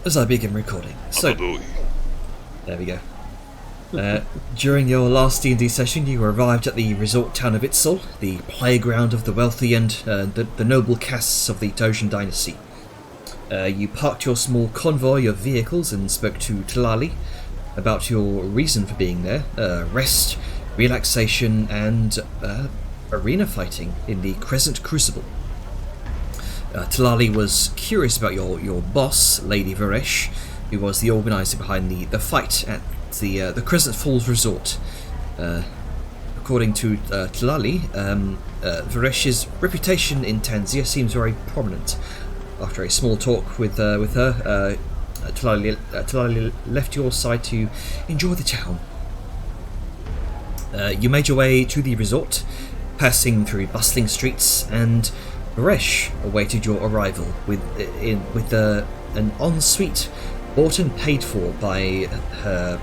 as I begin recording. So, Ababooey. there we go. During your last D&D session, you arrived at the resort town of Itzel, the playground of the wealthy and the noble castes of the Dojin dynasty. You parked your small convoy of vehicles and spoke to Talali about your reason for being there: rest, relaxation, and arena fighting in the Crescent Crucible. Talali was curious about your boss, Lady Varesh, who was the organizer behind the fight at the Crescent Falls Resort. According to Talali, Varesh's reputation in Tanzia seems very prominent. After a small talk with her, Talali left your side to enjoy the town. You made your way to the resort, passing through bustling streets, and Varesh awaited your arrival with an ensuite bought and paid for by her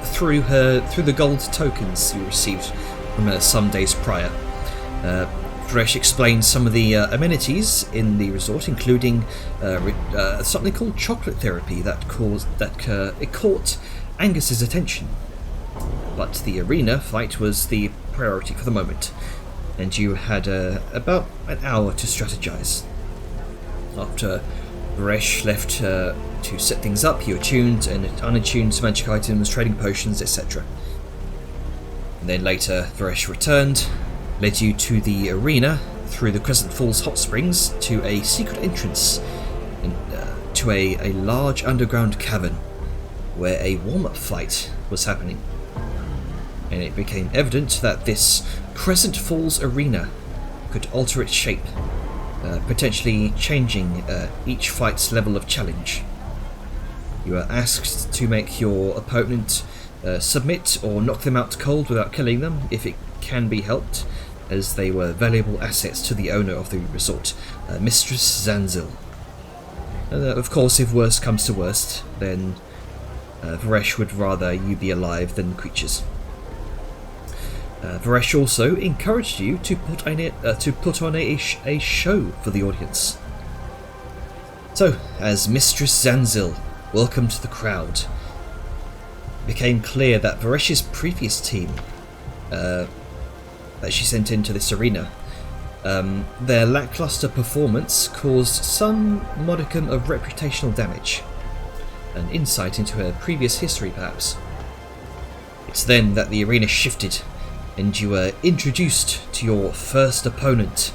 through the gold tokens you received from her some days prior. Varesh explained some of the amenities in the resort, including something called chocolate therapy that caught Angus's attention. But the arena fight was the priority for the moment, and you had about an hour to strategize. After Varesh left to set things up, you attuned and unattuned magic items, trading potions, etc. And then later, Varesh returned, led you to the arena through the Crescent Falls hot springs to a secret entrance to a large underground cavern where a warm-up fight was happening. And it became evident that this Crescent Falls arena could alter its shape, potentially changing each fight's level of challenge. You are asked to make your opponent submit or knock them out cold without killing them, if it can be helped, as they were valuable assets to the owner of the resort, Mistress Zanzil. Of course, if worst comes to worst, then Varesh would rather you be alive than creatures. Varesh also encouraged you to put on a show for the audience. So, as Mistress Zanzil welcomed the crowd, it became clear that Varesh's previous team that she sent into this arena, their lackluster performance caused some modicum of reputational damage. An insight into her previous history, perhaps. It's then that the arena shifted, and you were introduced to your first opponent,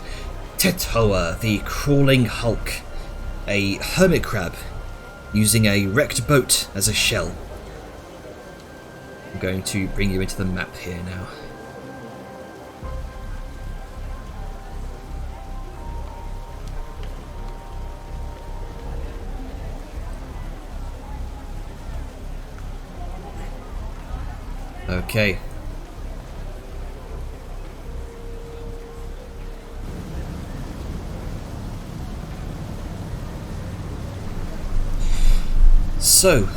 Tetoa, the Crawling Hulk, a hermit crab using a wrecked boat as a shell. I'm going to bring you into the map here now. Okay. So,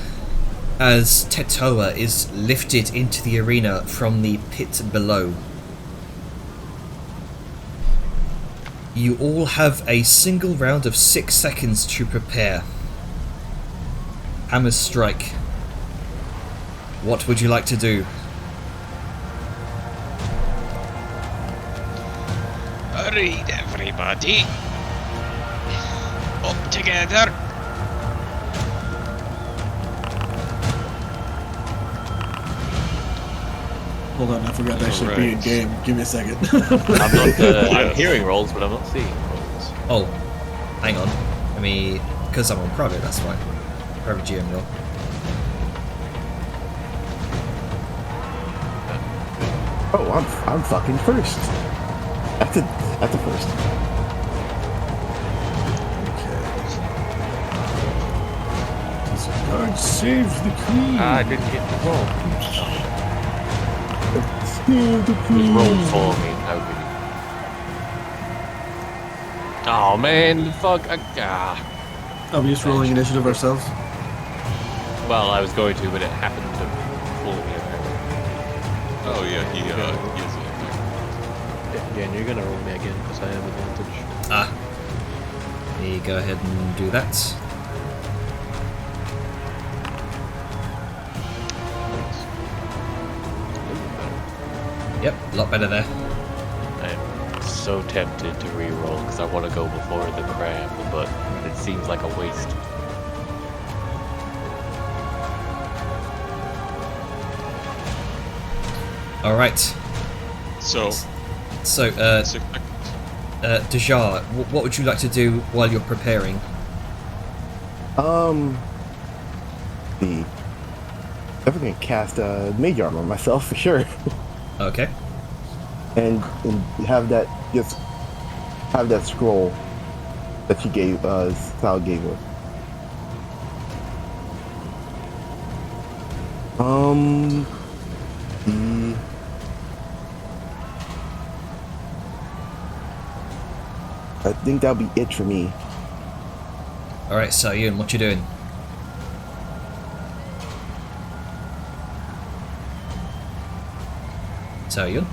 as Tetoa is lifted into the arena from the pit below, you all have a single round of 6 seconds to prepare. Hammer's strike. What would you like to do? Alright, everybody. Up together. Hold on, I forgot that should be in game. Give me a second. I'm not. I'm hearing rolls, but I'm not seeing rolls. Oh, hang on. I mean, because I'm on private, that's fine. Private GM roll. Oh, I'm fucking first. At the first. God saves the queen. I didn't get the roll. Save the It was queen. rolled for me. How could you? Oh man, fuck. Are we just rolling initiative ourselves? Well, I was going to, but it happened to pull me around. Oh yeah, he is Yeah, and you're gonna roll me again because I have advantage. Ah. You go ahead and do that. Yep, a lot better there. I'm so tempted to re-roll because I want to go before the cram, but it seems like a waste. All right. So, Dejar, what would you like to do while you're preparing? Definitely gonna cast mage armor on myself for sure, Okay. and have that scroll that you gave Sal gave us. I think that'll be it for me. All right, so Ian, what you doing? So Ian,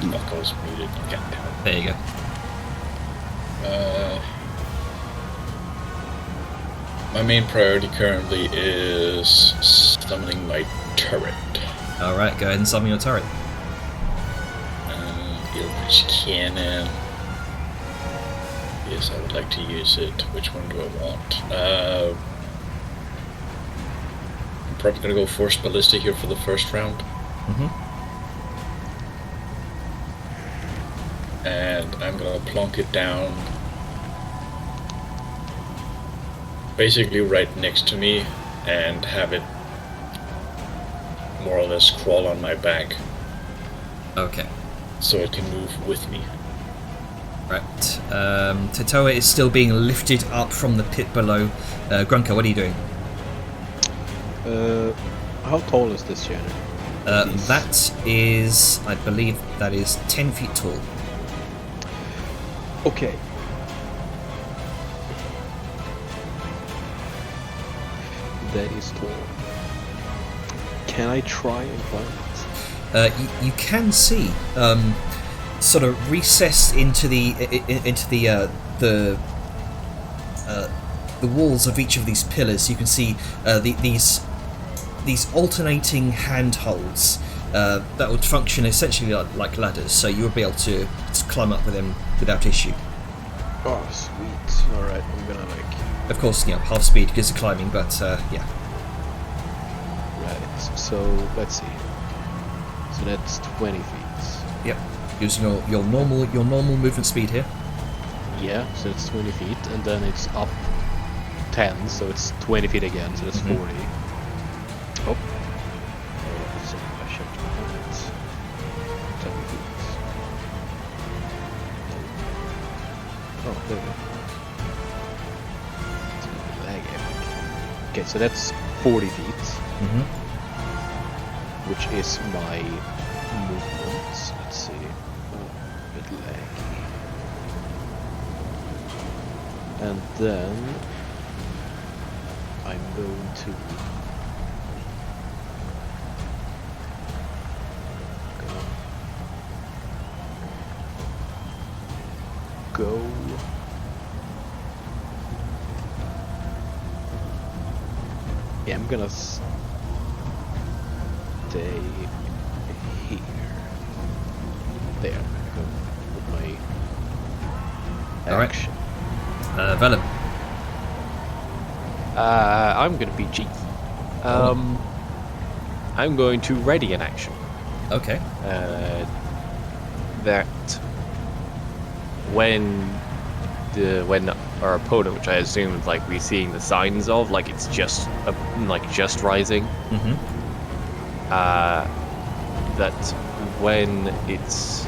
Knuckles muted. Goddamn. there you go. My main priority currently is summoning my turret. All right, go ahead and summon your turret. Eldritch Cannon. Yes, I would like to use it. Which one do I want? I'm probably gonna go Force Ballista here for the first round. Mm-hmm. And I'm gonna plonk it down basically right next to me and have it more or less crawl on my back Okay. so it can move with me. Right. Tatoa is still being lifted up from the pit below. Grunker, what are you doing? How tall is this journey? That is, I believe, that is 10 feet tall. Okay. That is tall. Can I try and climb it? You can see sort of recessed into the walls of each of these pillars. You can see these alternating handholds that would function essentially like ladders, so you would be able to climb up with them without issue. Oh, sweet. Alright, I'm gonna Of course, half speed because of climbing, but yeah. Right, so let's see. So that's 20 feet. Yep. Using your normal movement speed here. Yeah, so it's 20 feet, and then it's up 10, so it's 20 feet again, so that's 40. Oh. So I checked my points. 10 feet. Oh, there we go. It's a bit laggy, I think. Okay, so that's 40 feet, Mm-hmm. which is my movement. Let's see. Oh, a bit laggy. And then I'm going to go yeah, I'm gonna stay here. There, I'm gonna go with my action. Vellum. I'm gonna be cheeky. I'm going to ready an action. Okay. That when our opponent, which I assume is like we're seeing the signs of, like it's just just rising. Mm-hmm. That when it's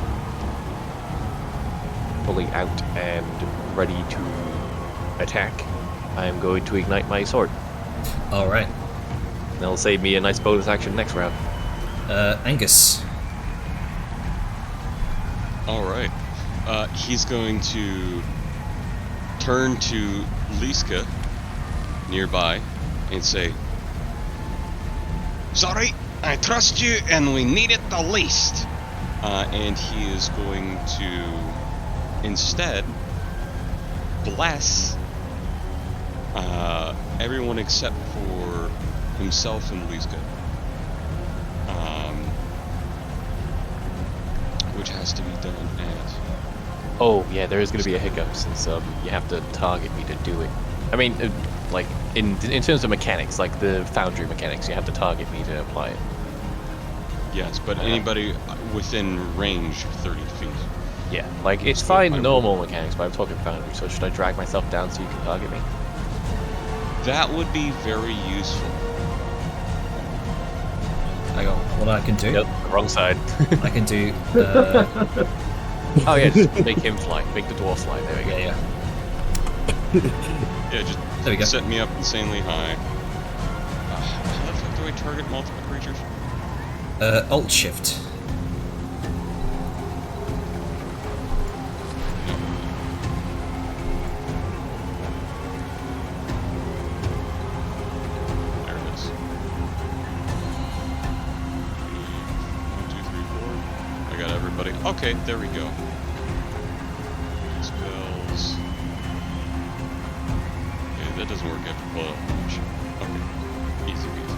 fully out and ready to attack, I am going to ignite my sword. All right. That'll save me a nice bonus action next round. Angus. alright. He's going to turn to Liska nearby and say, "Sorry, I trust you and we need it the least." And he is going to instead bless everyone except for himself and Liska. which has to be done at... Oh, yeah, there is going to be a hiccup since you have to target me to do it. I mean, like, in terms of mechanics, like the Foundry mechanics, you have to target me to apply it. Yes, but anybody within range of 30 feet. Yeah, like, it's fine normal mechanics, but I'm talking Foundry, so should I drag myself down so you can target me? That would be very useful. Hang on, what I can do? Yep, wrong side. I can do. Oh yeah, just make him fly. Make the dwarf fly. There we go. Yeah. Yeah, just There we go. set me up insanely high. How the fuck do I target multiple creatures? Alt Shift. There it is. 1, 2, 3, 4. I got everybody. Okay, there we go. Spells. Okay, that doesn't work. I have to pull it up. Okay. Easy peasy.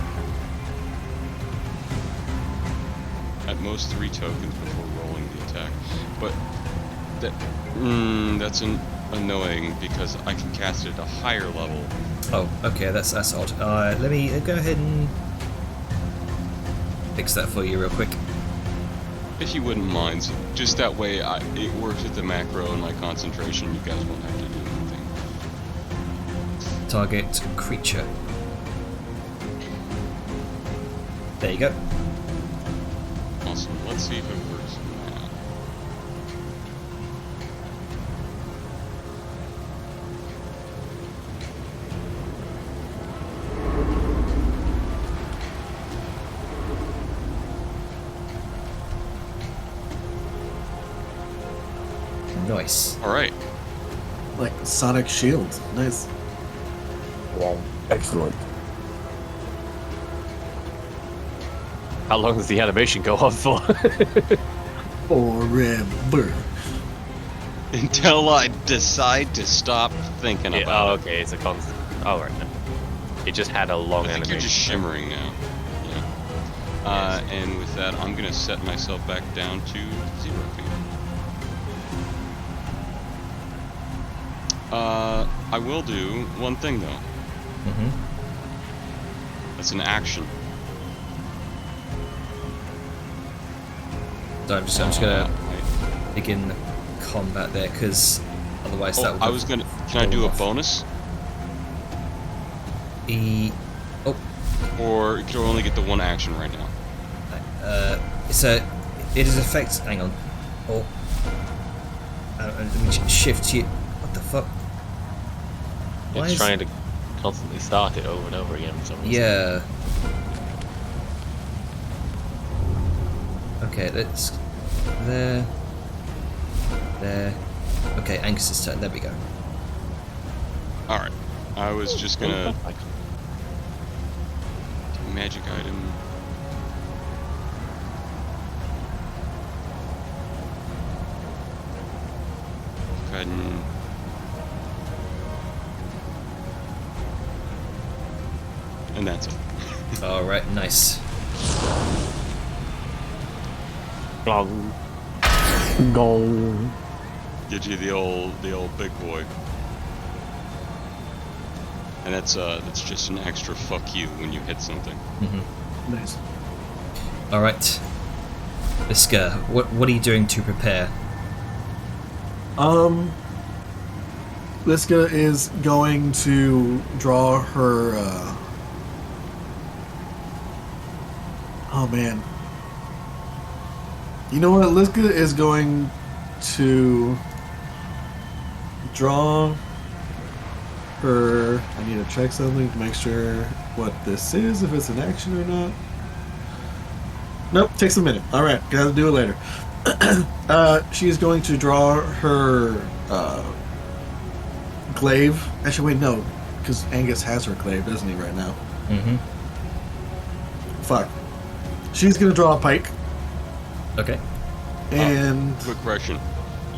At most 3 tokens before rolling the attack. But that's annoying because I can cast it at a higher level. Oh, okay, that's odd. Let me go ahead and fix that for you real quick. If you wouldn't mind, so just that way it works with the macro and my concentration. You guys won't have to do anything. Target creature. There you go. Awesome. Let's see if it works now. Nice. All right. Like Sonic Shield. Nice. Wow. Excellent. How long does the animation go on for? Forever. Until I decide to stop thinking Yeah, about oh, it. okay, it's a constant. Oh, right. It just had a long I think animation. you're just shimmering now. Yeah. And with that, I'm gonna set myself back down to 0 feet. I will do one thing though. Mm-hmm. That's an action. So I'm just gonna begin combat there, because otherwise that would. I was gonna. Can I do a bonus? Or you can only get the one action right now. It is effect. Hang on. Oh. Let me shift you. What the fuck? Why It's is- trying to constantly start it over and over again for some reason. Yeah. Okay, let's. There. Okay, Angus's turn. There we go. All right. I was just gonna magic item. Go ahead and that's it. All right, nice. Glong. Gong. Get you the old big boy. And that's just an extra fuck you when you hit something. Mm-hmm. Nice. All right, Iska, what are you doing to prepare? Liska is going to draw her. Oh man. You know what? Liska is going to draw her. I need to check something to make sure what this is, if it's an action or not. Nope, takes a minute. Alright, gotta do it later. She's going to draw her glaive. Actually, wait, no, because Angus has her glaive, doesn't he, right now? Mm-hmm. Fuck. She's gonna draw a pike, Okay. and Quick correction.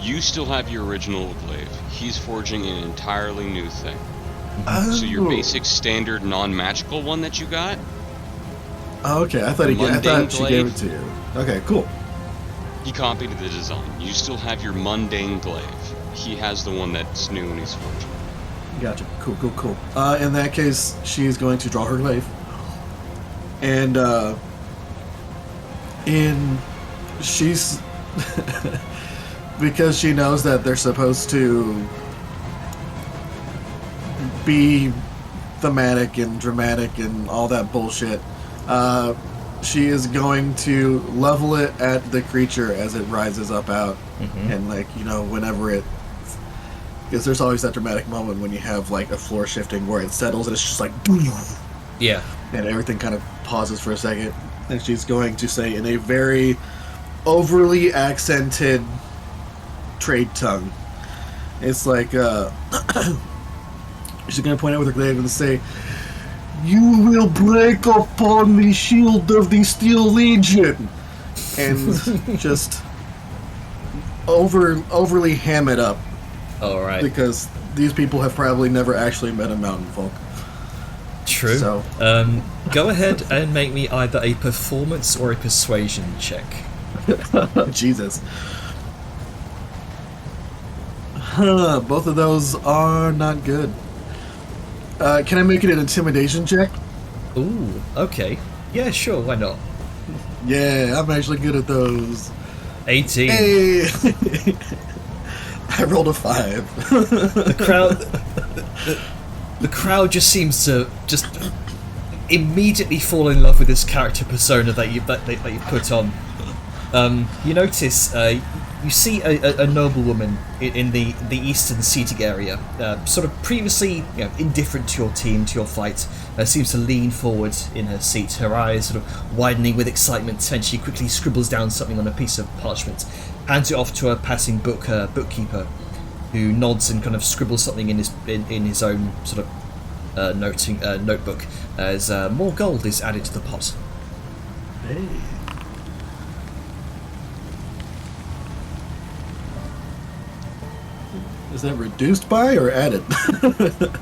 You still have your original glaive. He's forging an entirely new thing. So your Oh. basic standard non-magical one that you got, Oh, okay. I thought The I thought mundane she gave glaive? it to you. Okay, cool. He copied the design. You still have your mundane glaive. He has the one that's new and he's forged. Gotcha. Cool. In that case, she's going to draw her glaive. And, she's... because she knows that they're supposed to be thematic and dramatic and all that bullshit, she is going to level it at the creature as it rises up out. And, like, you know, whenever it... Because there's always that dramatic moment when you have, like, a floor shifting where it settles and it's just like... Yeah. And everything kind of pauses for a second. And she's going to say in a very overly accented trade tongue. It's like, she's going to point out with her glaive and say, "You will break upon the shield of the Steel Legion." And just overly ham it up. Alright. Because these people have probably never actually met a mountain folk. True. So. Go ahead and make me either a performance or a persuasion check. Jesus. Both of those are not good. Can I make it an intimidation check? Ooh, okay. Yeah, sure, why not? Yeah, I'm actually good at those. 18. Hey! I rolled a 5. The crowd just seems to just immediately fall in love with this character persona that you put on. You notice, you see a noblewoman in the eastern seating area, sort of previously indifferent to your team, to your fight, seems to lean forward in her seat, her eyes sort of widening with excitement, and she quickly scribbles down something on a piece of parchment, hands it off to a passing bookkeeper, who nods and kind of scribbles something in his own sort of notebook as more gold is added to the pot. Hey. Is that reduced by or added?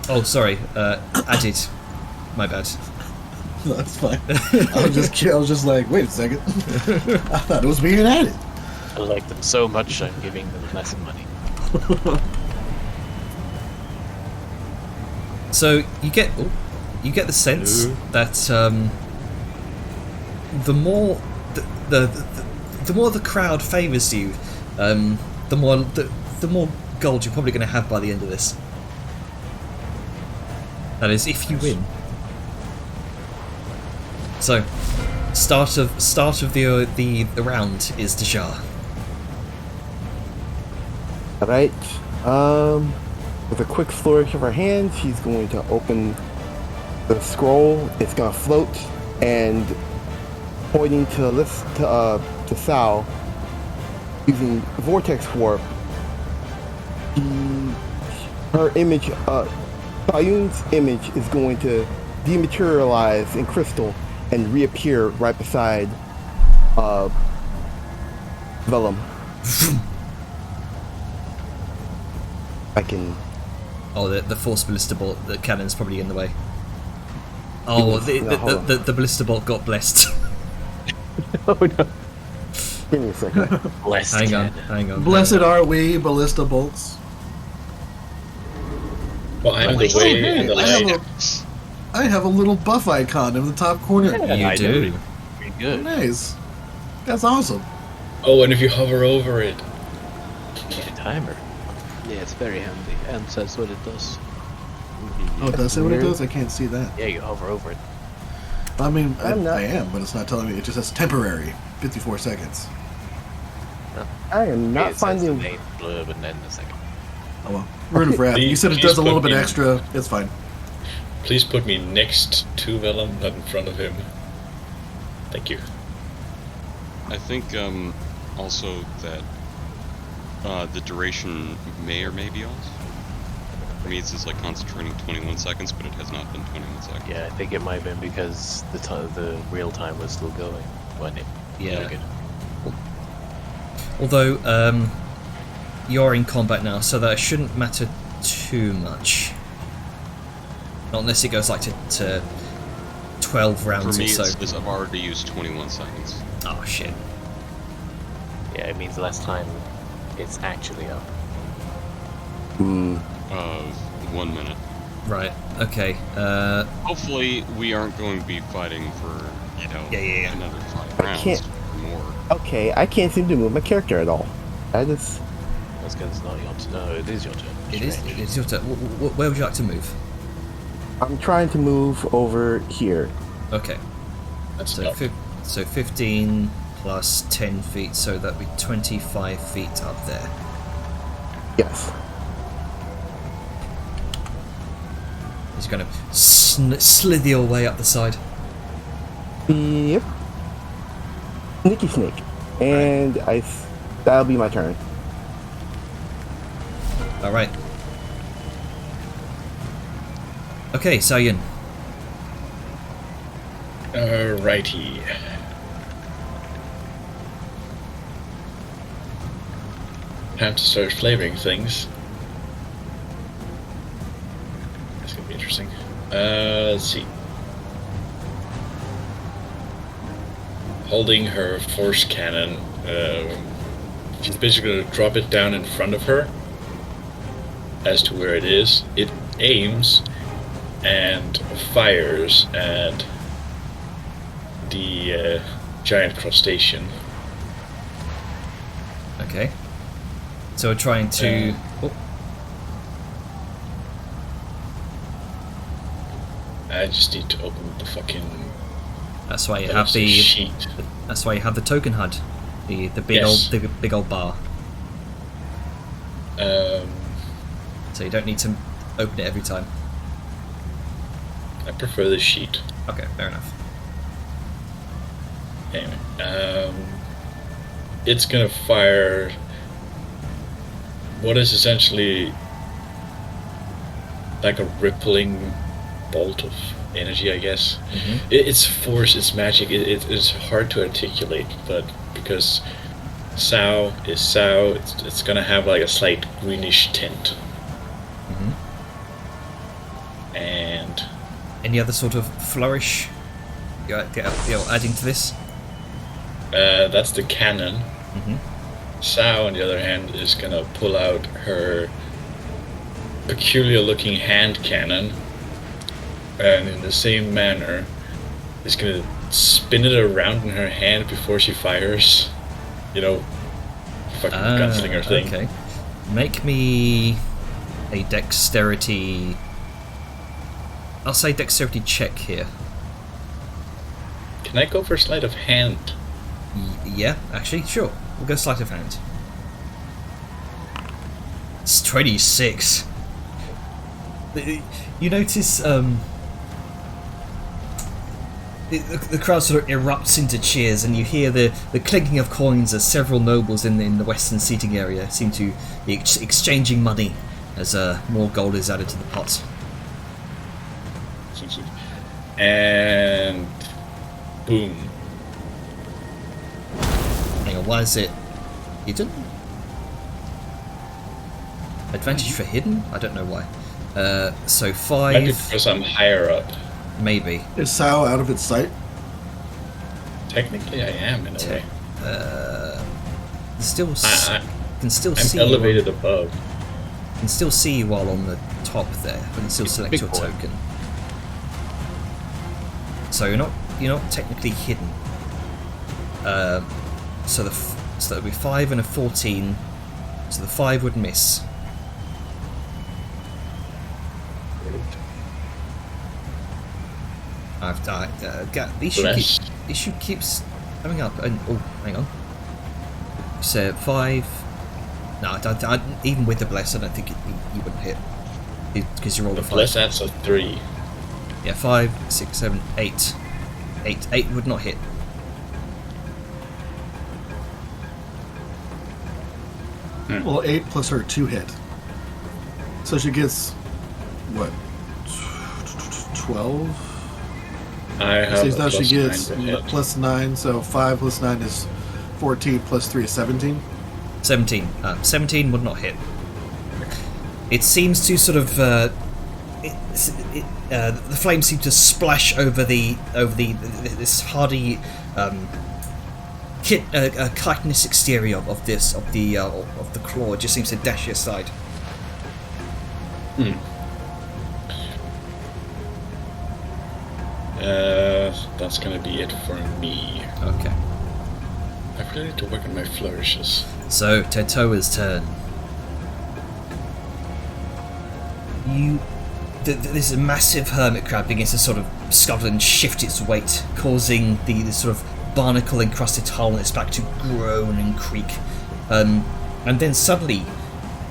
Oh, sorry, added. My bad. No, that's fine. I was just like, wait a second. I thought it was being added. I like them so much, I'm giving them less money. So you get the sense that the more the more the crowd favours you, the more gold you're probably going to have by the end of this. That is, if you win. So, start of the round is Dejar. Alright. With a quick flourish of her hand, she's going to open the scroll. It's going to float, and pointing to Sal, using Vortex Warp, her image, Bayun's image is going to dematerialize in crystal and reappear right beside Vellum. I can... Oh, the force ballista bolt, the cannon's probably in the way. Oh, the ballista bolt got blessed. Oh no. Give me a second. Blessed. Hang on. Blessed are we, ballista bolts. Well, I'm the way and the light. I have a little buff icon in the top corner. You do. Pretty good. Nice. That's awesome. Oh, and if you hover over it. Need a timer. Yeah, it's very handy and says what it does. Oh, it does say what it does? I can't see that. Yeah, you hover over it. I mean, I am, but it's not telling me. It just says temporary. 54 seconds. I am not It says the finding... main blurb and then the second. Oh well. Rune of Wrath. You said it does a little bit extra. It's fine. Please put me next to Vellum, not in front of him. Thank you. I think also that the duration may or may be off. For me, it says like concentrating 21 seconds, but it has not been 21 seconds. Yeah, I think it might have been because the real time was still going when it. Yeah. Good. Although you're in combat now, so that shouldn't matter too much. Not unless it goes like to 12 rounds For me, or so. it says I've already used 21 seconds. Oh shit. Yeah, yeah, it means less time it's actually up. 1 minute. Right. Okay. Hopefully, we aren't going to be fighting for, Yeah. another 5 I rounds can't- or more. Okay, I can't seem to move my character at all. That is. That's because it's not your turn. No, it is your turn. It is. Strange. It is your turn. Where would you like to move? I'm trying to move over here. Okay. That's So enough. so 15 plus 10 feet, so that'd be 25 feet up there. Yes. He's going to slither your way up the side. Yep. Sneaky snake. And that'll be my turn. All right. Okay, Sayan. Alrighty. Time to start flavoring things. That's gonna be interesting. Let's see. Holding her force cannon, she's basically gonna drop it down in front of her as to where it is. It aims and fires at the giant crustacean. Okay. So we're trying to. I just need to open the fucking That's why you have the the. sheet. That's why you have the token HUD, the big Yes. big old bar. So you don't need to open it every time. I prefer the sheet. Okay, fair enough. Anyway, it's gonna fire what is essentially like a rippling bolt of energy, I guess. It's force, it's magic, it's hard to articulate, but because Sao is Sao, it's gonna have like a slight greenish tint. And Any other sort of flourish you're adding to this? that's the cannon. Sao, on the other hand, is gonna pull out her peculiar-looking hand cannon, and in the same manner, is gonna spin it around in her hand before she fires. You know, fucking gunslinger thing. Okay. Make me a dexterity. I'll say dexterity check here. Can I go for sleight of hand? Yeah, actually, sure. We'll go sleight of hand. It's 26. You notice the crowd sort of erupts into cheers, and you hear the clinking of coins as several nobles in the western seating area seem to be exchanging money as more gold is added to the pot. And boom. Hang on, why is it hidden? Advantage for hidden? I don't know why. So Might be 5, because I'm higher up. maybe. Is Sao out of its sight? Technically, I am in a way. Still, can still I'm see. elevated above. Can still see you while on the top there. You can still select big your boy. token. So you're not technically hidden. So that'd be 5 and a 14. So the 5 would miss. The issue keeps coming up. And oh, hang on. So 5. No, even with the bless, I don't think you wouldn't hit because you rolled a 5. Bless that's a 3. Yeah, 5, 6, 7, 8. 8 would not hit. Well, 8 plus her 2 hit. So she gets, what, 12? I have So a now she plus gets 9 to hit. plus 9, so 5 plus 9 is 14, plus 3 is 17. 17. 17 would not hit. It seems to sort of the flames seem to splash over this hardy chitinous exterior of the claw. It just seems to dash aside. That's gonna be it for me. Okay. I really need to work on my flourishes. So Tetoa's turn. This massive hermit crab begins to sort of scuttle and shift its weight, causing the sort of barnacle-encrusted hull on its back to groan and creak. And then suddenly,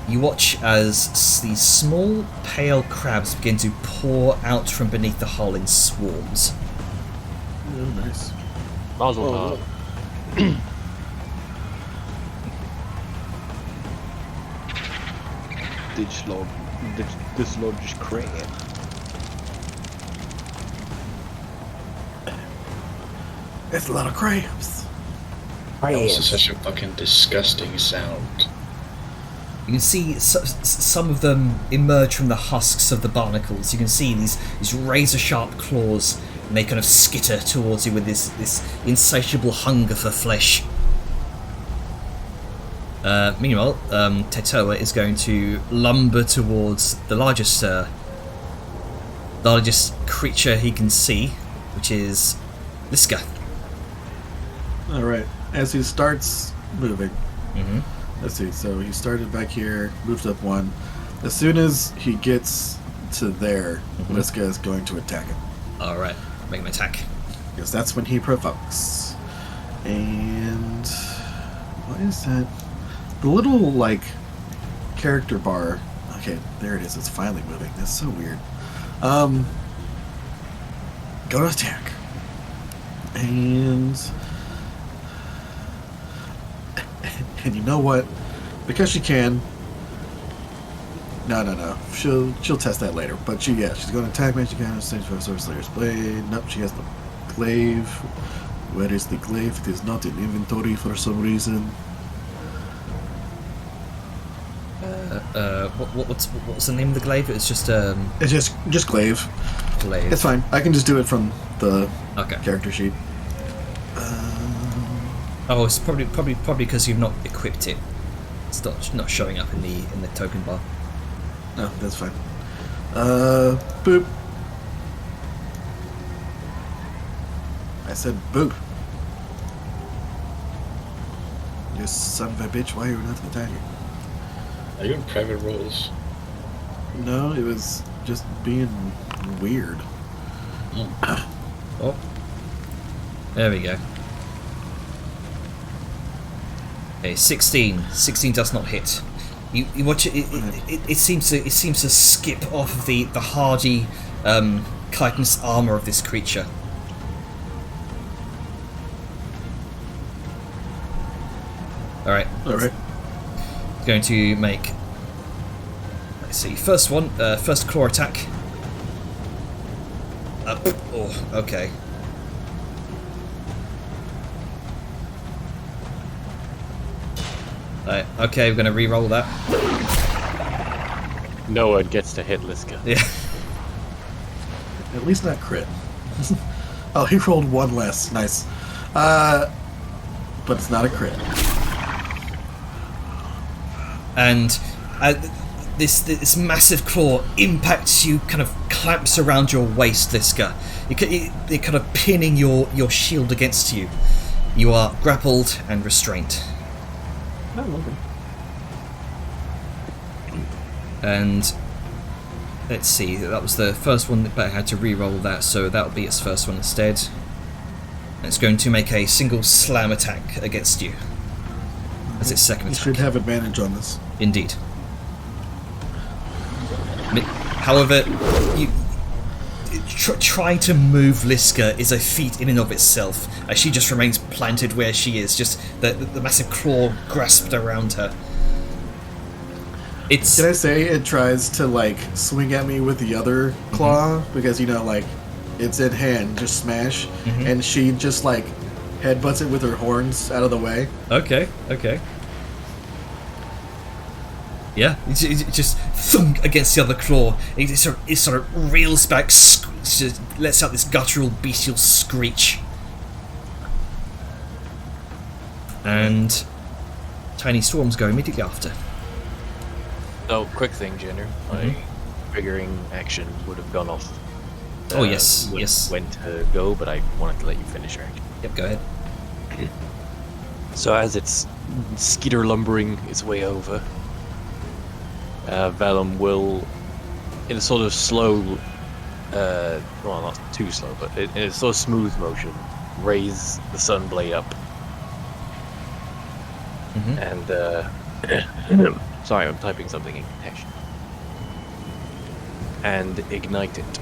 you watch as these small, pale crabs begin to pour out from beneath the hull in swarms. Oh, nice. Mazel tov. Dislodge crab. That's a lot of crabs. That was such a fucking disgusting sound. You can see some of them emerge from the husks of the barnacles. You can see these razor-sharp claws, and they kind of skitter towards you with this insatiable hunger for flesh. Meanwhile, Tetoa is going to lumber towards the largest creature he can see, which is Liska. Alright, as he starts moving, Mm-hmm. let's see, so he started back here, moved up one. As soon as he gets to there, Liska is going to attack him. Alright, make an attack. Because that's when he provokes. And what is that? The little, like, character bar. Okay, there it is. It's finally moving. That's so weird. Go to attack. And you know what? Because she can. No. She'll test that later. But she's going to attack Magic Cannon, Stage 5 Sword Slayer's Blade. Nope, she has the glaive. Where is the glaive? It is not in inventory for some reason. What's the name of the glaive? It's just It's just glaive. glaive. It's fine. I can just do it from the Okay. character sheet. Oh, it's probably because you've not equipped it. It's not showing up in the token bar. No, that's fine. Boop. I said boop. You son of a bitch, why are you not attacking? Are you in private roles? No, it was just being weird. Oh, there we go. Okay, 16. 16 does not hit. You watch it. It seems to skip off of the hardy chitinous armor of this creature. All right. Going to make. Let's see. First one. First claw attack. Oh, okay. Right, okay, we're going to re-roll that. No one gets to hit Liska. Yeah. At least not crit. Oh, he rolled one less. Nice. But it's not a crit. And this massive claw impacts you, kind of clamps around your waist, Liska. It kind of pinning your shield against you. You are grappled and restrained. No, okay. And let's see, that was the first one, but I had to re-roll that, so that'll be its first one instead. And it's going to make a single slam attack against you as its second You attack. should have advantage on this. Indeed. However, trying to move Liska is a feat in and of itself, as she just remains planted where she is, just the massive claw grasped around her. It's... Can I say it tries to, like, swing at me with the other claw? Because, you know, like, it's in hand, just smash. And she just, like, headbutts it with her horns out of the way. Okay. Yeah, it just thunk against the other claw. It sort of reels back, lets out this guttural, bestial screech. and tiny swarms go immediately after. So, quick thing, Jenner. My triggering action would have gone off. Oh, yes, when, yes. When to go, but I wanted to let you finish your action. Yep, go ahead. So as it's skitter lumbering its way over, Vellum will, in a sort of slow, well, not too slow, but in a sort of smooth motion, raise the sunblade up. And, sorry, I'm typing something in connection. And ignite it.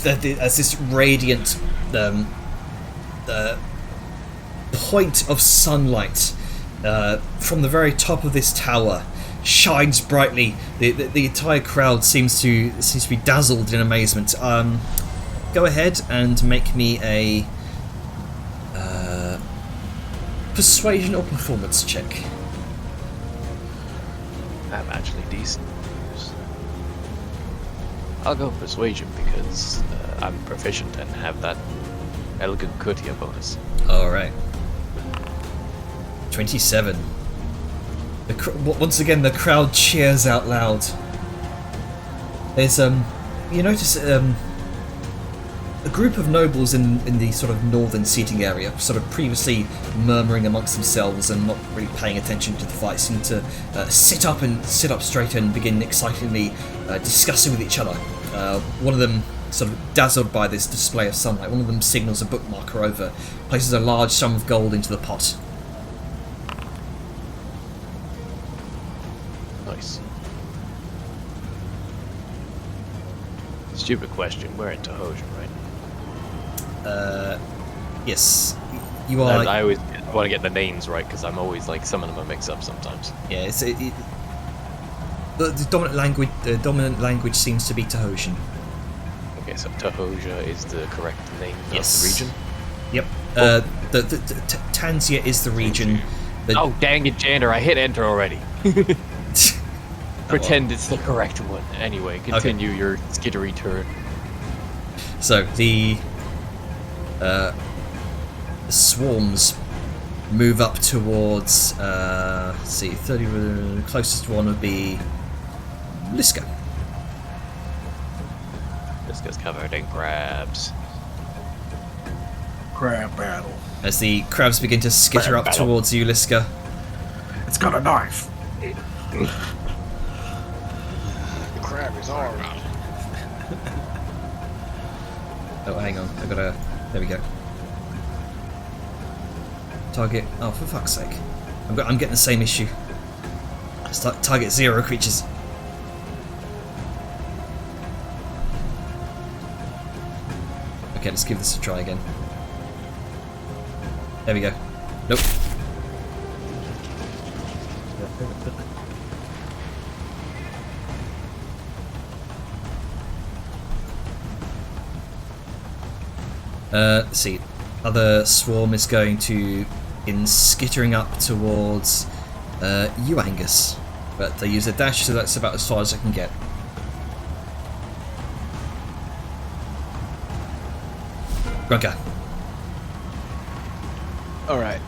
As this radiant point of sunlight from the very top of this tower shines brightly. The entire crowd seems to be dazzled in amazement. Go ahead and make me a persuasion or performance check. I'm actually decent. I'll go persuasion because I'm proficient and have that elegant courtier bonus. Alright. 27. Once again, the crowd cheers out loud. There's, you notice, a group of nobles in the sort of northern seating area, sort of previously murmuring amongst themselves and not really paying attention to the fight, seem to sit up straight and begin excitedly discussing with each other. One of them, sort of dazzled by this display of sunlight, one of them signals a bookmarker over, places a large sum of gold into the pot. Nice. Stupid question. We're in Tahoja, right? Yes, you are. I always want to get the names right because I'm always like some of them are mixed up sometimes. Yeah, the dominant language seems to be Tahosian. Okay, so Tahoja is the correct name Yes. of the region. Yep. Tanzia is the region. Oh dang it, Jander! I hit enter already. Pretend it's the correct one. Anyway, continue your skittery turn. So the swarms move up towards. Let's see, 30. The closest one would be Liska. This guy's covered in crabs. Crab battle. As the crabs begin to skitter Crab up battle. towards you, Liska. It's got a knife. The crab is hard. Oh, hang on. I gotta. There we go. Target. Oh, for fuck's sake! I'm getting the same issue. Target 0 creatures. Okay, let's give this a try again. There we go. Nope. Let's see. Other swarm is going to begin skittering up towards you, Angus. But they use a dash, so that's about as far as I can get. Grunka. Alright.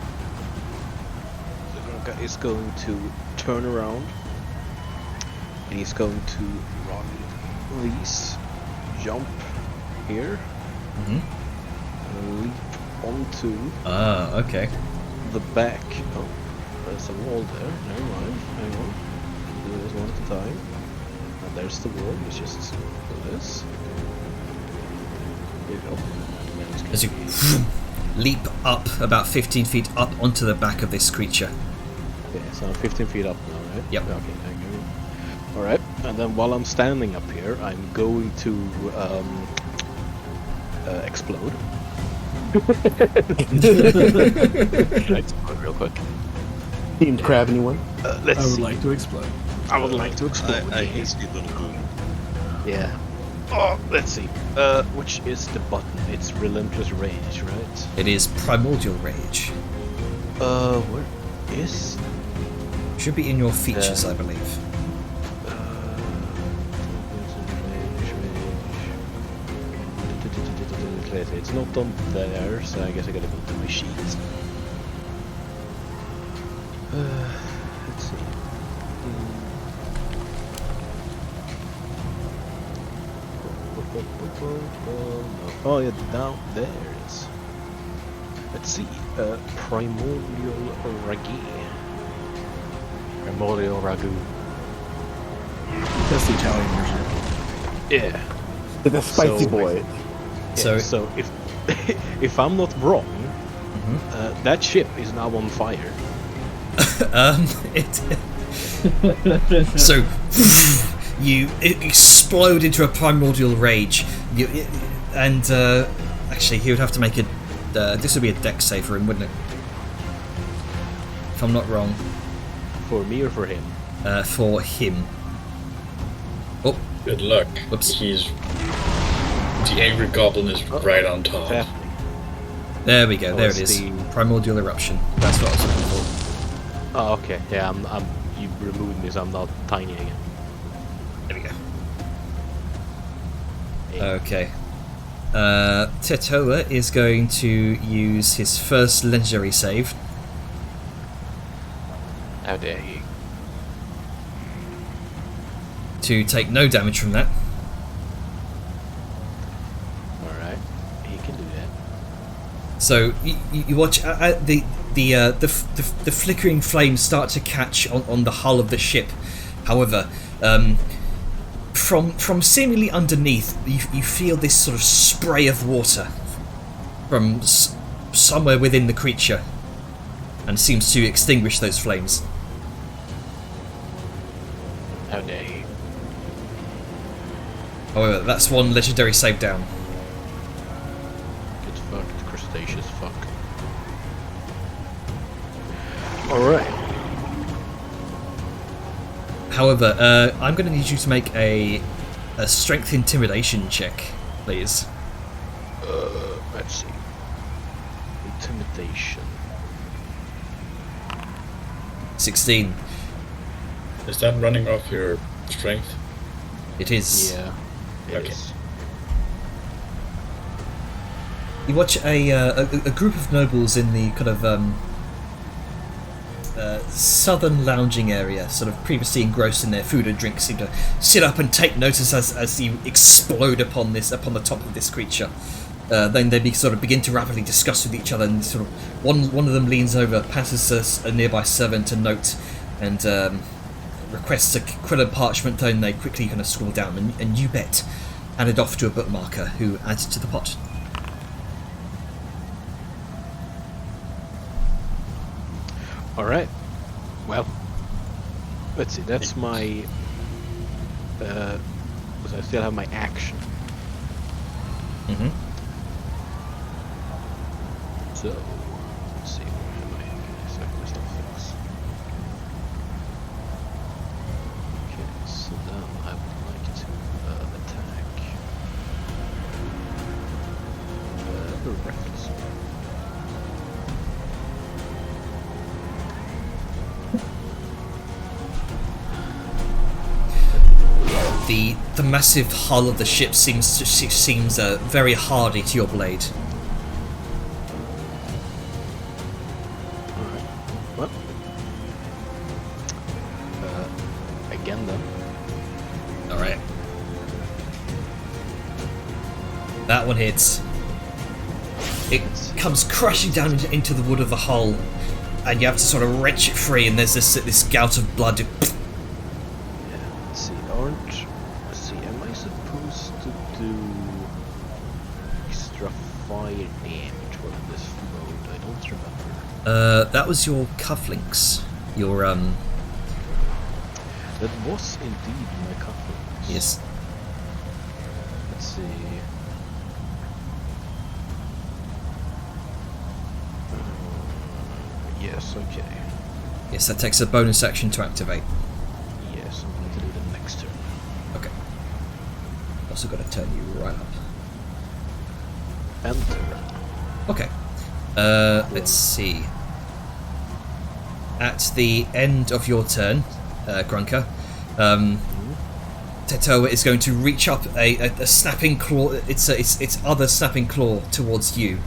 So Grunka is going to turn around. And he's going to run these, jump here, and leap onto Okay. the back. Oh, there's a wall there. Never mind. Hang on. Do this one at a time. And there's the wall. Let's just do this. There you go. As you leap up about 15 feet up onto the back of this creature. Okay, so I'm 15 feet up now, right? Yep. Okay, thank you. Alright, and then while I'm standing up here, I'm going to explode. Can I explode real quick? Team crab, anyone? Let's I would see. like to explode. I would like to explode. I hasty little boom. Yeah. Oh, let's see. Which is the button? It's Relentless Rage, right? It is Primordial Rage. Where is... Should be in your features, I believe. is. It's not on there, so I guess I gotta go to my sheets. Let's see. No. Oh yeah, down there it is. Let's see. Primordial ragu. Primordial ragu. That's the Italian version. Yeah. It's a spicy So- boy. So if if I'm not wrong, that ship is now on fire. So you explode into a primordial rage. Actually, he would have to make a. This would be a dex save for him, wouldn't it? If I'm not wrong. For me or for him? For him. Oh, Good luck. Whoops. The angry goblin is right on top. That- there we go. Oh, There it it's is. the- Primordial eruption. That's what I was looking for. Oh, okay. Yeah, I'm. You removed me, so I'm not tiny again. There we go. Yeah. Okay. Tetola is going to use his first legendary save. How dare he? To take no damage from that. All right, he can do that. So you watch the flickering flames start to catch on the hull of the ship. However, from seemingly underneath, you feel this sort of spray of water from somewhere within the creature, and seems to extinguish those flames. How dare he? However, that's one legendary save down. Get fucked, crustaceous fuck. Alright. However, I'm going to need you to make a strength intimidation check, please. Let's see. Intimidation. 16. Is that running off your strength? It is. Yeah. It Okay. is. You watch a group of nobles in the kind of southern lounging area, sort of previously engrossed in their food and drink, seem to sit up and take notice as you explode upon the top of this creature. Then they sort of begin to rapidly discuss with each other, and sort of one of them leans over, passes a nearby servant a note, and requests a quill and parchment. Then they quickly kind of scroll down, and you bet, hand it off to a bookmarker who adds it to the pot. Alright. Well. Let's see, that's my... because I still have my action. Mm-hmm. So, let's see, where am I? So my stuff fix. Okay, so then I would like to attack the reference. The massive hull of the ship seems very hardy to your blade. Alright, well. Again then. Alright. That one hits. It comes crashing down into the wood of the hull, and you have to sort of wrench it free, and there's this gout of blood. Yeah, let's see, let's see, am I supposed to do extra fire damage while in this mode? I don't remember. That was your cufflinks. Your That was indeed my cufflinks. yes. Let's see. Yes, okay. Yes, that takes a bonus action to activate. Yes, I'm going to do the next turn. Okay. Also got to turn you right up. Enter. Okay. Let's see. At the end of your turn, Grunker, Tetoa is going to reach up a snapping claw. Its other snapping claw towards you.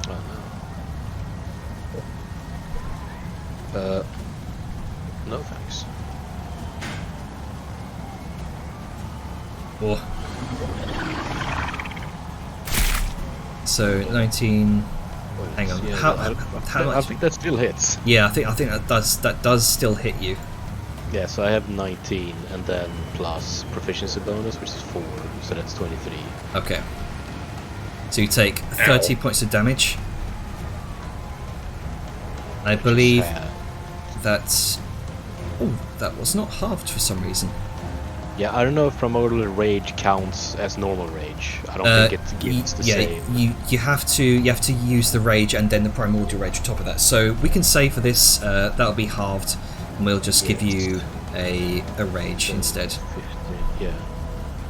Oh no. No thanks. Or so 19. Hang on. Yeah, How I much? think that still hits. Yeah, I think that does still hit you. Yeah, so I have 19 and then plus proficiency bonus, which is 4, so that's 23. Okay. So you take 30 points of damage. I believe that's. Oh, that was not halved for some reason. Yeah, I don't know if primordial rage counts as normal rage. I don't think it gives the same. You have to use the rage and then the primordial rage on top of that. So we can say for this that'll be halved, and we'll just give you a rage instead. 15, yeah.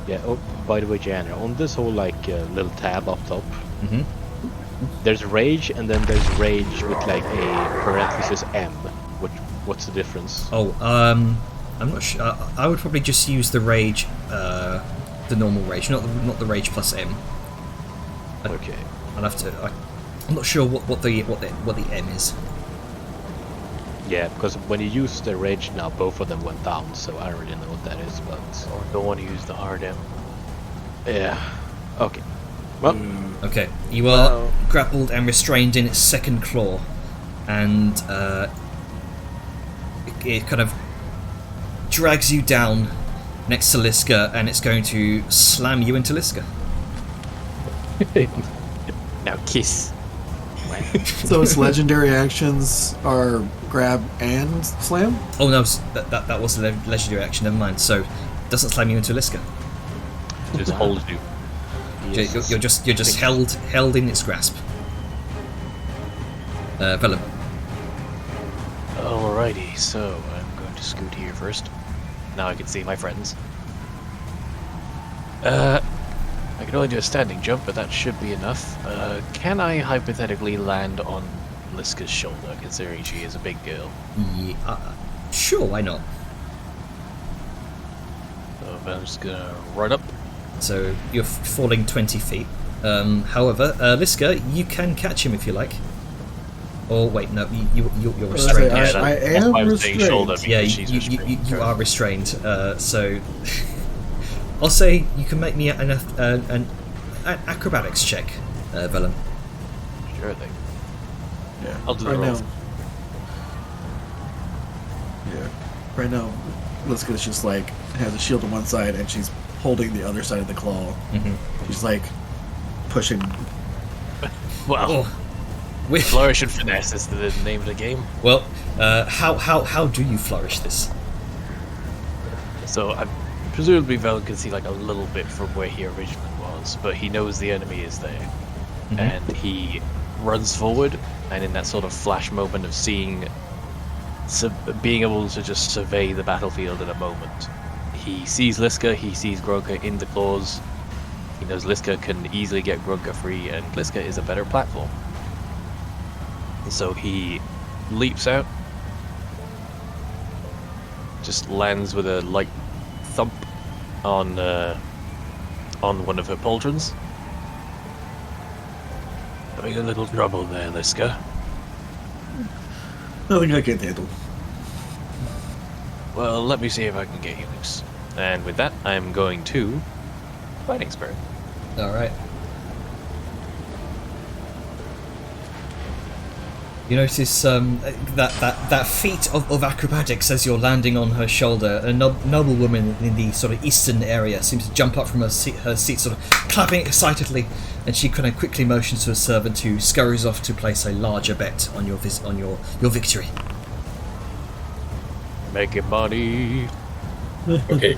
Yeah. Oh, by the way, Janner, on this whole like little tab up top, there's rage, and then there's rage with like a parenthesis M. What's the difference? Oh, I'm not sure. I would probably just use the rage, the normal rage, not the rage plus M. Okay. I'll have to. I'm not sure what the M is. Yeah, because when you use the rage now, both of them went down, so I don't really know what that is, but... Or don't want to use the hard M. Yeah. Okay. Well, Okay, you are grappled and restrained in its second claw, and it kind of drags you down next to Liska, and it's going to slam you into Liska. Now kiss. So its legendary actions are grab and slam? Oh no, that was a legendary action, never mind. So, it doesn't slam you into Liska. just hold you. You're just held in its grasp. Vellum. Alrighty, so I'm going to scoot here first. Now I can see my friends. I can only do a standing jump, but that should be enough. Can I hypothetically land on Liska's shoulder, considering she is a big girl? Yeah, sure, why not? So I'm just gonna run up. So you're falling 20 feet. However, Liska, you can catch him if you like. Or wait, no, you're restrained. I am restrained. Shoulder Yeah, she's restrained. you are restrained. So I'll say you can make me an acrobatics check, Vellum. Sure thing. Yeah. I'll do right the now. rolls. Yeah. Right now, Liska's just like has a shield on one side and she's holding the other side of the claw. She's like pushing. Well, With, flourish and finesse is the name of the game. well, how do you flourish this? So presumably Vel can see like a little bit from where he originally was, but he knows the enemy is there, and he runs forward. And in that sort of flash moment of being able to just survey the battlefield in a moment, he sees Liska, he sees Gronka in the claws. He knows Liska can easily get Gronka free, and Liska is a better platform. So he leaps out, just lands with a light thump on one of her pauldrons. Having a little trouble there, Liska. Nothing I can't handle. Well, let me see if I can get you loose. And with that, I'm going to Fighting Spirit. All right. You notice that feat of acrobatics as you're landing on her shoulder. A noble woman in the sort of eastern area seems to jump up from her seat, sort of clapping excitedly, and she kind of quickly motions to a servant who scurries off to place a larger bet on your victory. Make it money. Okay.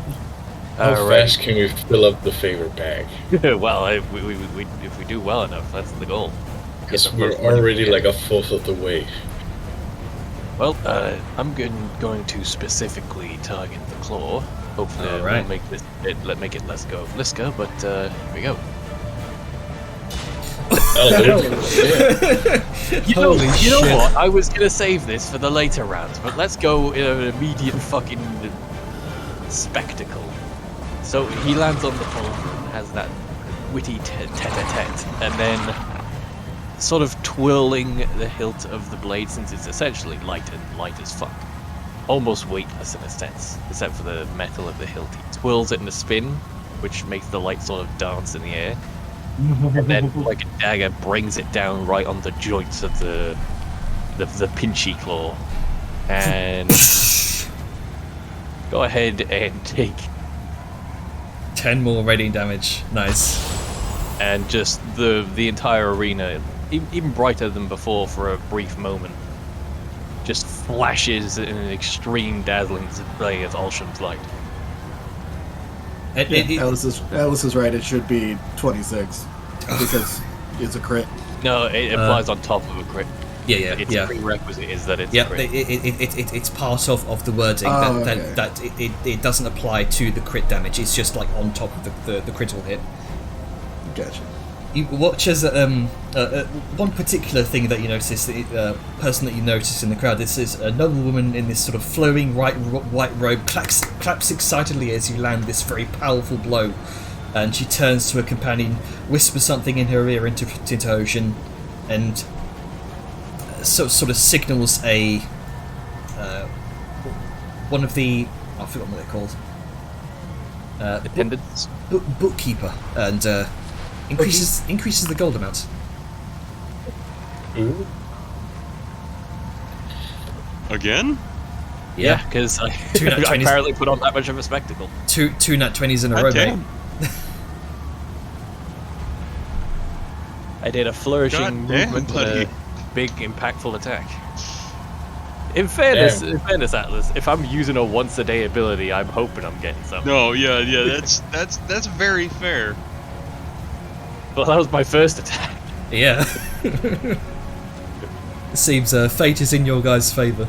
How fast can we fill up the favor bag? Well, if we do well enough, that's the goal. Because we're already like a fourth of the way. Well, I'm going to specifically target the claw. Hopefully, All it right. won't make it less go of Liska, but here we go. You know, Holy you know shit. what? I was gonna save this for the later rounds, but let's go in an immediate fucking spectacle. So he lands on the cauldron, has that witty tete-a-tete, and then sort of twirling the hilt of the blade, since it's essentially light as fuck. Almost weightless in a sense, except for the metal of the hilt. He twirls it in a spin, which makes the light sort of dance in the air. And then, like a dagger, brings it down right on the joints of the pinchy claw. And go ahead and take 10 more radiant damage. Nice. and just the entire arena, even brighter than before for a brief moment, just flashes in an extreme dazzling display of Alsham's light. Alice is right. It should be 26 because it's a crit. No, it applies on top of a crit. Its Yeah. prerequisite is that it's Yeah, a crit. it's part of the wording Oh, that it doesn't apply to the crit damage. It's just like on top of the critical hit. Gotcha. You watch as one particular thing that you notice, the person that you notice in the crowd. This is a noble woman in this sort of flowing white robe, claps excitedly as you land this very powerful blow, and she turns to her companion, whispers something in her ear into Ocean, and sort of signals a one of the, I forgot what they're called, Attendants? bookkeeper, and increases the gold amount. Ooh. Again? Yeah, because I Two nat 20s. apparently put on that much of a spectacle. Two nat 20s in a God row, mate. damn. I did a flourishing God damn, movement buddy. and a big impactful attack. In fairness, Atlas, if I'm using a once a day ability, I'm hoping I'm getting something. No, yeah, that's very fair. Well, that was my first attack. Yeah. It seems fate is in your guys' favour.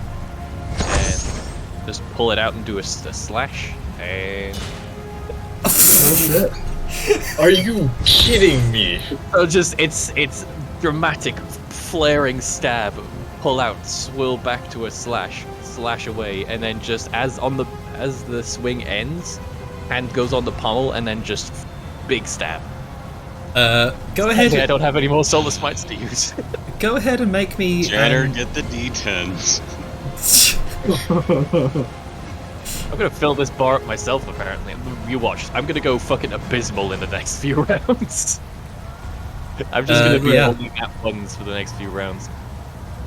And just pull it out and do a slash. And Oh shit. Are you kidding me? so just it's dramatic, flaring stab, pull out, swill back to a slash away, and then just as the swing ends, hand goes on the pommel, and then just big stab. Go I ahead. don't have any more solar smites to use. Go ahead and make me. Janner, get the D10s. I'm gonna fill this bar up myself, apparently. You watch. I'm gonna go fucking abysmal in the next few rounds. I'm just gonna be holding at ones for the next few rounds.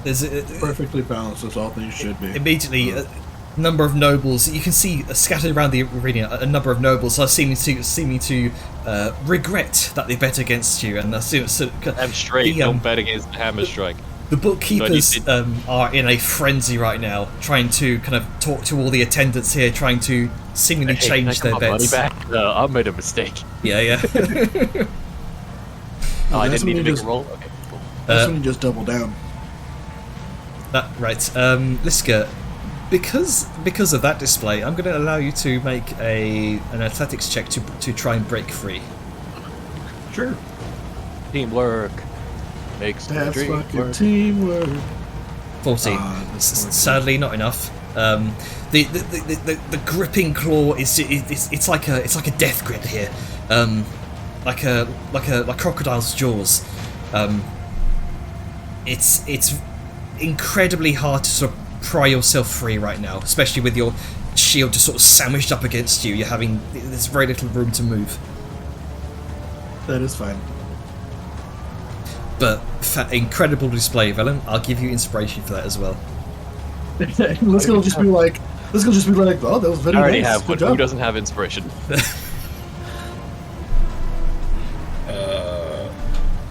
There's Perfectly balanced as all things should be. immediately a number of nobles. You can see scattered around the arena a number of nobles are seeming to regret that they bet against you, and I'm straight. Don't bet against the hammer strike. the bookkeepers So I are in a frenzy right now, trying to kind of talk to all the attendants here, trying to seemingly Hey, can I change get their my money bets. back? No, I made a mistake. Yeah. Oh, I that's didn't need when to you make just- a roll? Okay, cool. That's when you just double down. Right, Liska, because of that display, I'm going to allow you to make an athletics check to try and break free. Sure. Teamwork makes the That's dream fucking work. teamwork. 14. that's 14. Sadly, not enough. The gripping claw it's like a death grip here, like crocodile's jaws. It's incredibly hard to sort of pry yourself free right now, especially with your shield just sort of sandwiched up against you. There's very little room to move. That is fine. But incredible display, Velen. I'll give you inspiration for that as well. Let's go just be like, oh, that was very I already nice. have, Good but who job. doesn't have inspiration?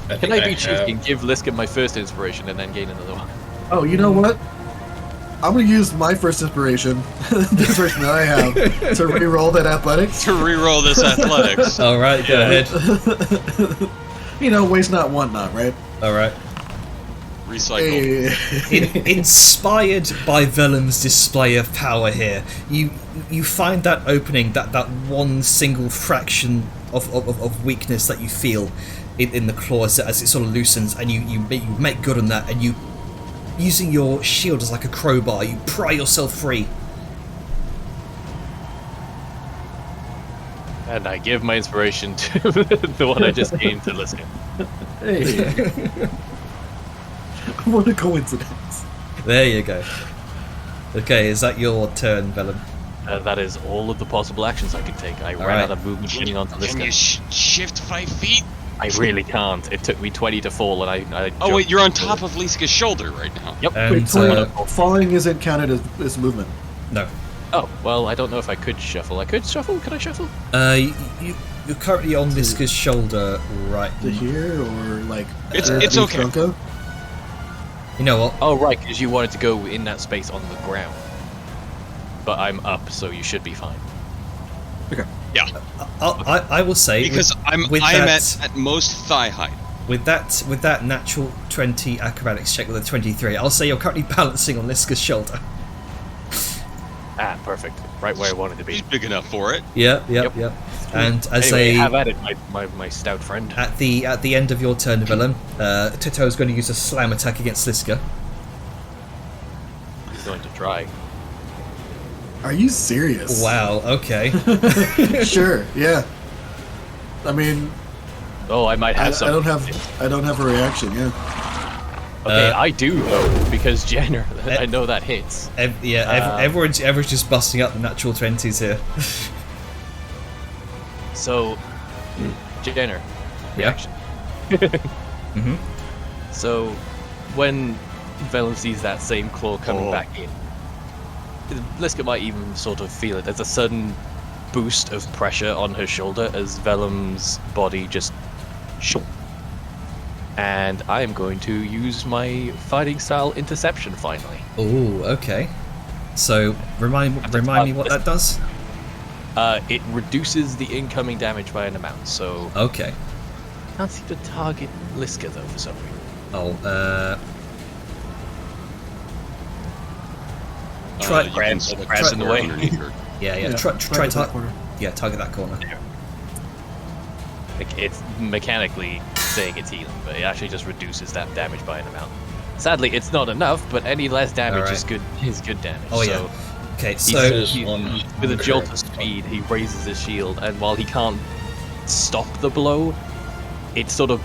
I Can think I be cheeky have- and give Liska my first inspiration and then gain another one? Oh, you know what? I'm gonna use my first inspiration, the inspiration that I have, to re-roll that athletics. To re-roll this athletics. All right, go ahead. You know, waste not, want not, right? All right. Recycle. Hey. Inspired by Velem's display of power here, you find that opening, that one single fraction of weakness that you feel, in the claw as it sort of loosens, and you make good on that, and you, using your shield as like a crowbar, you pry yourself free. And I give my inspiration to the one I just gained to Liska. Hey. What a coincidence. There you go. Okay, is that your turn, Vellum? That is all of the possible actions I can take. I ran right. out of movement getting onto Can you Liska. shift 5 feet? I really can't. It took me 20 to fall, and I Oh wait, jumped you're on forward. top of Liska's shoulder right now. Yep. And Wait, falling isn't counted as movement. no. Oh, well, I don't know if I could shuffle. I could shuffle? Could I shuffle? You're currently on Liska's shoulder, right? To here or like. It's underneath okay. Bronco? You know what? Oh, right, because you wanted to go in that space on the ground. But I'm up, so you should be fine. Okay. Yeah, I will say because I'm at most thigh height. with that natural 20 acrobatics check with a 23, I'll say you're currently balancing on Liska's shoulder. Ah, perfect. Right where I wanted to be. He's big enough for it. Yep. Yep. And as Anyway, have at it, my stout friend. at the end of your turn, Vellum, Tito is going to use a slam attack against Liska. He's going to try. Are you serious? Wow. Okay. Sure. Yeah. I mean, Oh, I might I have some. don't have a reaction. Yeah. Okay, I do though, because Jenner, I know that hits. Everyone's just busting up the natural 20s here. So, Jenner, Yeah. reaction. Mhm. So, when Vellum sees that same claw coming back in, Liska might even sort of feel it. There's a sudden boost of pressure on her shoulder as Vellum's body just shunk. And I am going to use my fighting style interception finally. Oh, okay. So remind me what that does. It reduces the incoming damage by an amount, so Okay. I can't seem to target Liska though for some reason. Oh, Try- You grab- can select grab in the way. underneath her. yeah. Yeah, Try target that target. corner. Yeah, target that corner. Like, it's mechanically saying it's healing, but it actually just reduces that damage by an amount. Sadly, it's not enough, but any less damage Alright. is good damage. Oh, so yeah. Okay, he's- so he's- with a jolt of speed, he raises his shield, and while he can't stop the blow, it sort of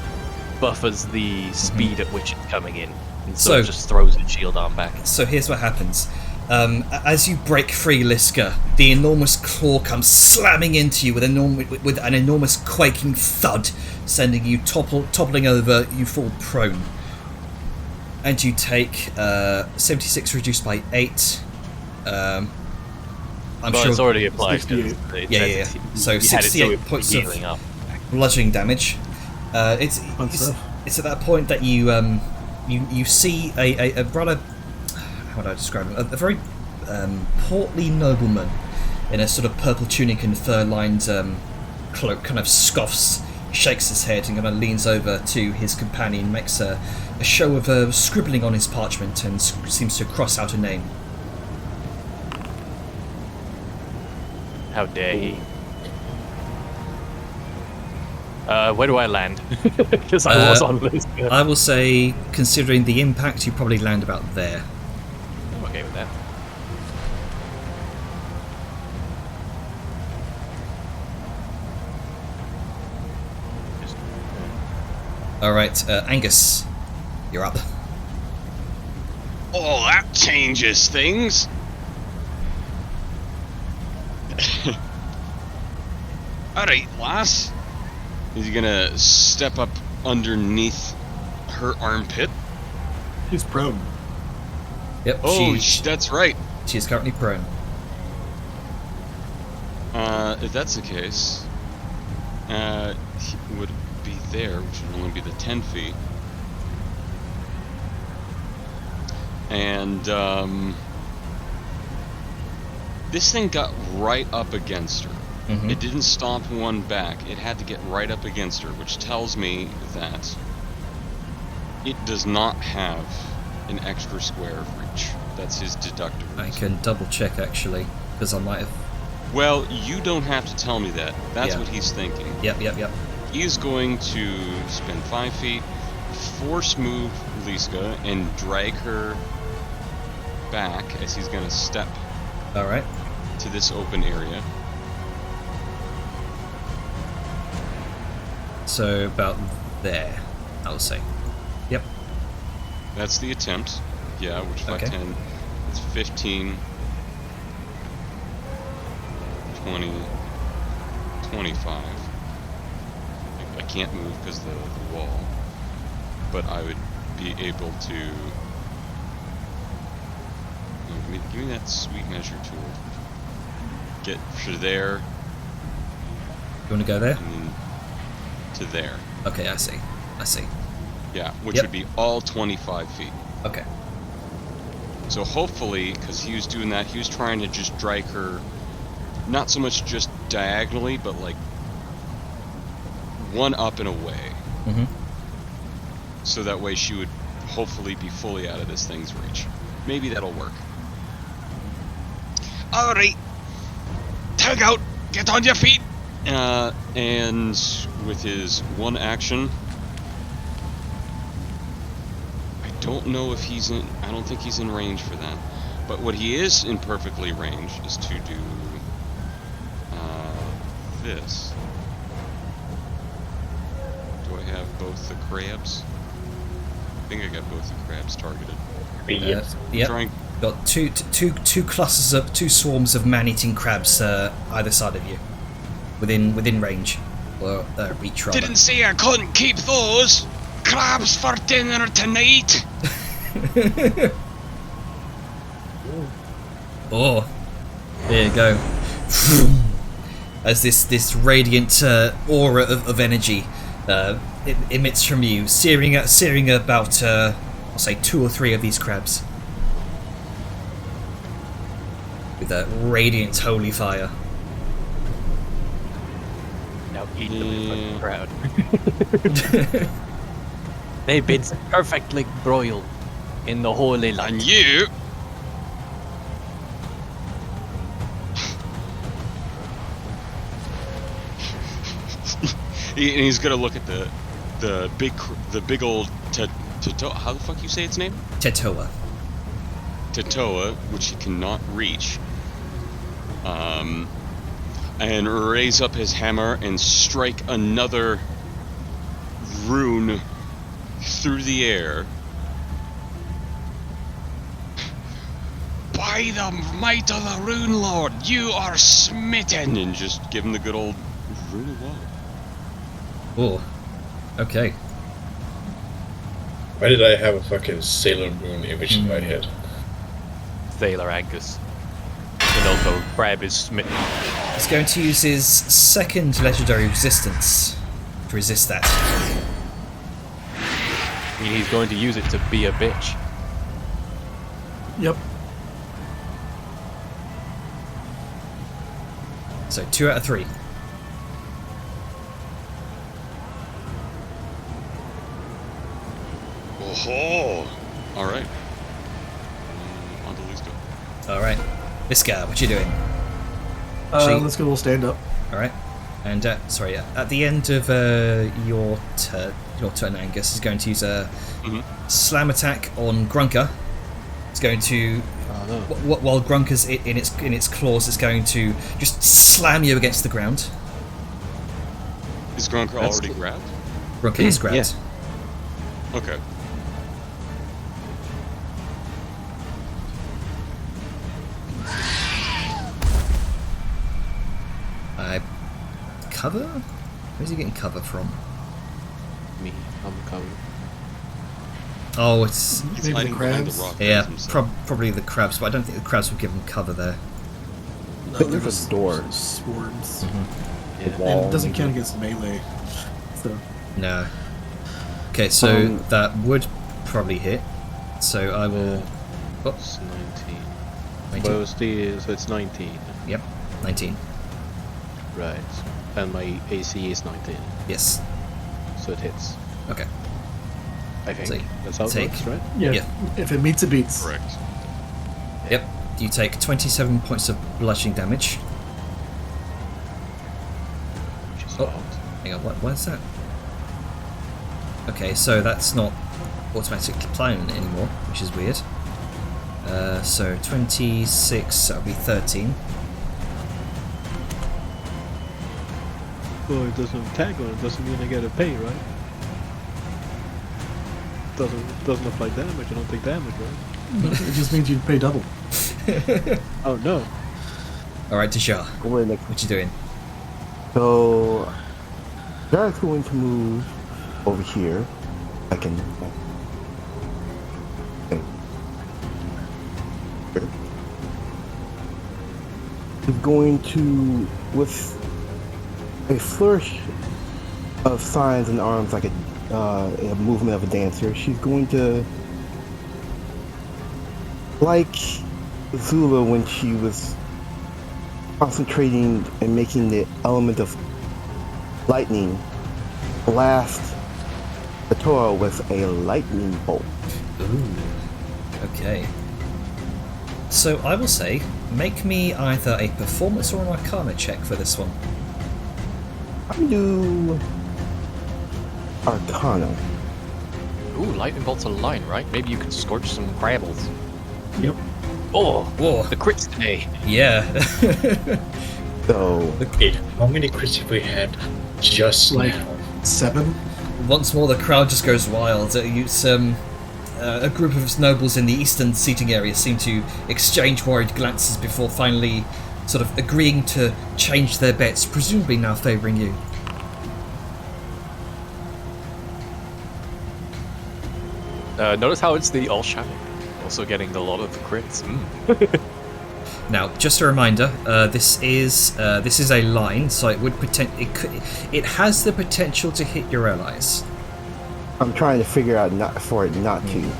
buffers the speed at which it's coming in, and so So- just throws his shield arm back. So here's what happens. As you break free Liska, the enormous claw comes slamming into you with an enormous quaking thud, sending you toppling over. You fall prone, and you take 76 reduced by 8. I'm But sure it's already applied. 68. Yeah. So you had it 68 it's points of healing up. bludgeoning damage. It's at that point that you see a rather, how would I describe him? A very portly nobleman in a sort of purple tunic and fur-lined cloak kind of scoffs, shakes his head, and kind of leans over to his companion, makes a show of scribbling on his parchment, and seems to cross out a name. How dare he? Where do I land? Because I was on this. I will say, considering the impact, you probably land about there. I'm okay with that. All right, Angus, you're up. Oh, that changes things. Alright, lass. Is he gonna step up underneath her armpit? He's prone. Yep. Oh, she that's right. is currently prone. If that's the case, he would be there, which would only be the 10 feet. And, this thing got right up against her. Mhm. It didn't stomp one back. It had to get right up against her, which tells me that it does not have an extra square of reach. That's his deductive. I can double check actually, because I might have. Well, you don't have to tell me that. That's Yeah. what he's thinking. Yep. he is going to spend 5 feet, force move Liska, and drag her back as he's going to step All right. to this open area. So about there, I will say. Yep. That's the attempt. Yeah, which 5, Okay. 10, it's 15, 20, 25. I can't move because of the wall, but I would be able to... Give me that sweet measure tool. Get to there, You want to go there? and then to there. Okay, I see. Yeah, which Yep. would be all 25 feet. Okay. So hopefully, because he was doing that, he was trying to just drag her, not so much just diagonally, but like one up and away. Mm-hmm. So that way she would hopefully be fully out of this thing's reach. Maybe that'll work. Alright! Tag out! Get on your feet! And with his one action, I don't know if he's in, I don't think he's in range for that. But what he is in perfectly range is to do this. Do I have both the crabs? I think I got both the crabs targeted. Yep. Yep. Trying, Got two clusters of two swarms of man-eating crabs either side of you, within range or reach rather. didn't say I couldn't keep those! Crabs for dinner tonight! Oh, there you go. As this radiant aura of energy it emits from you, searing about I'll say 2 or 3 of these crabs with a radiant holy fire. Now eat them in front of the crowd. They've been perfectly broiled in the holy light. And you... he's gonna look at the big old Tatoa. How the fuck you say its name? Tetoa. Tatoa, which he cannot reach. And raise up his hammer and strike another rune through the air. By the might of the Rune Lord, you are smitten! And just give him the good old Rune of Woe. Oh, okay. Why did I have a fucking Sailor Moon image in my head? Sailor Angus. And also, Crab is smitten. He's going to use his second legendary resistance to resist that. I mean, he's going to use it to be a bitch. Yep. So 2 out of 3. Oh, alright. On to Liska. All right, this guy, what you doing? Actually- Let's go. We'll stand up. All right, and sorry, at the end of your turn, Angus is going to use a slam attack on Grunker. It's going to, Oh no. while Grunker's in its claws, it's going to just slam you against the ground. Is Grunker That's already the- grabbed? Grunker is grabbed. Yeah. Okay. Cover? Where's he getting cover from? Me. I'm coming. Oh, it's He's Maybe the hiding behind the crabs? rock. yeah, himself. probably the crabs, but I don't think the crabs would give him cover there. No, But there there's was a door. Swarms. Yeah. Wall. And it doesn't count against melee. So No. Okay, so Um, that would probably hit. So I will. Oh, It's 19. 19. So it's 19. Yep, 19. Right. And my AC is 19. Yes. So it hits. Okay. I think. So That's how it take- works, right? yeah, Yeah. if it meets, it beats. Correct. Yep. You take 27 points of bludgeoning damage. Which is Oh. a lot. Hang on, what's that? Okay, so that's not automatically applying anymore, which is weird. So 26, that'll be 13. Well, it doesn't have a tag on it, doesn't mean I get a pay, right? Doesn't apply damage, I don't take damage, right? It just means you pay double. Oh no. Alright, Dejar, Wait, like, what you doing? so Jared's going to move over here. I can. Okay. Sure. He's going to, with a flourish of signs and arms like a movement of a dancer, she's going to, like Zula when she was concentrating and making the element of lightning, blast the Toro with a lightning bolt. Ooh. Okay. So I will say, make me either a performance or an arcana check for this one. I can do Arcana. Ooh, lightning bolt's a line, right? Maybe you can scorch some crabbles. Yep. Oh, Whoa. the crits today. Yeah. So Wait, how many crits have we had just Like now? 7. Once more, the crowd just goes wild. It's a group of nobles in the eastern seating area seem to exchange worried glances before finally sort of agreeing to change their bets, presumably now favouring you. Notice how it's the all shining, also getting a lot of crits. Now, just a reminder, this is a line, so it would it has the potential to hit your allies. I'm trying to figure out for it not to.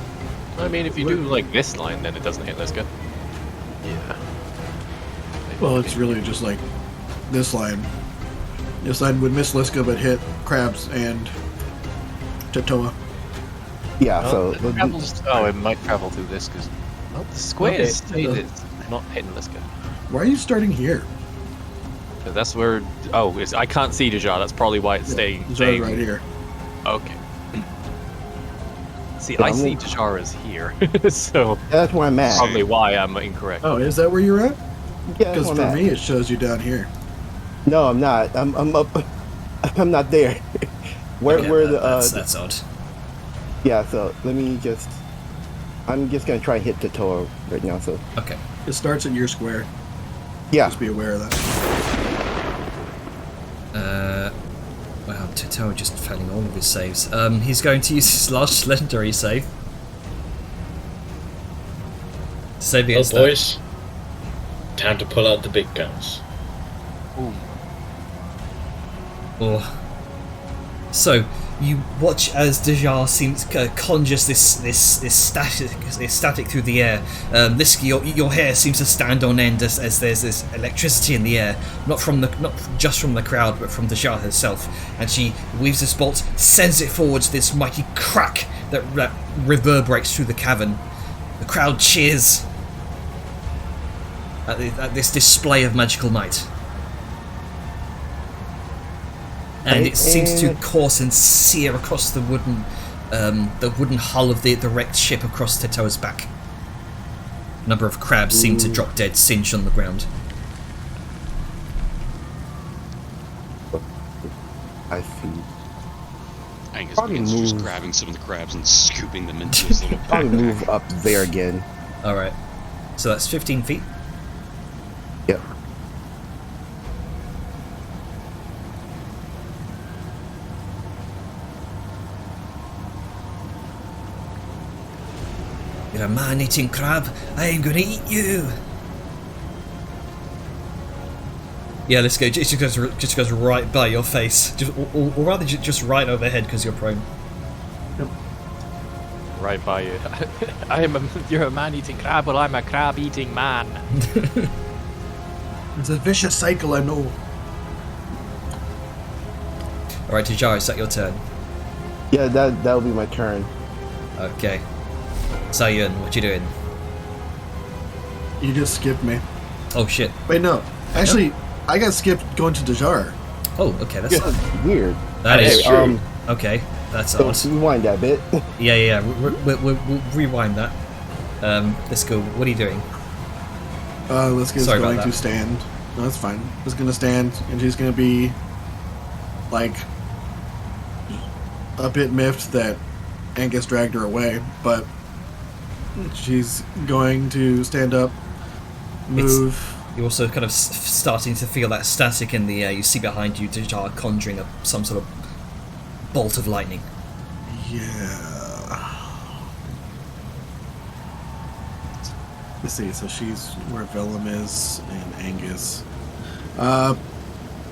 I mean, if you do like this line, then it doesn't hit Liska. Yeah. Well, it's really just like this line. This line would miss Liska but hit Crabs and Tatoa. Yeah, so it travels. Oh, it might travel through this because the squares Okay, it's not hitting Liska. Why are you starting here? So that's where. Oh, I can't see Dejar. That's probably why it's staying. It's staying. right here. Okay. See, Yeah, I I'm see gonna- Dejar is here, so that's where I'm at. probably why I'm incorrect. Oh, is that where you're at? Yeah, that's Because where for I'm at. me, it shows you down here. No, I'm not. I'm up. I'm not there. Where Yeah, the that's odd. yeah. So let me just. I'm just gonna try and hit Totoro right now. So Okay. It starts at your square. yeah. Just be aware of that. Wow, Totoro just failing all of his saves. He's going to use his large legendary save. Save Well, against that. boys, time to pull out the big guns. Ooh. Oh. So you watch as Dejar seems conjures this static through the air. Liska, your hair seems to stand on end as there's this electricity in the air, not just from the crowd, but from Dejar herself. And she weaves this bolt, sends it forwards. This mighty crack that reverberates through the cavern. The crowd cheers at this display of magical might. And it seems to course and sear across the wooden hull of the wrecked ship across Tetoa's back. A number of crabs seem to drop dead, singed on the ground. I see. Angus Probably begins just move. grabbing some of the crabs and scooping them into his little Probably backpack. move up there again. Alright. So that's 15 feet. Yep. You're a man-eating crab. I am gonna eat you. Yeah, let's go. It just goes right by your face, or rather, just right overhead because you're prone. Right by you. You're a man-eating crab, but I'm a crab-eating man. It's a vicious cycle, I know. All right, Dejar, is that your turn? Yeah, that'll be my turn. Okay. Sayun, what you doing? You just skipped me. Oh shit. Wait, no. Actually, I got skipped going to Dejar. Oh, okay, that's Yeah, weird. that is Okay, okay. That's so odd. rewind that bit. Yeah. We'll rewind that. Let's go. What are you doing? Liska's Sorry about going to that. stand. No, that's fine. She's going to stand, and she's going to be, like, a bit miffed that Angus dragged her away, but she's going to stand up, move. You're also kind of starting to feel that static in the air. You see behind you Dejar conjuring some sort of bolt of lightning. Yeah. Let's see, so she's where Vellum is and Angus.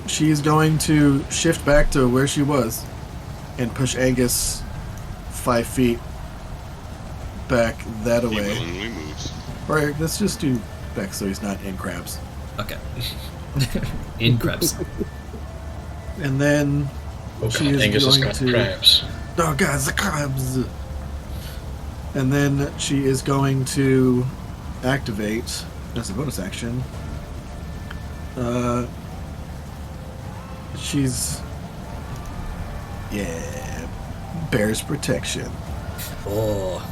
She's going to shift back to where she was and push Angus 5 feet back that He away. willingly moves. Alright, let's just do back so he's not in crabs. Okay. In crabs. And then Oh she god, is Angus has going got to... crabs. Oh god, the crabs! And then she is going to activate as a bonus action. She's... Yeah. Bear's Protection. Oh,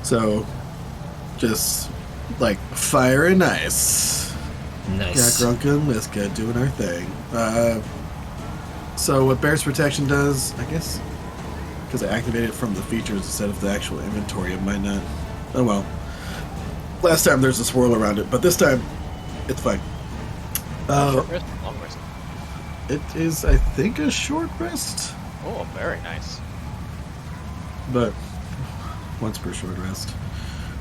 So, just like fire and ice. nice. Yeah, Grunka and Liska doing our thing. So what Bear's Protection does, I guess, because I activated it from the features instead of the actual inventory, it might not. Oh well. Last time there's a swirl around it, but this time it's fine. Short rest, long rest. It is, I think, a short rest, Oh, very nice. but once per short rest.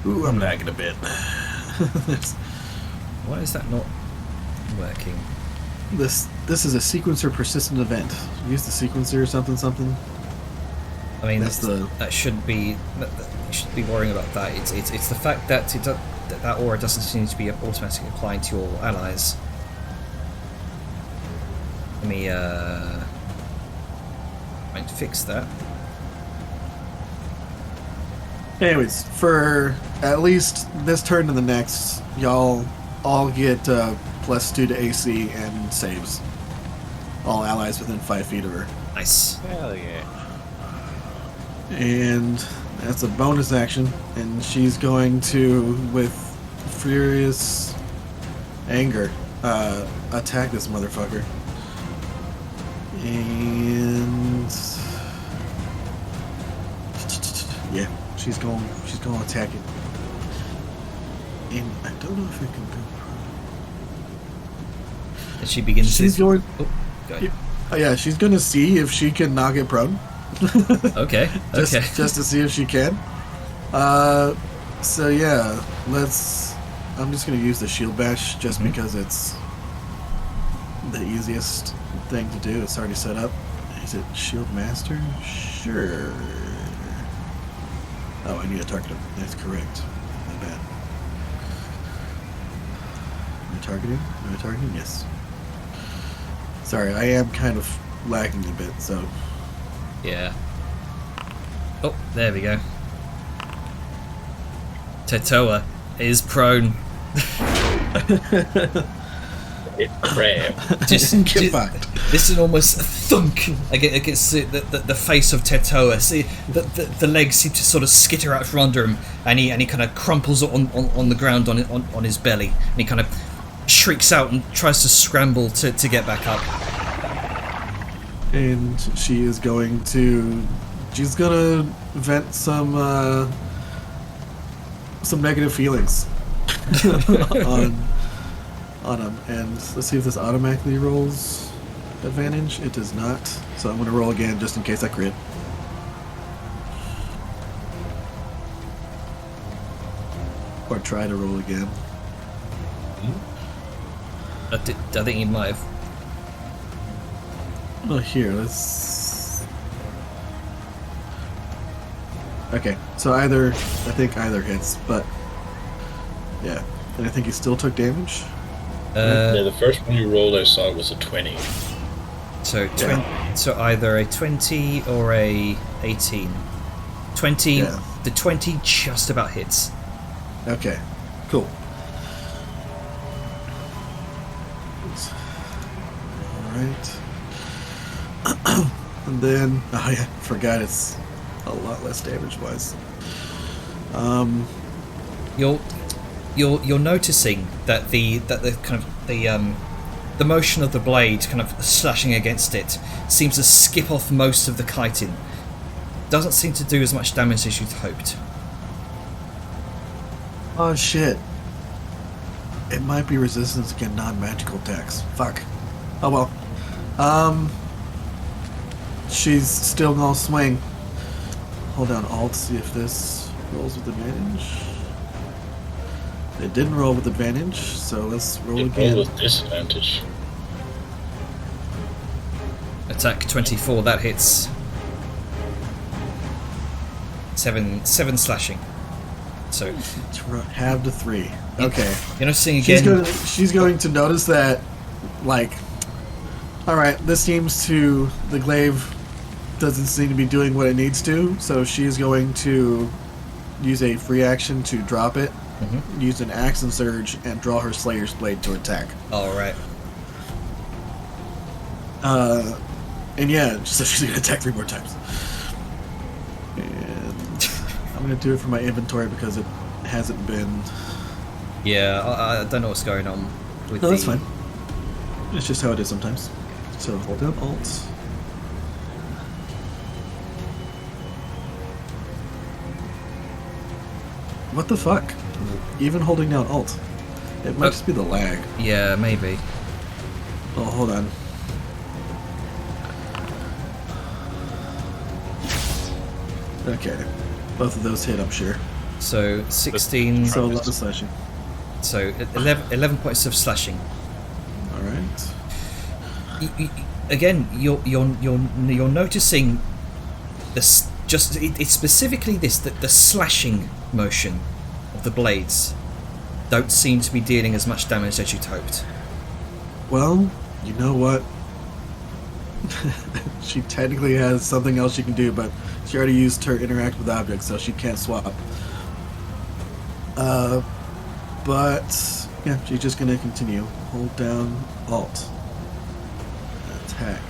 Ooh, I'm lagging a bit. Why is that not working? This is a sequencer persistent event. Use the sequencer or something. I mean, That's the- that shouldn't be. You shouldn't be worrying about that. It's the fact that that aura doesn't seem to be automatically applying to your allies. Let me try and fix that. Anyways, for at least this turn and the next, y'all all get +2 to AC and saves. All allies within 5 feet of her. Nice. Hell yeah. And that's a bonus action. And she's going to, with furious anger, attack this motherfucker. And yeah, she's going to attack it. And I don't know if I can go prone. And she begins. She's going. Oh, go ahead. Yeah, she's going to see if she can knock it prone. Okay. just, Okay. just to see if she can. So yeah, let's. I'm just gonna use the shield bash just because it's the easiest thing to do. It's already set up. Is it shield master? Sure. Oh, I need to target him. That's correct. My bad. Am I targeting? Am I targeting? Yes. Sorry, I am kind of lagging a bit, so. Yeah. Oh, there we go. Tetoa is prone. It crab. Just, Get fucked. this is almost a thunk against the face of Tetoa. See, the legs seem to sort of skitter out from under him, and he kind of crumples on the ground on his belly, and he kind of shrieks out and tries to scramble to get back up. And she is going to. She's gonna vent some negative feelings on him. And let's see if this automatically rolls advantage. It does not. So I'm gonna roll again just in case I crit. Or try to roll again. I think he might have. Oh, here, let's. Okay, so I think either hits, but yeah, and I think he still took damage. Yeah, the first one you rolled I saw was a 20. So Yeah. so either a 20 or a 18. 20. Yeah. The 20 just about hits. Okay, cool. Alright. And then, oh yeah, forgot it's a lot less damage-wise. You're noticing that the kind of the motion of the blade kind of slashing against it seems to skip off most of the chitin. Doesn't seem to do as much damage as you'd hoped. Oh shit. It might be resistance against non-magical attacks. Fuck. Oh well. She's still gonna swing. Hold down Alt, see if this rolls with advantage. It didn't roll with advantage, so let's roll again. Roll with disadvantage. Attack 24, that hits. 7 slashing. So Half to 3. Okay. You're noticing again. She's going to notice that, like, alright, this seems to, the glaive doesn't seem to be doing what it needs to, so she's going to use a free action to drop it, use an action surge, and draw her Slayer's Blade to attack. Alright. And yeah, so she's going to attack 3 more times. And I'm going to do it for my inventory because it hasn't been... Yeah, I don't know what's going on with No, that's fine. It's just how it is sometimes. So hold down Alt. What the fuck? Even holding down Alt. It might just be the lag. Yeah, maybe. Oh, hold on. Okay. Both of those hit, I'm sure. So 16. So a lot of slashing. So 11 points of slashing. Alright. Again, you're noticing this. It's specifically this, that the slashing motion of the blades don't seem to be dealing as much damage as you'd hoped. Well, you know what? She technically has something else she can do, but she already used her interact with objects, so she can't swap. But yeah, she's just gonna continue. Hold down Alt. Attack.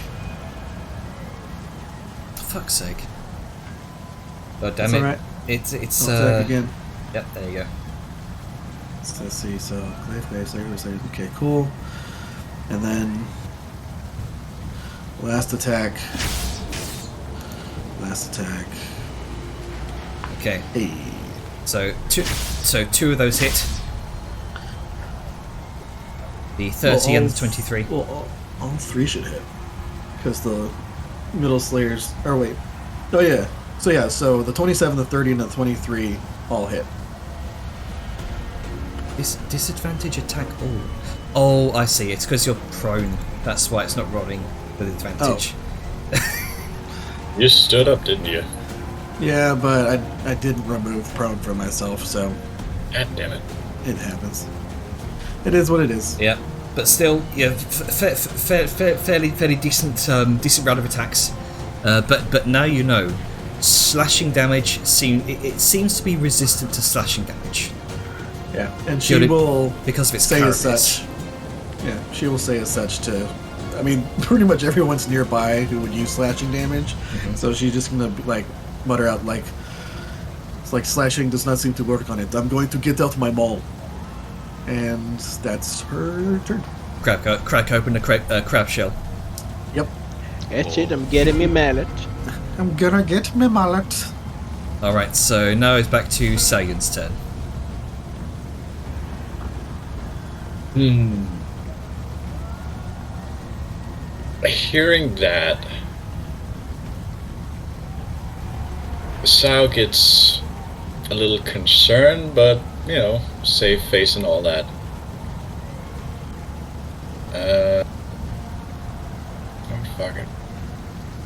For fuck's sake. Oh damn That's it. alright. It's Attack again. Yep, there you go. So let's see, so okay, cool. And then last attack. Okay. Hey. So two of those hit. The 30 and the 23. Well, all 3 should hit. Because the middle slayers... Or wait. Oh yeah. So the 27, the 30, and the 23 all hit. This disadvantage attack all. Oh, I see. It's because you're prone. That's why it's not rolling with advantage. You stood up, didn't you? Yeah, but I didn't remove prone from myself, so... God damn it. It happens. It is what it is. Yeah, but still, yeah, fairly decent round of attacks. But now you know, slashing damage seems to be resistant to slashing damage. Yeah, and she will because of its say as carapace. such. Yeah, she will say as such to. I mean, pretty much everyone's nearby who would use slashing damage, so she's just gonna like mutter out like, "It's like slashing does not seem to work on it. I'm going to get out my maul." And that's her turn. Crack open the crab shell. Yep. That's it, I'm getting me mallet. I'm gonna get my mallet. Alright, so now it's back to Sagan's turn. Hearing that, Sao gets a little concerned, but, you know, save face and all that. Oh, fuck it.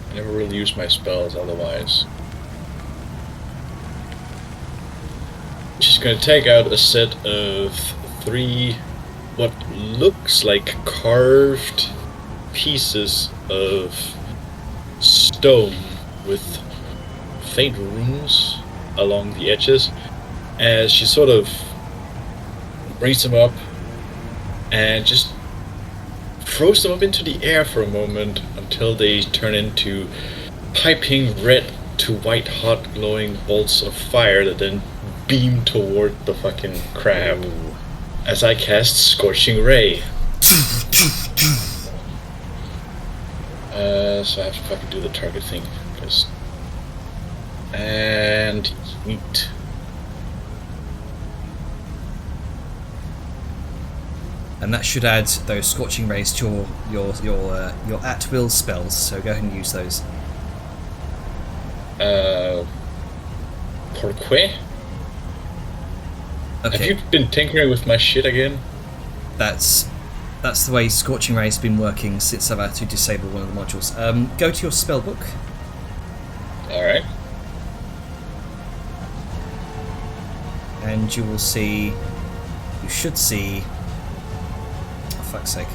I never really use my spells otherwise. She's gonna take out a set of 3 what looks like carved pieces of stone with faint runes along the edges, as she sort of brings them up and just throws them up into the air for a moment until they turn into piping red to white hot glowing bolts of fire that then beam toward the fucking crab. As I cast Scorching Ray. So I have to fucking do the target thing. And yeet. And that should add those scorching rays to your at-will spells. So go ahead and use those. Pourquoi? Okay. Have you been tinkering with my shit again? That's the way Scorching Ray has been working since I've had to disable one of the modules. Go to your spell book. Alright. And you will see... You should see... Oh, fuck's sake.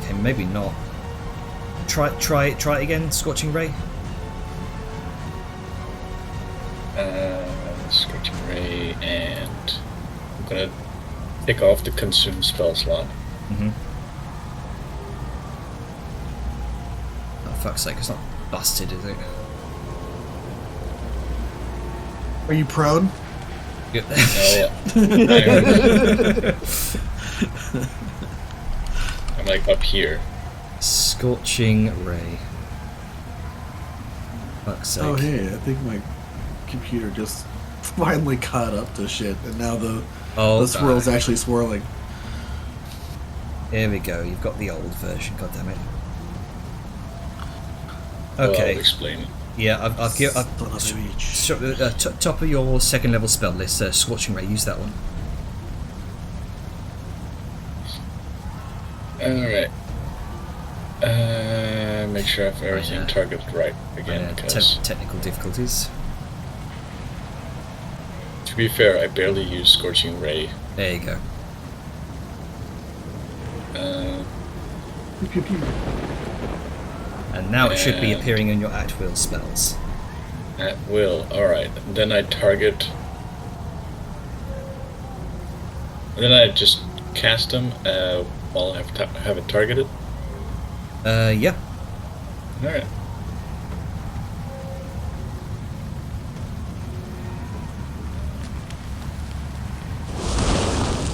Okay, maybe not. Try it again, Scorching Ray. Scorching Ray, and I'm gonna pick off the consume spell slot. Mm-hmm. Oh, fuck's sake, it's not busted, is it? Are you prone? No. I'm like up here. Scorching Ray. Fuck's sake. Oh, hey, I think my computer just finally caught up to shit, and now the swirl's actually swirling. Here we go, you've got the old version, goddammit. Well, Okay. I'll explain. Yeah, top of your second level spell list, Scorching Ray, use that one. Alright. Make sure I have everything targeted right again, because technical difficulties. to be fair, I barely use Scorching Ray. There you go. Pew, pew, pew. And now it should be And- appearing in your at-will spells. At will, alright. Then I target... And then I just cast them while I have it targeted. Yeah. Alright.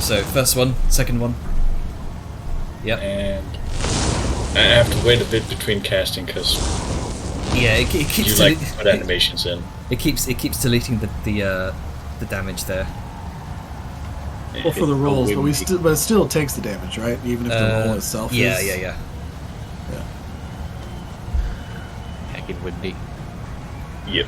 So, first one, second one. Yep. And I have to wait a bit between casting because Yeah, it keeps you like to put animations in. it keeps deleting the damage there. Well, for the rolls, but it still takes the damage, right? Even if the roll itself Yeah. is... Heckin' windy. Yep.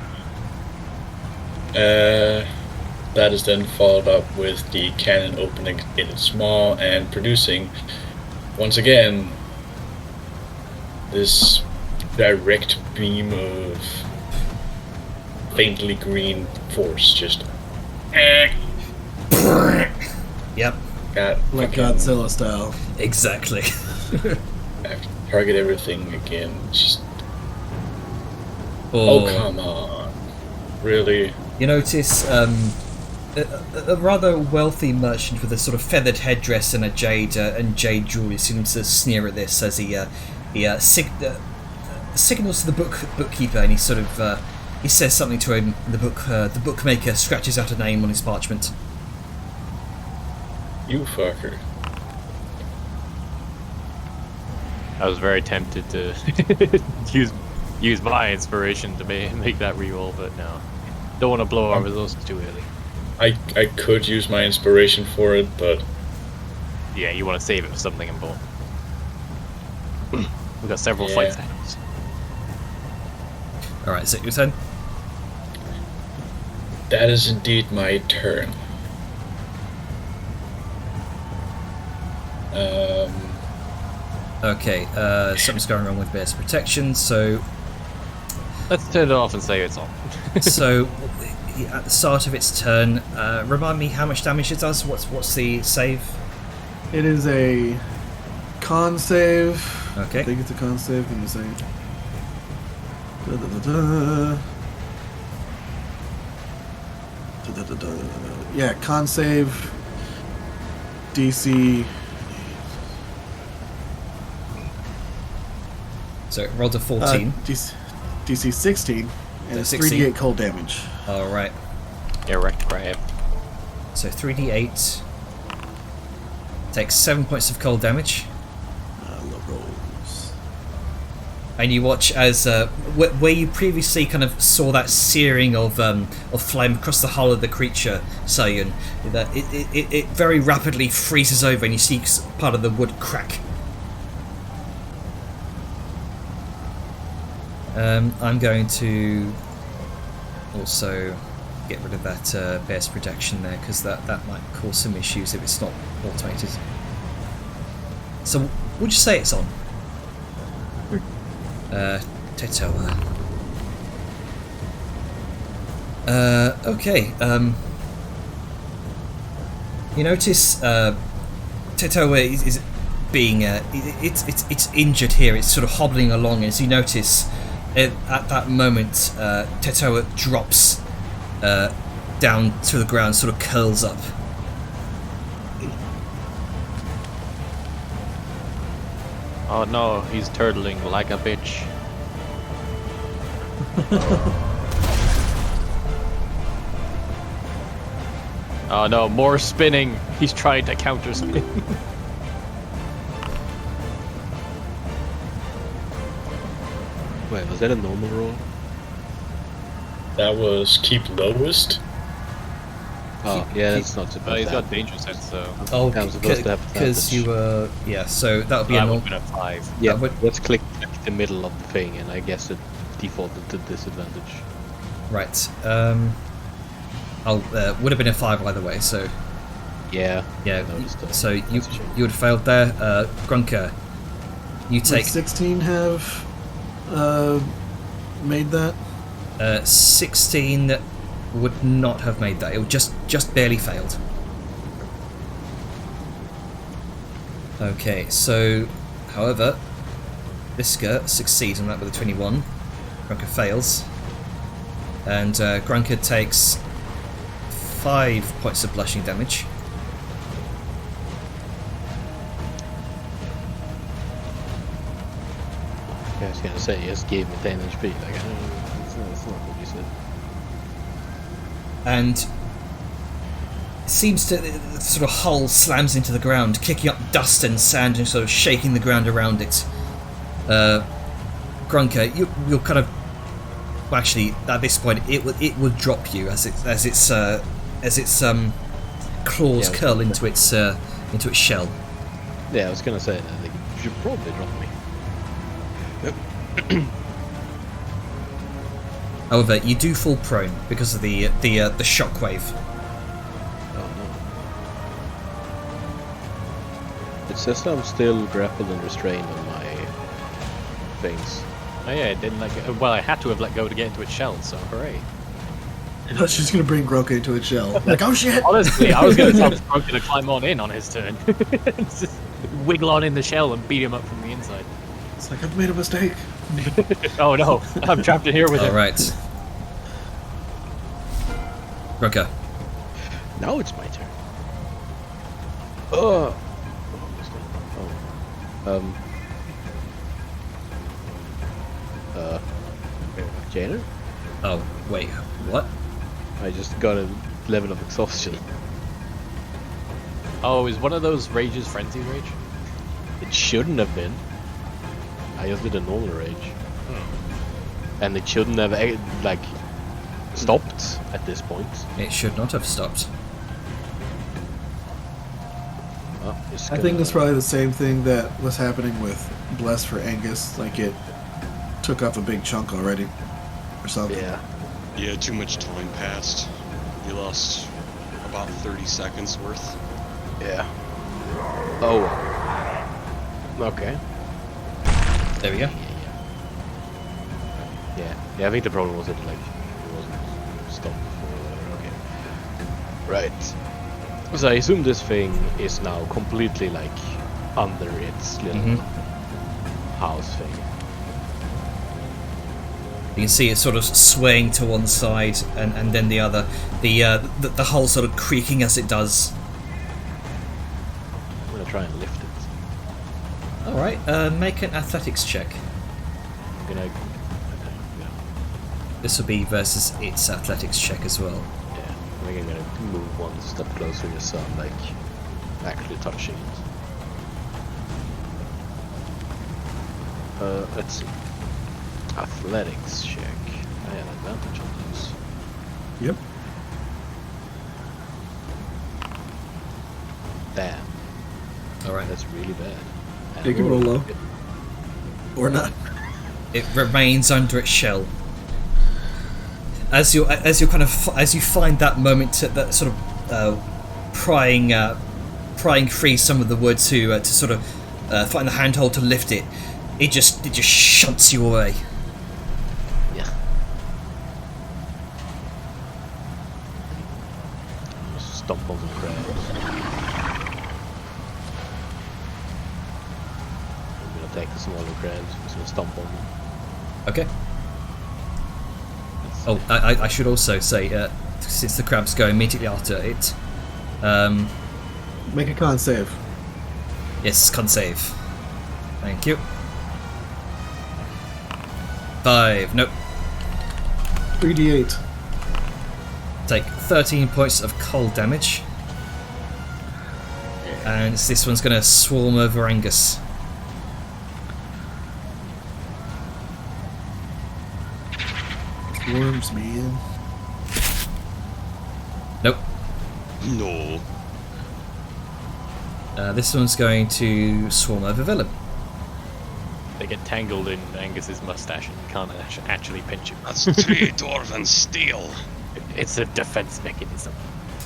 That is then followed up with the cannon opening in its maw and producing, once again, this direct beam of faintly green force. Just. Yep. Got Like fucking- Godzilla style. Exactly. I have to target everything again. Just. Oh, Oh, come on. Really? You notice a rather wealthy merchant with a sort of feathered headdress and jade jewelry seems to sneer at this as he signals to the bookkeeper, and he sort of he says something to him. The bookmaker scratches out a name on his parchment. You fucker. I was very tempted to use my inspiration to make that reroll, but no. Don't want to blow our results too early. I could use my inspiration for it, but Yeah, you want to save it for something important. We've got several Yeah. fights ahead of us. All right, is it your turn? that is indeed my turn. Okay, something's going wrong with Bear's protection, so Let's turn it off and say it's on. so at the start of its turn, remind me how much damage it does. What's the save? It is a con save. Okay. I think it's a con save. Give me a second. Da-da-da-da. Da-da-da-da. Yeah, con save. DC. So it rolled a 14. DC 16, and it's 16. 3d8 cold damage. All right. Erect crab. So 3d8 takes 7 points of cold damage. Love rolls. And you watch as where you previously kind of saw that searing of flame across the hull of the creature, Sayun, that it very rapidly freezes over, and you see part of the wood crack. I'm going to also get rid of that bear's protection there, because that might cause some issues if it's not automated. So, would you say it's on? Tetoa. Okay. You notice Tetoa is being it's injured here. It's sort of hobbling along. As you notice, at that moment, Tetoa drops down to the ground, sort of curls up. Oh no, he's turtling like a bitch. Oh no, more spinning. He's trying to counter spin. Wait, was that a normal roll? That was keep lowest. Oh, yeah, that's not too bad. He's got danger sense, so. Oh, I was supposed to have because you were so that would be a That would normal. have been a 5. Yeah, would- let's click the middle of the thing, and I guess it defaulted to disadvantage. Right. Would have been a 5 either way. So Yeah. yeah. noticed that. So you That's a shame. would have failed there. Grunker, you Would take 16 have made that? 16 would not have made that. It would just barely failed. Okay, so however, Liska succeeds on that with a 21. Grunker fails. And Grunker takes 5 points of blushing damage. I was gonna say, yes, gave me 10 HP. Like, that's not what you said. And seems to the sort of hull slams into the ground, kicking up dust and sand and sort of shaking the ground around it. Grunker, you're kind of well, actually at this point it will drop you as its claws Yeah, curl into its shell. Yeah, I was gonna say that. Like, you should probably drop me. However, you do fall prone because of the shockwave. Oh no. It says I'm still grappled and restrained on my things. Oh yeah, it didn't let go. Well, I had to have let go to get into its shell, so hooray. She's just gonna bring Groke into its shell. Like, oh shit! Honestly, I was gonna tell Groke to climb on in on his turn. Just wiggle on in the shell and beat him up from the inside. It's like, I've made a mistake. Oh no, I'm trapped in here with All him. right, Grunker. Now it's my turn. Oh. Jailer? Oh wait, what? I just got a level of exhaustion. Oh, is one of those rages frenzy rage? It shouldn't have been. I just did a normal rage. And it shouldn't have, like, stopped at this point. It should not have stopped. Oh, it's I think gonna- it's probably the same thing that was happening with Bless for Angus. Like, it took off a big chunk already, or something. Yeah. Yeah, too much time passed. You lost about 30 seconds worth. Yeah. Oh. Okay. There we go. Yeah, I think the problem was that, like, it wasn't stopped before. Okay. Right. So I assume this thing is now completely, like, under its little house thing. You can see it sort of swaying to one side and then the other. The hull sort of creaking as it does. try and lift it. Alright, make an athletics check. I'm gonna. Okay, yeah. This will be versus its athletics check as well. Yeah, I think I'm gonna move one step closer just so I'm like actually touching it. Let's see. Athletics check. I have advantage on this. Yep. Damn, Alright, that's really bad. And You can roll low. Or not. it remains under its shell. As you find that moment, that sort of prying free some of the wood to sort of find the handhold to lift it, it just shunts you away. Yeah. Just stomp on the crabs. I'm gonna take the smaller crabs. I'm just gonna stomp on them. Okay. Oh, I should also say, since the crabs go immediately after it, Make a con save. yes, con save. Thank you. 5. Nope. 3d8. Take 13 points of cold damage. And this one's going to swarm over Angus. Worms, man. Nope. No. This one's going to swarm over Willem. They get tangled in Angus's mustache and you can't actually pinch him. That's 3 dwarven steel. It's a defense mechanism.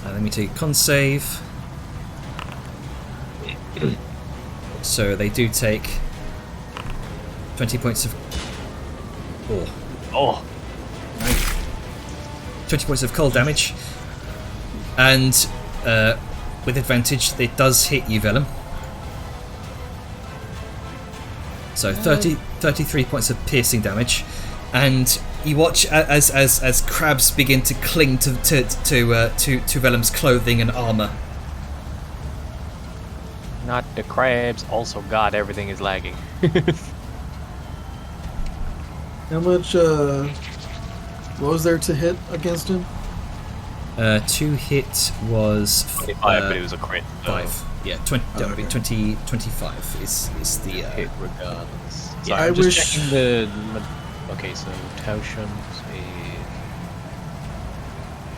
Let me take con save. So they do take 20 points of... Oh, 20 points of cold damage. And with advantage, it does hit you, Vellum. So 33 points of piercing damage. And you watch as crabs begin to cling to Vellum's clothing and armor. not the crabs. Also, God, everything is lagging. How much, what was there to hit against him? To hit was 25, but it was a crit. So 5. Yeah, 20, that would be 25 is the hit regardless. So Yeah, I I'm just wish- checking the. Okay, so Tauschen.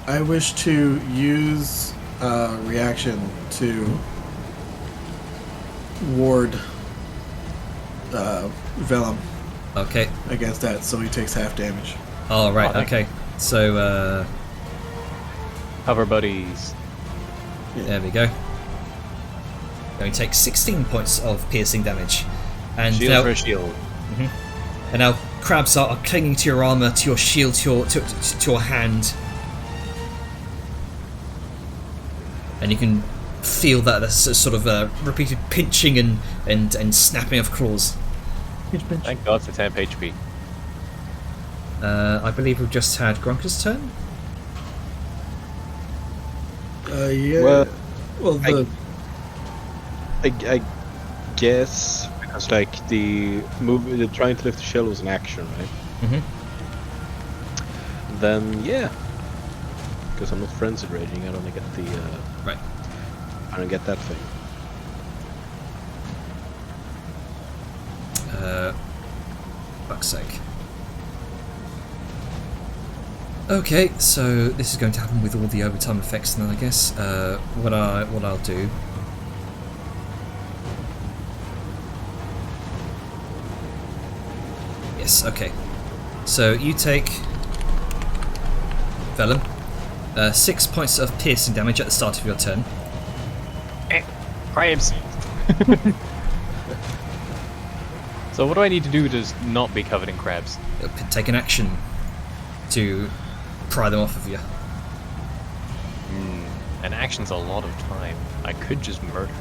I wish to use reaction to ward Vellum okay. against that, so he takes half damage. Oh right, Oh, okay. So Hover buddies. there we go. Going to take 16 points of piercing damage, and Shield now for a shield. and now crabs are clinging to your armor, to your shield, to your hand, and you can feel that there's a sort of repeated pinching and snapping of claws. Thank God for temp HP. I believe we've just had Gronka's turn. Yeah. Well, the I guess like the trying to lift the shell was an action, right? Mm-hmm. Then yeah, because I'm not frenzied raging, I don't get the Right. I don't get that thing. Fuck's sake. Okay, so this is going to happen with all the overtime effects then, I guess. What I'll do. Yes, okay. So you take Vellum 6 points of piercing damage at the start of your turn. Crabs. So what do I need to do to not be covered in crabs? Take an action to pry them off of you. An action's a lot of time. I could just murder.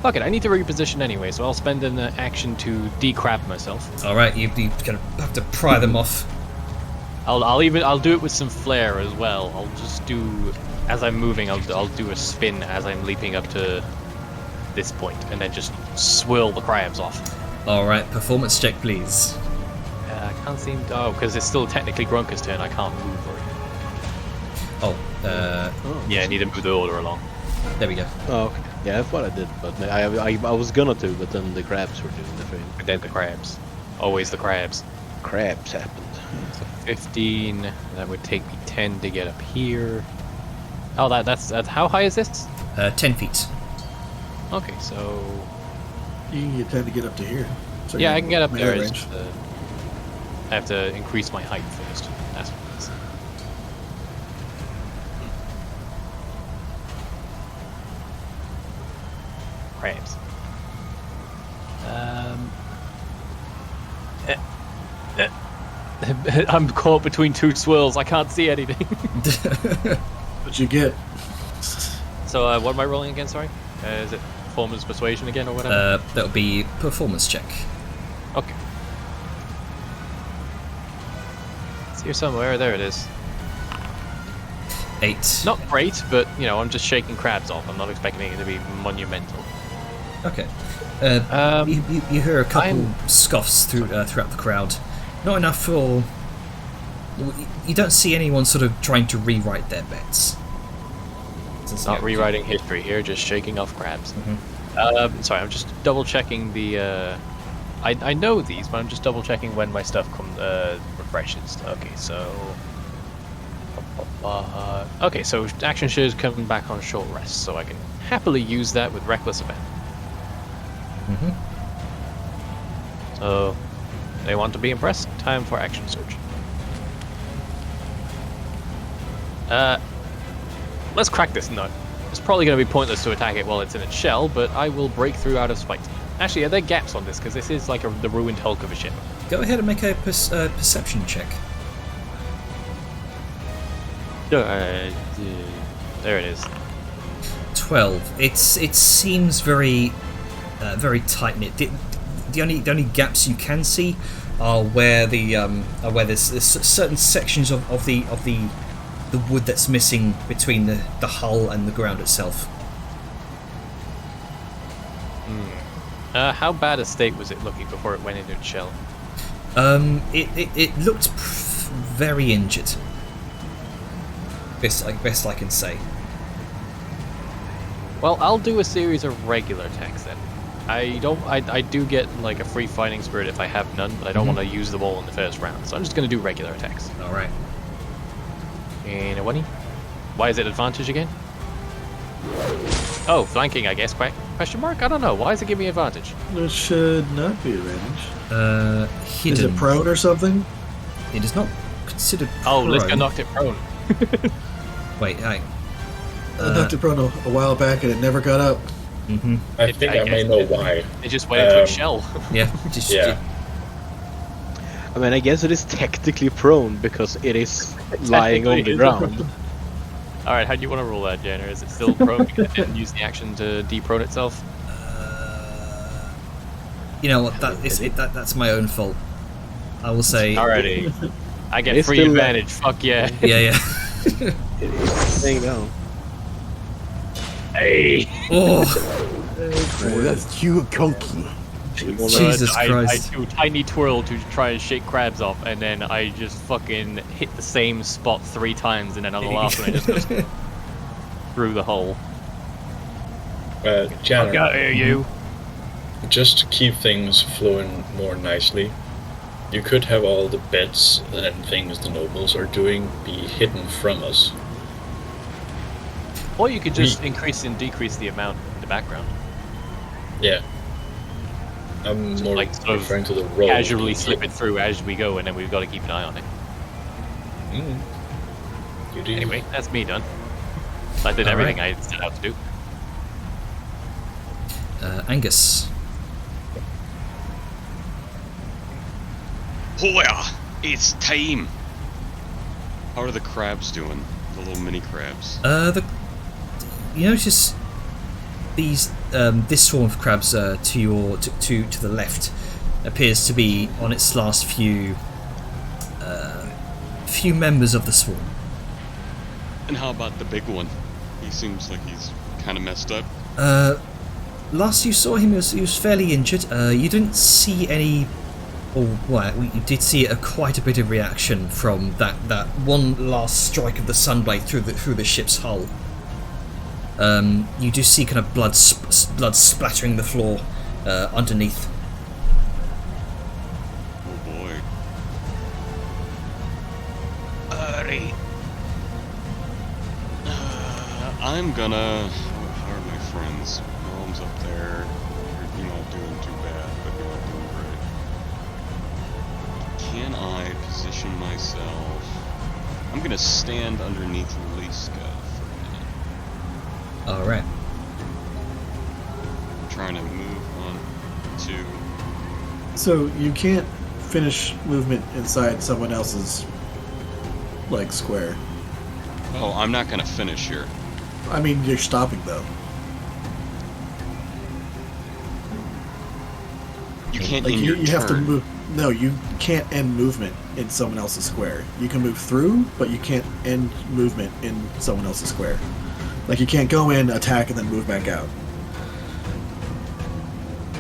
Fuck it, I need to reposition anyway, so I'll spend an action to decrab myself. Alright, you kind of have to pry them off. I'll do it with some flair as well. I'll just do, as I'm moving, I'll do a spin as I'm leaping up to this point, and then just swirl the crabs off. All right, performance check, please. I can't seem to. Oh, because it's still technically Grunker's turn. I can't move for it. Oh, Yeah, I need to move the order along. there we go. Oh, okay. Yeah, I thought I did, but I was gonna do, but then the crabs were doing the thing. And then the crabs. Always the crabs. Crabs happened. 15. That would take me 10 to get up here. Oh, that's how high is this? 10 feet. Okay, so You can get time to get up to here. So yeah, you're I can get up melee there. It's range. just, I have to increase my height first. That's what it is. Crabs. I'm caught between two swirls. I can't see anything. What you get? So, what am I rolling again? Sorry, is it performance persuasion again or whatever? That'll be performance check. Okay. It's here somewhere. There it is. 8. Not great, but you know, I'm just shaking crabs off. I'm not expecting it to be monumental. Okay. Um, You hear a couple scoffs throughout the crowd. Not enough for. You don't see anyone sort of trying to rewrite their bets. Not rewriting history here, just shaking off crabs. Sorry, I'm just double checking the. I know these, but I'm just double checking when my stuff refreshes. Okay, so. Okay, so action shows coming back on short rest, so I can happily use that with reckless abandon. So, they want to be impressed. Time for action surge. Let's crack this nut. It's probably going to be pointless to attack it while it's in its shell, but I will break through out of spite. Actually, are there gaps on this? Because this is like the ruined hulk of a ship. Go ahead and make a perception check. There it is. 12. It seems very tight knit. The only gaps you can see are where there's certain sections of the wood that's missing between the hull and the ground itself. How bad a state was it looking before it went into its shell? It looked very injured. Best I can say. Well, I'll do a series of regular attacks then. I do get like a free fighting spirit if I have none, but I don't want to use them all in the first round, so I'm just going to do regular attacks. All right. And a 1. Why is it advantage again? Oh, flanking, I guess. Question mark? I don't know. Why does it give me advantage? It should not be advantage. Hidden. Is it prone or something? It is not considered Oh, prone. Liska knocked it prone. Wait, hang. I knocked it prone a while back and it never got up. I think I may know why. It just went into its shell. Yeah, just Yeah. I mean, I guess it is technically prone because it is lying on the ground. Alright, how do you want to roll that, Jenner? Is it still prone because it didn't use the action to deprone itself? You know what? That's my own fault. I will say. Alrighty. I get It's free still advantage. Fuck yeah. Yeah. It is staying down. Hey! Oh, Oh, that's you, Chunky. Jesus I Christ. do a tiny twirl to try and shake crabs off, and then I just fucking hit the same spot 3 times, and then on the last one it just goes through the hole. Janner, Fuck out here, you! just to keep things flowing more nicely, you could have all the bets and things the nobles are doing be hidden from us. Or you could just increase and decrease the amount in the background. Yeah. I'm more like, sort of referring to the roll. Casually slip it through as we go, and then we've got to keep an eye on it. You do. Anyway, that's me done. I did All everything right. I set out to do. Angus. Hoya! It's time! How are the crabs doing? The little mini crabs. You notice these this swarm of crabs to the left appears to be on its last few few members of the swarm. And how about the big one? He seems like he's kind of messed up. Last you saw him, he was fairly injured. You didn't see any, or well, you did see quite a bit of reaction from that one last strike of the sunblade through the ship's hull. You do see kind of blood splattering the floor underneath. Oh boy. I'm gonna. How are my friends? Mom's up there. You're not doing too bad, but you're not doing great. Can I position myself? I'm gonna stand underneath Liska for a minute. Alright. I'm trying to move 1, 2. So you can't finish movement inside someone else's like square. Oh, I'm not gonna finish here. I mean, you're stopping though. You can't Like end you your have to turn. move. No, you can't end movement in someone else's square. You can move through, but you can't end movement in someone else's square. Like you can't go in, attack, and then move back out.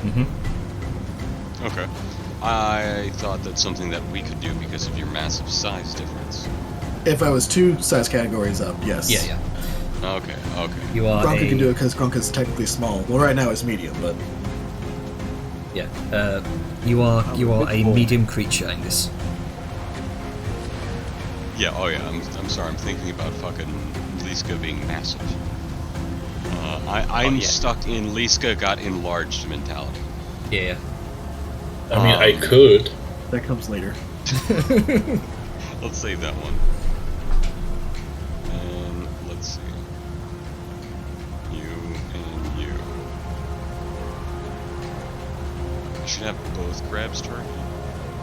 Mm-hmm. Okay. I thought that's something that we could do because of your massive size difference. If I was 2 size categories up, yes. Yeah. Okay. You are Gronka can do it because Gronka's technically small. Well, right now it's medium, but Yeah. You are a medium creature, Angus. Yeah. Oh yeah. I'm sorry. I'm thinking about fucking Liska being massive. I'm stuck in Liska got enlarged mentality. Yeah. I mean, I could. that comes later. Let's save that one. And let's see. You and you. I should have both crabs targeted.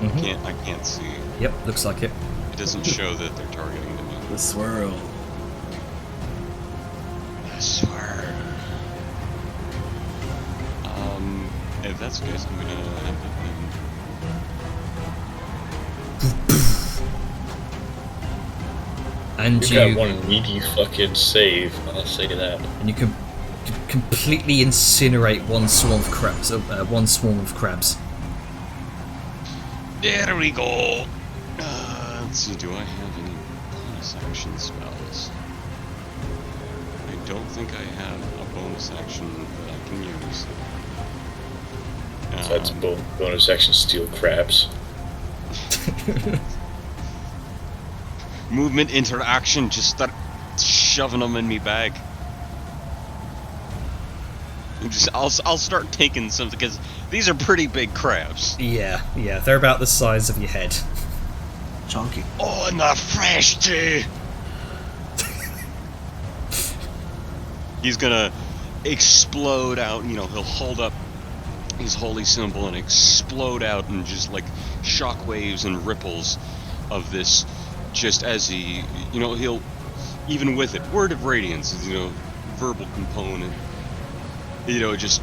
Mm-hmm. I can't see. Yep, looks like it. It doesn't show that they're targeting to me. The swirl. I swear. If that's the case, I'm gonna have it And You got one meaty fucking save, I'll say that. And you can completely incinerate one swarm of crabs. There we go. Let's see. Do I have any bonus action spells? I don't think I have a bonus action that I can use. So that's bonus action steal crabs. Movement interaction. Just start shoving them in me bag. I'll start taking some because these are pretty big crabs. Yeah, they're about the size of your head. Chunky. Oh, and they're fresh too. He's gonna explode out. He'll hold up his holy symbol and explode out in just like shockwaves and ripples of this. Just as he, he'll even with it, word of radiance, verbal component. Just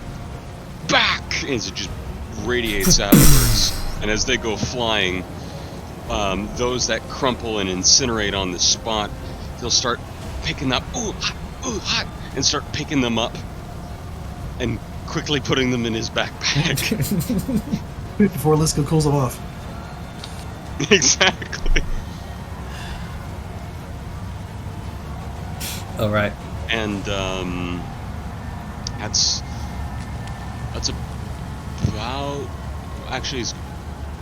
back as it just radiates outwards. And as they go flying, those that crumple and incinerate on the spot, he'll start picking up, ooh, hot, and start picking them up and quickly putting them in his backpack. Before Liska cools them off. Exactly. All right. And that's about. Actually,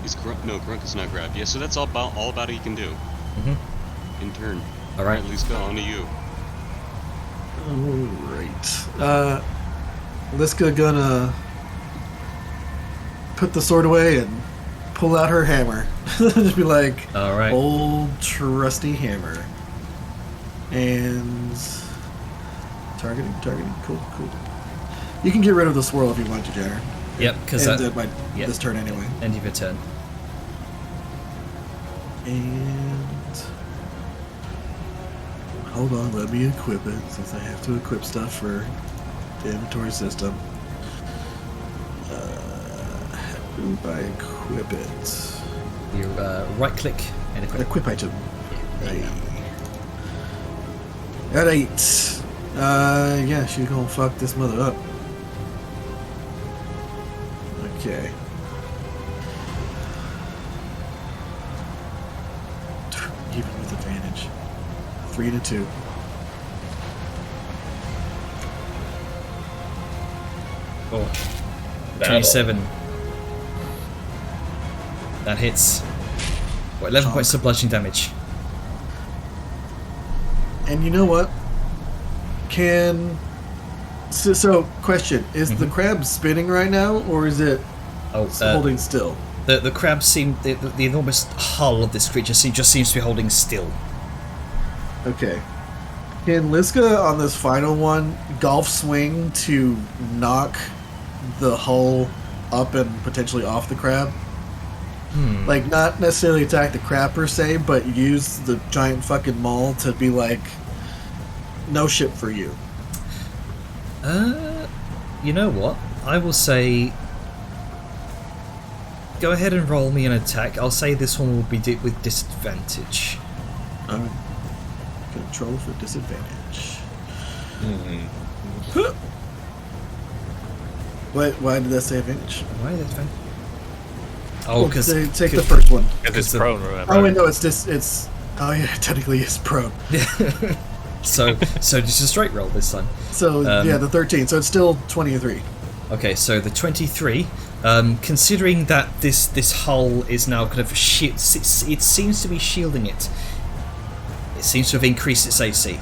Grunk is not grabbed. Yeah, so that's all about he can do. Mm-hmm. In turn. All right. At least go on to you. Alright. Liska gonna put the sword away and pull out her hammer. Just be like, All right. old trusty hammer. And targeting. Cool. You can get rid of the swirl if you want to, Jenner. Yep, because Ends at this turn anyway. end of your turn. And hold on, let me equip it since I have to equip stuff for the inventory system. How do I equip it? You right click and equip. Equip item. At 8. Yeah, she's gonna fuck this mother up. Okay. Even with advantage. 3 to 2. Oh, That'll- 27. That hits. What, 11 points of bludgeoning damage. And you know what? So question, is the crab spinning right now, or is it Oh, holding still? the crab the enormous hull of this creature just seems to be holding still. Okay. Can Liska on this final one golf swing to knock the hull up and potentially off the crab? Like, not necessarily attack the crab per se, but use the giant fucking maul to be like, no shit for you. You know what? I will say, go ahead and roll me an attack. I'll say this one will be with disadvantage. Control for disadvantage. Why did that say advantage? Why is that? Oh, because they take the first one. Because it's prone, remember? Oh wait, no, it's. Oh yeah, technically it's prone. so just a straight roll this time. So yeah, the 13. So it's still 23. Okay, so the 23. Considering that this hull is now kind of it seems to be shielding it. It seems to have increased its AC.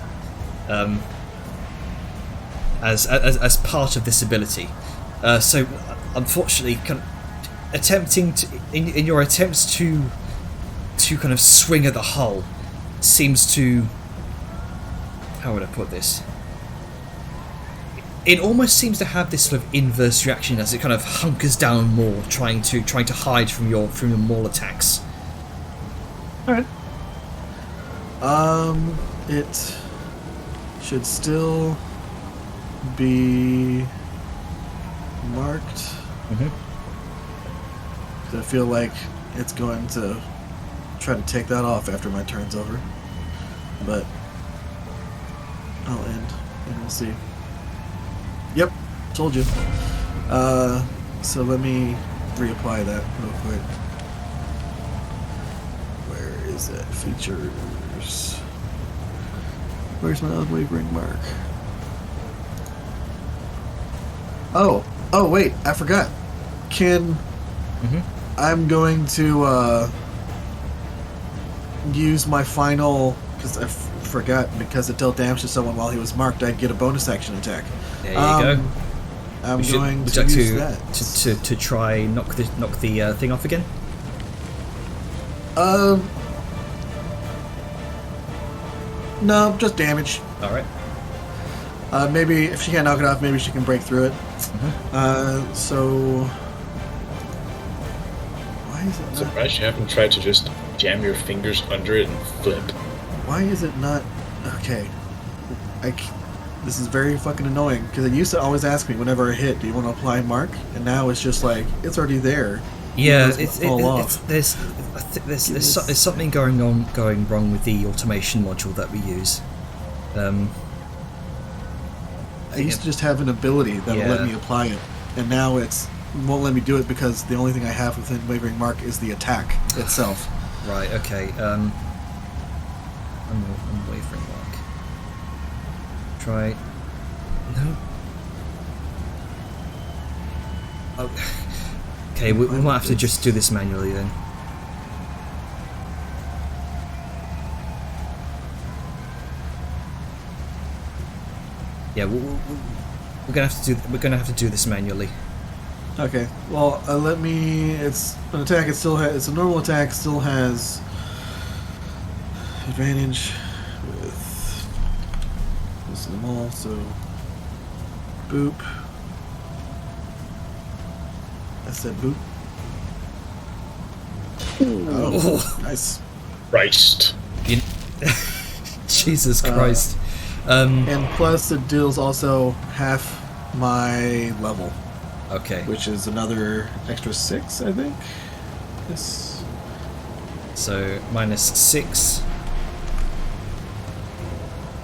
As part of this ability. So unfortunately, kind of attempting to in your attempts to kind of swing at the hull seems to, how would I put this? It almost seems to have this sort of inverse reaction as it kind of hunkers down more, trying to hide from your maul attacks. All right. It should still be marked. I feel like it's going to try to take that off after my turn's over, but I'll end and we'll see. Yep, told you. So let me reapply that real quick. Where is it? Features. Where's my unwavering mark? Oh wait, I forgot. I'm going to use my final, because I forgot, because it dealt damage to someone while he was marked, I'd get a bonus action attack. There you go. I'm going would to you like use that. to try knock the thing off again. No, just damage. All right. Maybe if she can't knock it off, maybe she can break through it. So why is it I'm not? surprised you haven't tried to just jam your fingers under it and flip. Why is it not? Okay, this is very fucking annoying because it used to always ask me whenever I hit, "Do you want to apply mark?" And now it's just like it's already there. Yeah, It's there's something going wrong with the automation module that we use. I used to just have an ability that would let me apply it, and now it won't let me do it because the only thing I have within Wavering Mark is the attack itself. Right. Okay. Unwavering mark. Try. No. Oh. Okay, we might have to just do this manually then. Yeah, we're gonna have to do this manually. Okay. Well, let me. It's an attack. It still has. It's a normal attack. Still has advantage with this them all. So boop. I said boop. Oh, nice. Christ. Jesus Christ. And plus, it deals also half my level. Okay. Which is another extra 6, I think. Yes. So -6.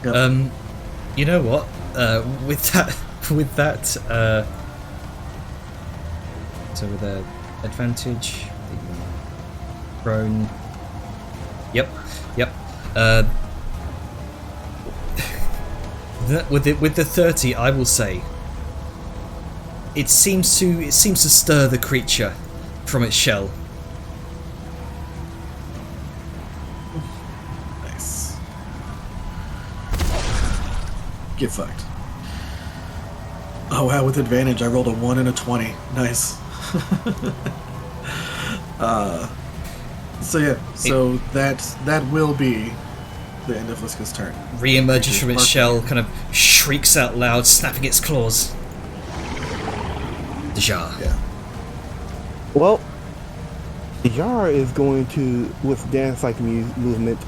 Yep. You know what? With that, so with the advantage, the prone. Yep. With the 30, I will say it seems to stir the creature from its shell. Nice. Get fucked. Oh wow, with advantage, I rolled a 1 and a 20. Nice. So that will be the end of Liska's turn. Re-emerges from its shell, kind of shrieks out loud, snapping its claws. Dejar. Yeah. Well, Yara is going to, with dance-like movement,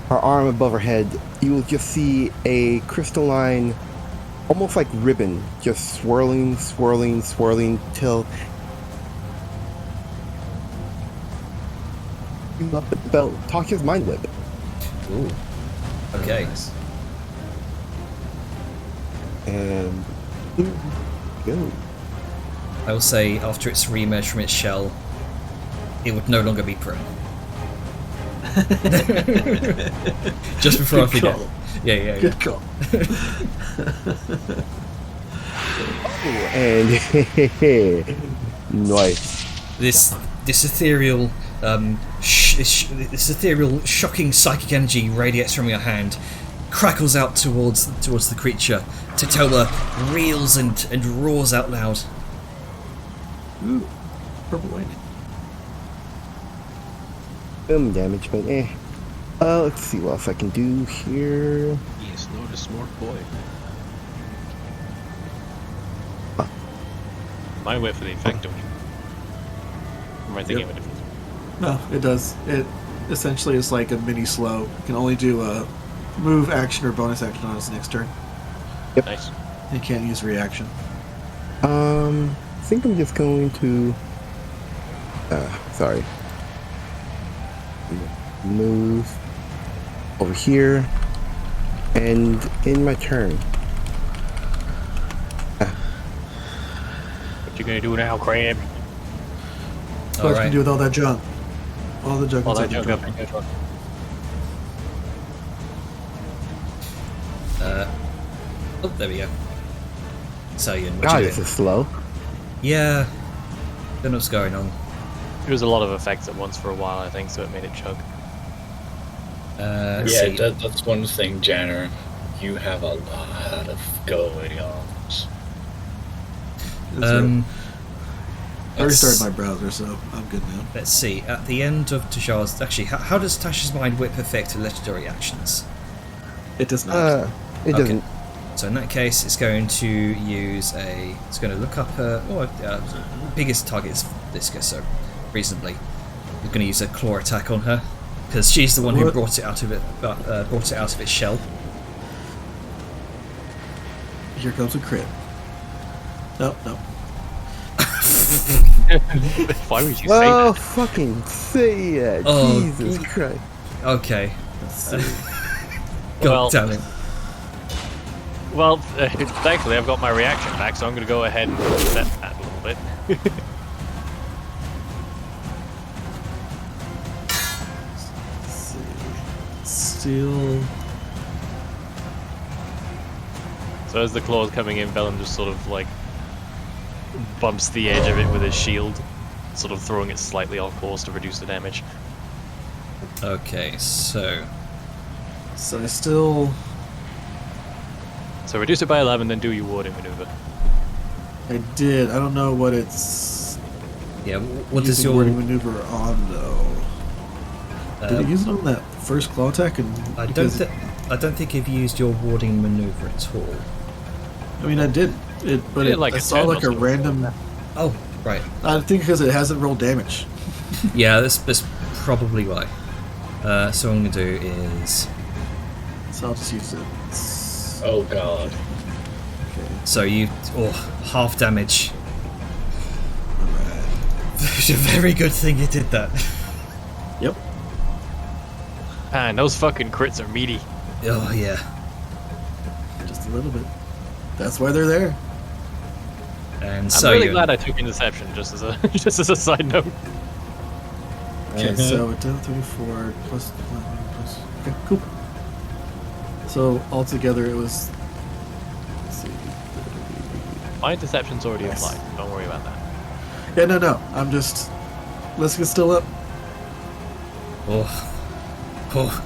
her arm above her head, you will just see a crystalline, almost like ribbon, just swirling till up the belt, Tasha's mind whip. Ooh. Okay. Nice. And go. I will say, after it's re-emerged from its shell, it would no longer be prone. Just before I Good forget. call. Yeah. Good call. And nice. This ethereal, this ethereal, shocking psychic energy radiates from your hand, crackles out towards the creature. Tatola reels and roars out loud. Ooh, purple lightning. Boom damage, but let's see what else I can do here. He is not a smart boy. My way for the effect only. Am I thinking of a different? No, it does. It essentially is like a mini slow. You can only do a move action or bonus action on its next turn. Nice. You can't use reaction. I think I'm just going to sorry. Move over here and in my turn. What you gonna do now, Crab? What else can you do with all that junk? All the junk All that inside junk your up in your truck. Oh, there we go. So, Ian, what God, you this doing? is slow. Yeah. Don't know what's going on. There was a lot of effects at once for a while, I think, so it made it chug. Let's Yeah, see. that's one thing, Janner. You have a lot of going on. I already let's- started my browser, so I'm good now. Let's see. At the end of Tasha's... Actually, how does Tasha's Mind Whip affect legendary actions? It does not. It Okay. doesn't. So in that case, it's going to use a... It's going to look up biggest target is Liska, so reasonably. We're going to use a claw attack on her, because she's the one who What? brought it out of its shell. Here comes a crit. No. Why would you say Oh, that? fucking say it. Oh, Jesus Christ. Okay. Let's see. God Well- damn it. Well, thankfully I've got my reaction back, so I'm going to go ahead and set that a little bit. Let's see. Steel. So as the claw's coming in, Bellum just sort of like bumps the edge of it with his shield, sort of throwing it slightly off course to reduce the damage. Okay, so... So I still. So reduce it by 11, then do your warding maneuver. I did. I don't know what it's. Yeah, what does using your... wording maneuver on though? Did it use it on that first claw attack? And I because don't think you've used your warding maneuver at all. I mean, I did it, but Yeah, it, like I a saw 10 like a must have. random. Oh, right. I think because it hasn't rolled damage. Yeah, that's probably why. So what I'm going to do is... So I'll just use it. Oh god. Okay. So you... Oh, half damage. Alright. It's a very good thing you did that. Yep. Man, those fucking crits are meaty. Oh, yeah. a little bit. That's why they're there. And I'm so really you glad I took interception, just as a just as a side note. Okay, so it does 34 plus 11 plus. Okay, cool. So altogether, it was. Let's see. My interception's already Nice. applied. Don't worry about that. Yeah, no. I'm just. Let's get still up. Oh. Oh.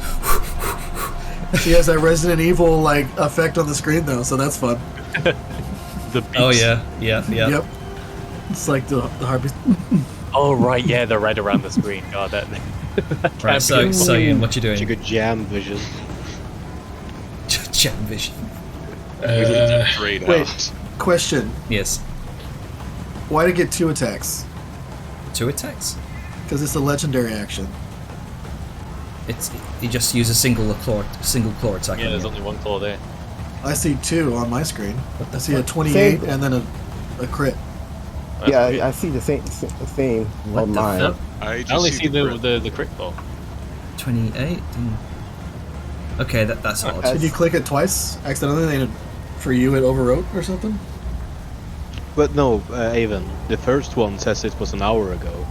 She has that Resident Evil like effect on the screen though, so that's fun. The beats. Oh yeah. Yep. It's like the heartbeat. Oh right, yeah, they're right around the screen. God, that. that can't Right. be So good. Ian, what you Such a doing? good jam vision. Jam vision. Straight Wait. out. Question: Yes. why to get 2 attacks? 2 attacks. Because it's a legendary action. It's you just use a single claw attack. Yeah, on there's you. only one claw there. I see 2 on my screen. What the I see a fuck? 28 Same. and then a crit. Yeah, weird. I see the same What on the mine. fuck? I just I only see the crit. the crit claw. 28. Okay, that's odd. Okay. Did you click it twice accidentally? And for you, it overwrote or something? But no, Avon, the first one says it was an hour ago.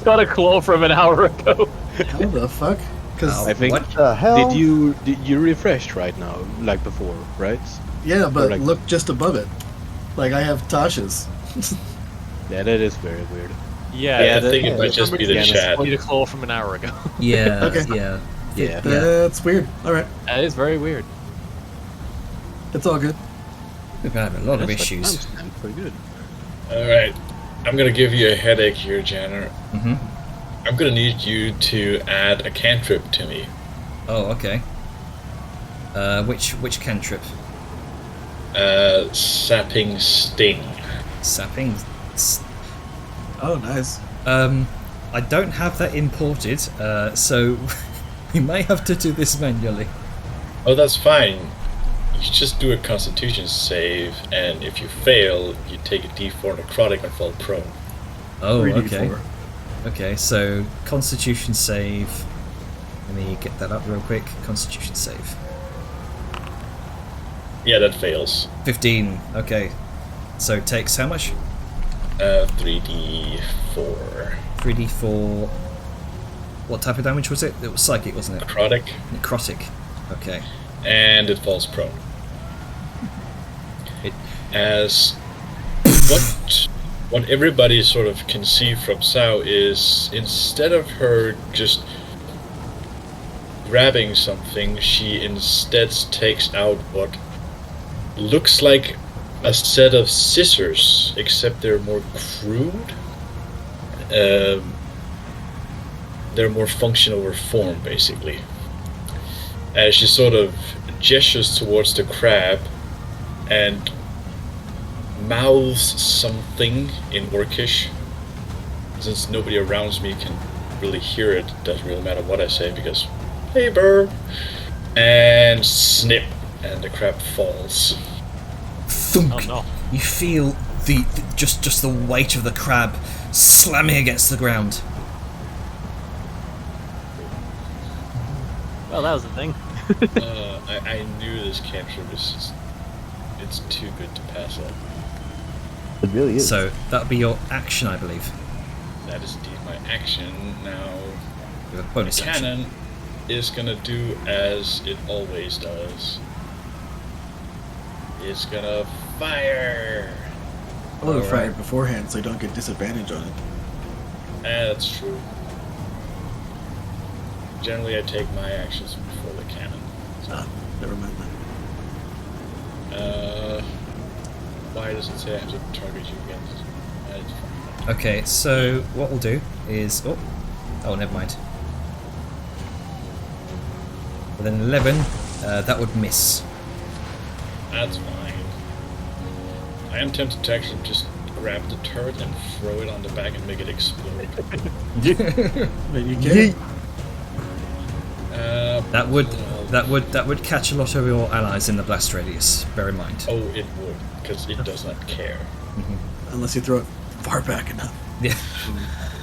Got a claw from an hour ago. How the fuck? Because Ow. I think. What? The hell? Did you refreshed right now, like before, right? yeah, but Like- look just above it. Like I have Tasha's. Yeah, that is very weird. Yeah, Yeah, I the- think it might just be the Again, chat. Need a claw from an hour ago. Yeah. Okay. Yeah. Yeah. That's weird. All right, That is very weird. it's all good. We've had a lot of That's issues. pretty good. Alright, I'm gonna give you a headache here, Janner. Mhm. I'm gonna need you to add a cantrip to me. Oh, okay. Which cantrip? Sapping Sting. Sapping. Oh, nice. I don't have that imported, so we may have to do this manually. Oh, that's fine. You just do a constitution save, and if you fail, you take a d4 necrotic and fall prone. Oh, 3d4. okay. Okay, so Constitution save. Let me get that up real quick. Constitution save. Yeah, that fails. 15. Okay. So it takes how much? 3d4. 3d4. What type of damage was it? It was psychic, wasn't it? Necrotic, Necrotic. Okay. and it falls prone. It- As what everybody sort of can see from Sao is, instead of her just grabbing something, she instead takes out what looks like a set of scissors, except they're more crude. They're more functional or form, basically. As she sort of gestures towards the crab and mouths something in Orcish. Since nobody around me can really hear it, doesn't really matter what I say because, hey, burr! And snip, and the crab falls. Thunk. Oh no. You feel just the weight of the crab slamming against the ground. Well, that was the thing. I knew this cantrip is just, it's too good to pass up. It really is. So that'll be your action, I believe. That is indeed my action. Now, With a bonus the action. cannon is gonna do as it always does. It's gonna fire. I would have Alright. fired beforehand so you don't get disadvantage on it. That's true. Generally, I take my actions before the cannon. Ah, never mind that. Why does it say I have to target you against? It's fine. Okay, so what we'll do is... Oh, never mind. With an 11, that would miss. That's fine. I am tempted to actually just grab the turret and throw it on the back and make it explode. But you can. That would catch a lot of your allies in the blast radius. Bear in mind. Oh, it would, because it does not care. Unless you throw it far back enough. Yeah.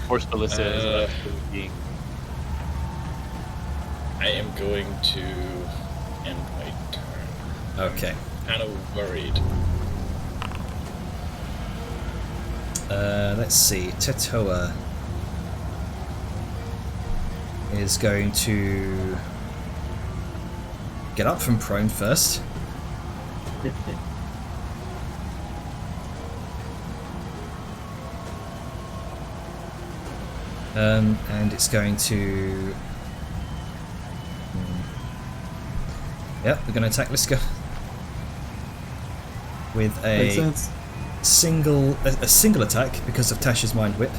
Force Ballista is Uh, a being. I am going to end my turn. Okay. Kind of worried. Let's see. Tetoa is going to get up from prone first. And it's going to... Yep, we're going to attack Liska with Makes a sense. single attack because of Tash's Mind Whip.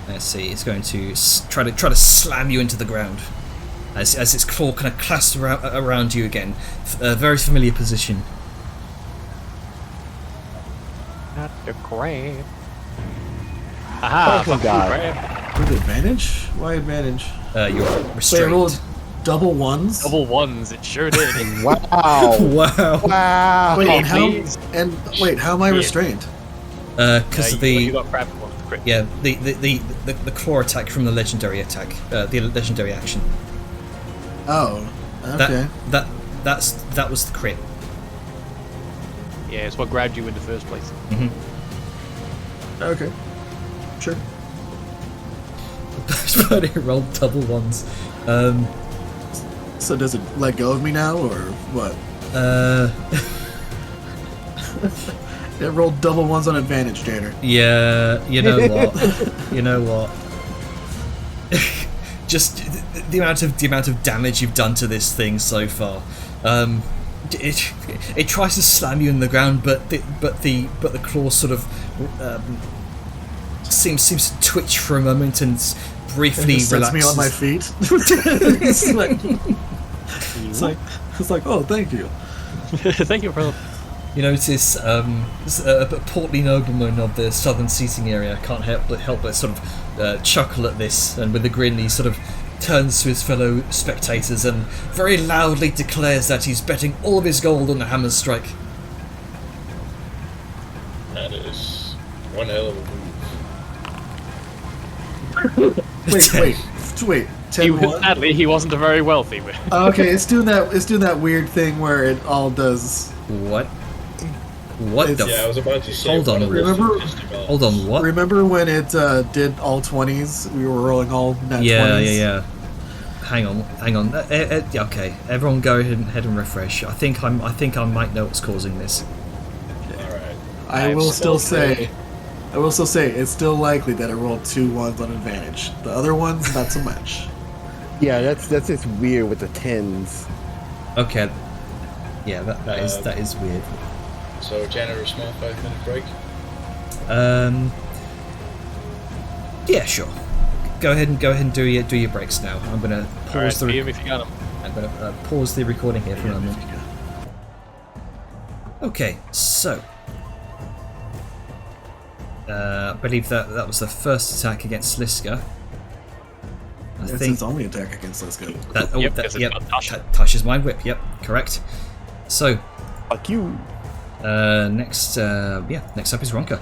Let's see, it's going to try to slam you into the ground as its claw kind of clasps around you again. A very familiar position. Not the crab. Aha! Oh, fuck you, God. crab. With advantage? Why advantage? You're Wait, I restrained. rolled double ones? Double ones, it sure did. Wow. Wow. Wow. Wait, Oh, and please. how am I Yeah. restrained? Because of you the got crab one with crit. yeah the claw attack from the legendary attack, the legendary action. Oh, okay. That was the crit. Yeah, it's what grabbed you in the first place. Okay. Sure. But it rolled double ones. So does it let go of me now, or what? It rolled double ones on advantage, Jader. Yeah, you know what? You know what? Just the amount of damage you've done to this thing so far. It tries to slam you in the ground, but the claw sort of seems to twitch for a moment and briefly It sets relaxes. me on my feet. it's like, oh, thank you. Thank you, brother. You notice a portly nobleman of the southern seating area can't help but sort of chuckle at this, and with a grin he sort of turns to his fellow spectators and very loudly declares that he's betting all of his gold on the hammer's strike. That is one hell of a move. Wait. 10-1? Sadly, he wasn't a very wealthy man. Okay, it's doing that weird thing where it all does. What? What the? Yeah, I was about to say. Hold on, one of those remember- is developed. Hold on, what? Remember when it did all 20s? We were rolling all nat 20s. Yeah. Hang on. Okay, everyone go ahead and refresh. I think I might know what's causing this. Alright. I will still say it's still likely that it rolled 2 ones on advantage. The other ones, not so much. Yeah, that's just weird with the tens. Okay. Yeah, that is weird. So, Janitor, a small 5-minute break. Yeah, sure. Go ahead and do your breaks now. I'm gonna pause Alright, if you got him. I'm gonna pause the recording here for a moment. Okay, so I believe that was the first attack against Liska. I It's think its only attack against Liska. Yep, 'cause it's got Tasha. Tasha's Mind Whip. Yep, correct. So Fuck you. next up is Ronka.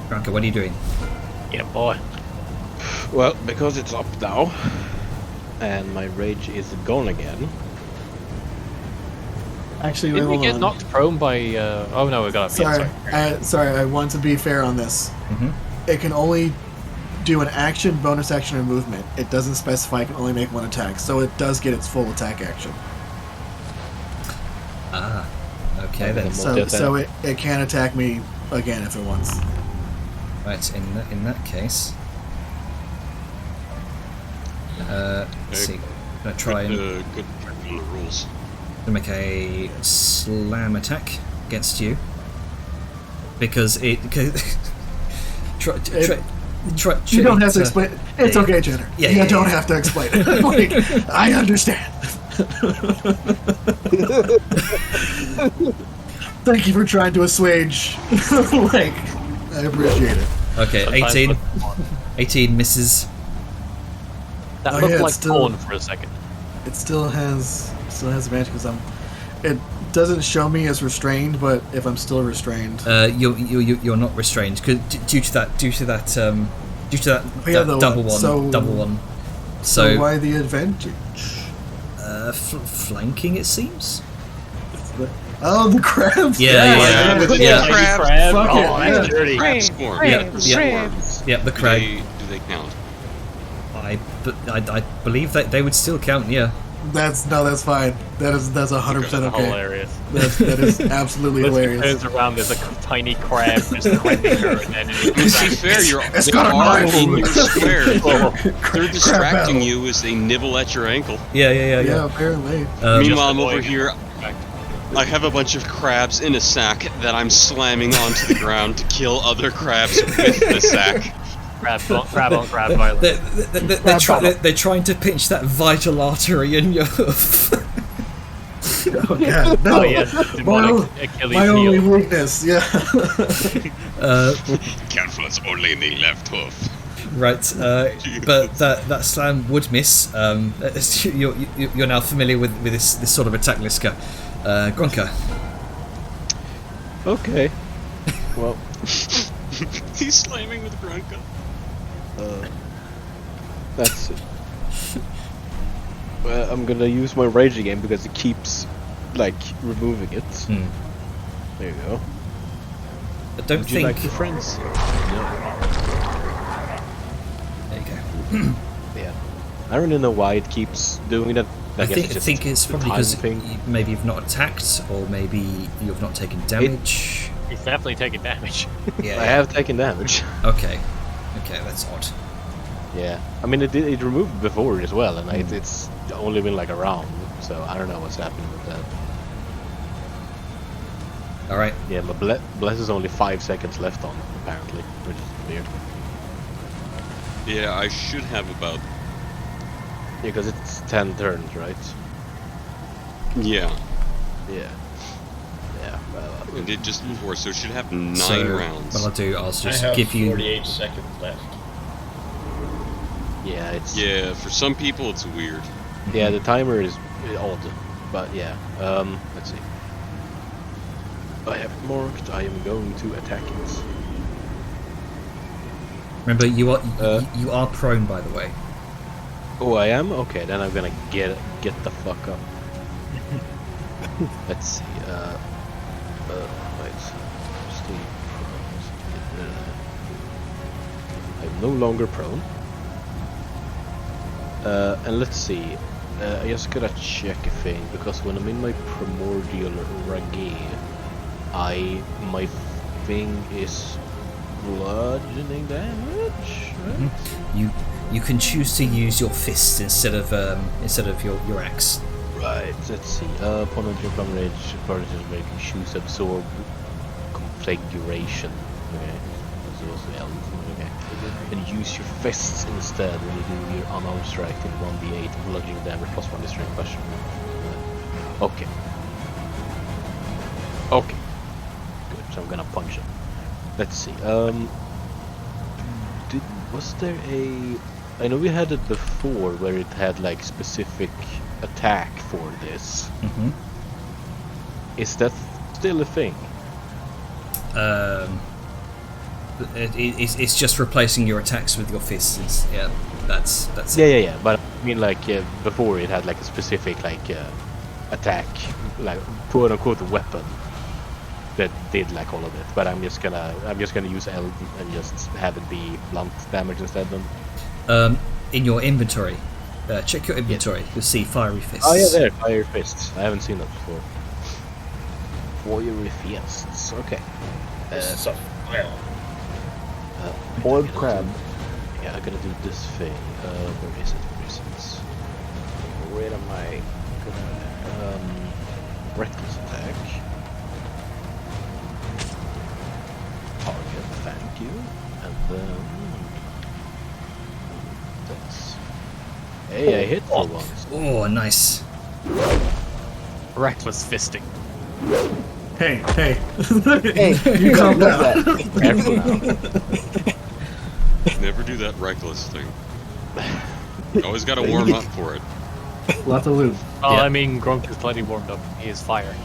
Ronka, what are you doing? Yeah, boy. Well, because it's up now, and my rage is gone again. Actually, Didn't we hold get on. knocked prone by? Oh no, we got up. Sorry, Yeah, sorry. I want to be fair on this. Mhm. It can only do an action, bonus action, and movement. It doesn't specify it can only make one attack, so it does get its full attack action. Okay then. So it can attack me again if it wants. Right, in that case, let's see. I'm gonna try and Good check on the rules. make a slam attack against you because it. You don't have to explain. It's okay, Jenner. Yeah, you yeah, don't yeah. have to explain it. Like, I understand. Thank you for trying to assuage. Like, I appreciate it. Okay, Sometimes 18. with- 18 misses. That Oh, looked yeah, like it's still- porn for a second. It still has advantage because it doesn't show me as restrained, but if I'm still restrained, You're not restrained 'cause due to that yeah, the double one. one So- double one. so So why the advantage? flanking, it seems. Oh, the crabs! Yeah. Crab. Fuck Oh, it, that's yeah. dirty. Crab swarm. Yeah, the Do crab. they count? I believe that they would still count. Yeah. That's fine. That's 100% okay. Hilarious. That is absolutely hilarious. Turns around, there's a tiny crab just gripping her, and then To be fair, It's they got a are knife. in your square. They're Crab distracting battle. you as they nibble at your ankle. Yeah. Yeah, apparently. Meanwhile, I'm over avoid- here. I have a bunch of crabs in a sack that I'm slamming onto the ground to kill other crabs with the sack. crab on crab violence. They're trying to pinch that vital artery in your hoof. Oh god, no. Oh yes, demonic Achilles My only heel. weakness, yeah. Careful, it's only in the left hoof. Right, but that slam would miss. You're now familiar with this sort of attack, Liska. Gronka. Okay. Well, He's slamming with Bronco. that's it. Well, I'm gonna use my rage again because it keeps, like, removing it. There you go. I don't Would you think. like your friends? There you go. Yeah. I don't really know why it keeps doing that. I guess think it's the probably time because thing. maybe you've not attacked, or maybe you've not taken damage. He's definitely taking damage. Yeah. I have taken damage. Okay, that's odd. Yeah. I mean, it removed before as well, and it's only been like a round, so I don't know what's happening with that. All right. Yeah, but Bless is only 5 seconds left on, apparently, which is weird. Yeah, I should have about. Yeah, because it's 10 turns, right? Yeah. Yeah. Yeah, well, And it just before, so it should have 9 So rounds. what I'll do, I'll I just have give you. 48 seconds left. yeah, it's... Yeah, for some people it's weird. Yeah, the timer is odd, but yeah. Let's see. I have it marked. I am going to attack it. Remember, you are prone, by the way. Oh, I am? Okay, then I'm gonna get the fuck up. Let's see. Wait. Stay prone. I'm no longer prone. And let's see. I just gotta check a thing because when I'm in my primordial rage, my thing is bludgeoning damage. Right? You can choose to use your fists instead of your axe. Right, let's see. Opponent your plum rage, parties making shoes absorb configuration. Okay. That's also L. Okay. And use your fists instead when you do your unarmed strike in 1d8 bludgeoning damage plus 1 strength question. Okay. Okay. Good, so I'm gonna punch him. Let's see. Was there a... I know we had it before where it had like specific attack for this. Mm-hmm. Is that still a thing? It's just replacing your attacks with your fists. Yeah, that's Yeah, it. yeah. But I mean, like before, it had like a specific like attack, like quote unquote weapon that did like all of it. But I'm just gonna use L and just have it be blunt damage instead. Then. In your inventory, check your inventory. You'll see fiery fists. Oh yeah, there, fire fists. I haven't seen that before. Fiery fists. Okay. This is a fire. Boiled crab. Yeah, I gotta do this thing. Where is it? Where am I? Reckless attack. Target, thank you. And then... That's... Hey, I hit for once. Oh, nice. Reckless fisting. Hey. Hey, You calm down. that. Careful now. Never do that reckless thing. You always gotta warm up for it. Lots of loot. Oh, Yeah. I mean, Gronk is plenty warmed up. He is fire.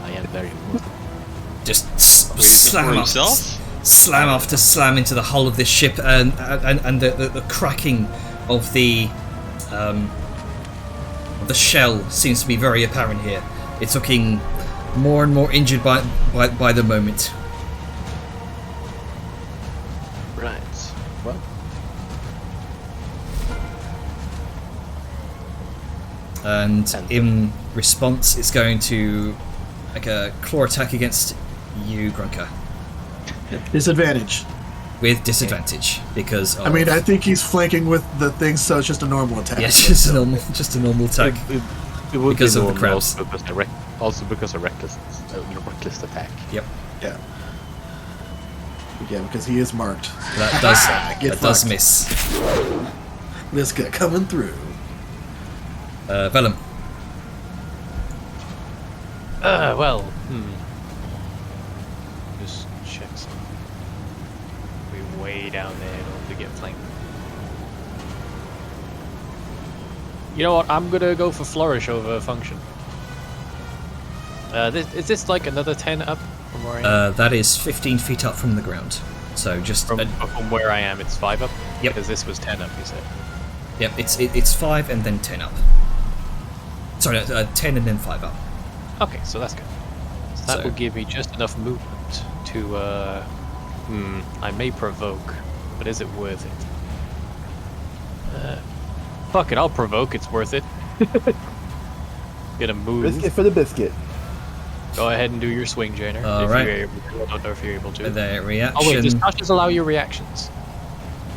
I am very warm. Just For slam himself? slam after slam into the hull of this ship, and the cracking of the the shell seems to be very apparent here. It's looking more and more injured by the moment. Right. Well, And in response, it's going to make a claw attack against you, Grunker, Disadvantage. with disadvantage because of, I mean, I think he's flanking with the thing, so it's just a normal attack. yes, just a normal attack. it would Because be of the normal crabs. also because of reckless attack. Yep, Yeah. Yeah, because he is marked. that does Get that does fucked. miss. This guy coming through. Vellum. Well, just check some. We way down there to get flanked. You know what? I'm gonna go for flourish over function. Is this like another 10 up from where I am? That is 15 feet up from the ground. So just From where I am, it's 5 up. Yep. Because this was 10 up, you said. yep, it's 5 and then 10 up. Sorry, 10 and then 5 up. Okay, so that's good. So that So- will give me just enough movement to, I may provoke, but is it worth it? Fuck it, I'll provoke, it's worth it. Gonna move. Biscuit for the biscuit. Go ahead and do your swing, Jainer. If Alright. you're able to. I don't know if you're able to. The reaction. Oh wait, does touches allow your reactions?